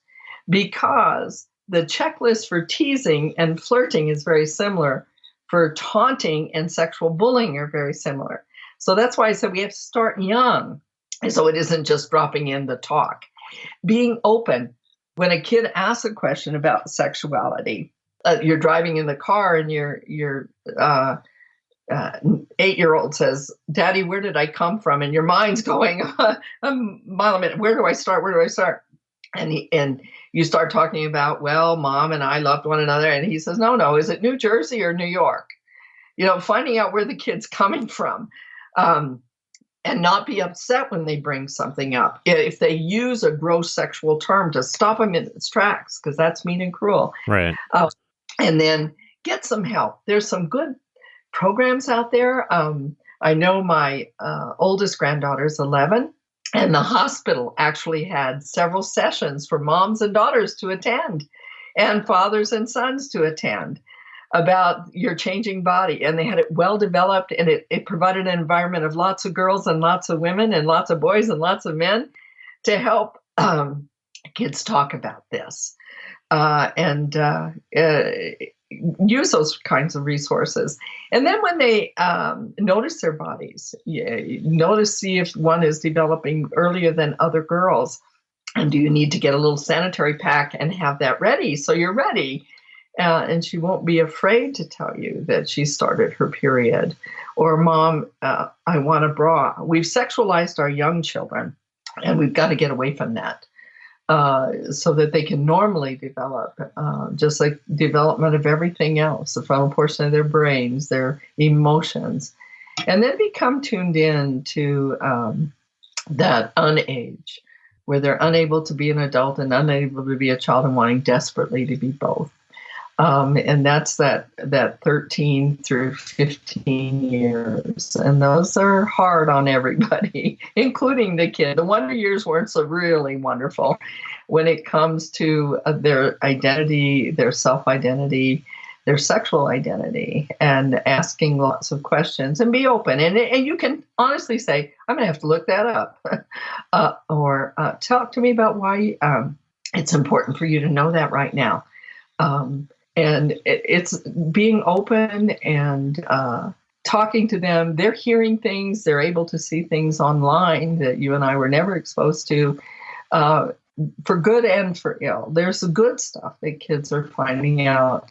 A: Because the checklist for teasing and flirting is very similar. For taunting and sexual bullying are very similar. So that's why I said we have to start young. And so it isn't just dropping in the talk. Being open. When a kid asks a question about sexuality, you're driving in the car and your 8-year-old says, Daddy, where did I come from? And your mind's going a mile a minute. Where do I start? Where do I start? And you start talking about, well, Mom and I loved one another. And he says, no, is it New Jersey or New York? Finding out where the kid's coming from, and not be upset when they bring something up. If they use a gross sexual term, to stop them in its tracks, because that's mean and cruel.
F: Right.
A: And then get some help. There's some good programs out there. I know my oldest granddaughter is 11, and the hospital actually had several sessions for moms and daughters to attend, and fathers and sons to attend, about your changing body. And they had it well developed, and it provided an environment of lots of girls and lots of women and lots of boys and lots of men to help kids talk about this. And use those kinds of resources. And then when they notice their bodies, see if one is developing earlier than other girls. And do you need to get a little sanitary pack and have that ready so you're ready? And she won't be afraid to tell you that she started her period. Or, Mom, I want a bra. We've sexualized our young children, and we've got to get away from that. So that they can normally develop, just like development of everything else, the frontal portion of their brains, their emotions, and then become tuned in to that unage, where they're unable to be an adult and unable to be a child and wanting desperately to be both. And that's that 13 through 15 years. And those are hard on everybody, including the kid. The wonder years weren't so really wonderful when it comes to their identity, their self-identity, their sexual identity, and asking lots of questions, and be open. And you can honestly say, I'm going to have to look that up, or talk to me about why it's important for you to know that right now. And it's being open and talking to them. They're hearing things. They're able to see things online that you and I were never exposed to, for good and for ill. There's the good stuff that kids are finding out.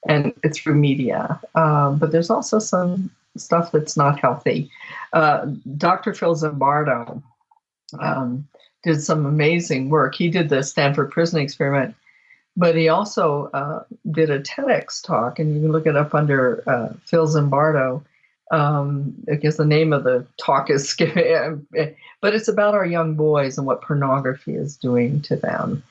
A: and through media. But there's also some stuff that's not healthy. Dr. Phil Zimbardo did some amazing work. He did the Stanford Prison Experiment, but he also did a TEDx talk, and you can look it up under Phil Zimbardo. I guess the name of the talk is, but it's about our young boys and what pornography is doing to them,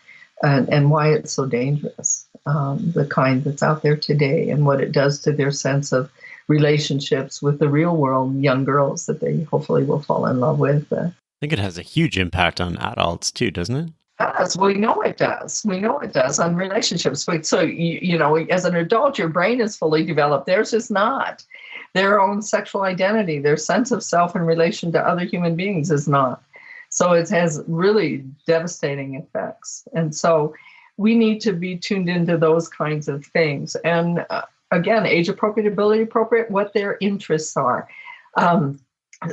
A: and why it's so dangerous, the kind that's out there today, and what it does to their sense of relationships with the real world, young girls that they hopefully will fall in love with.
F: I think it has a huge impact on adults too, doesn't it?
A: Yes, we know it does. We know it does on relationships. So, you know, as an adult, your brain is fully developed. Theirs is not. Their own sexual identity, their sense of self in relation to other human beings is not. So it has really devastating effects. And so we need to be tuned into those kinds of things. And again, age appropriate, ability appropriate, what their interests are.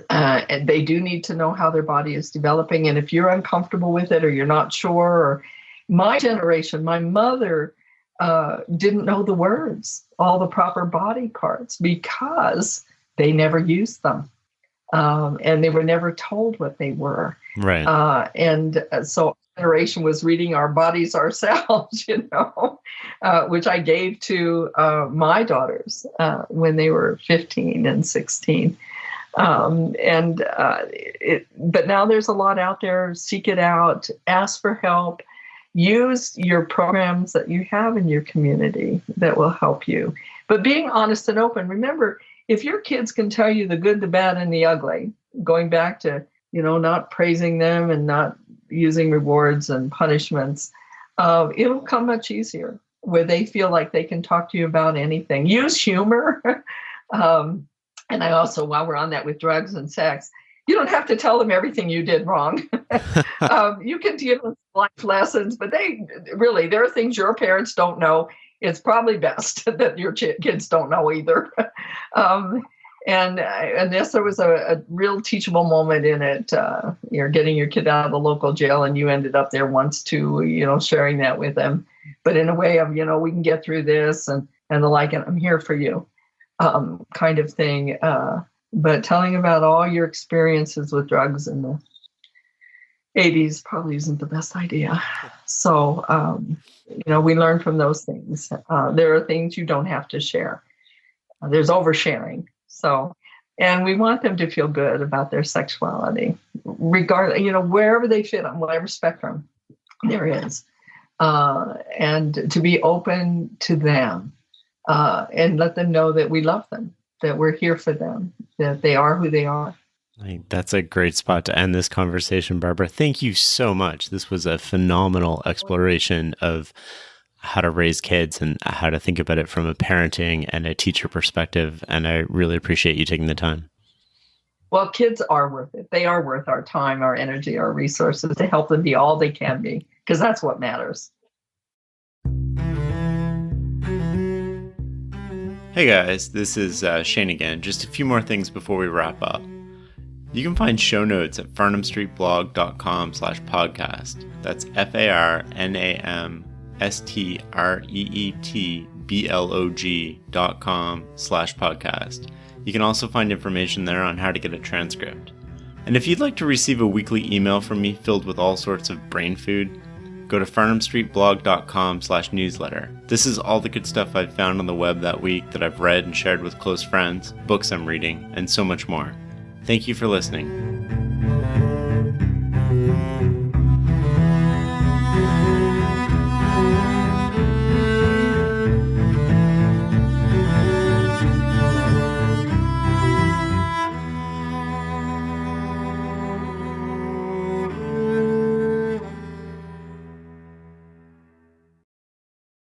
A: And they do need to know how their body is developing. And if you're uncomfortable with it, or you're not sure, or my generation, my mother didn't know the words, all the proper body parts, because they never used them. And they were never told what they were.
F: Right.
A: So our generation was reading our bodies ourselves, you know, which I gave to my daughters when they were 15 and 16. But now there's a lot out there. Seek it out, ask for help, use your programs that you have in your community that will help you. But being honest and open, remember, if your kids can tell you the good, the bad, and the ugly, going back to, you know, not praising them and not using rewards and punishments, it'll come much easier, where they feel like they can talk to you about anything. Use humor. And I also, while we're on that with drugs and sex, you don't have to tell them everything you did wrong. You can give them life lessons, but there are things your parents don't know. It's probably best that your kids don't know either. And yes, there was a real teachable moment in it. You're getting your kid out of the local jail, and you ended up there once too, you know, sharing that with them, but in a way of, you know, we can get through this and the like, and I'm here for you. Kind of thing, but telling about all your experiences with drugs in the 80s probably isn't the best idea. So, you know, we learn from those things. There are things you don't have to share. There's oversharing. So, and we want them to feel good about their sexuality, regardless, you know, wherever they fit on whatever spectrum there is, and to be open to them. And let them know that we love them, that we're here for them, that they are who they are.
F: That's a great spot to end this conversation, Barbara. Thank you so much. This was a phenomenal exploration of how to raise kids and how to think about it from a parenting and a teacher perspective. And I really appreciate you taking the time.
A: Well, kids are worth it. They are worth our time, our energy, our resources to help them be all they can be, because that's what matters.
F: Hey guys, this is Shane again. Just a few more things before we wrap up. You can find show notes at farnamstreetblog.com/podcast. That's FARNAMSTREETBLOG.com/podcast. You can also find information there on how to get a transcript. And if you'd like to receive a weekly email from me filled with all sorts of brain food, go to farnamstreetblog.com/newsletter. This is all the good stuff I've found on the web that week that I've read and shared with close friends, books I'm reading, and so much more. Thank you for listening.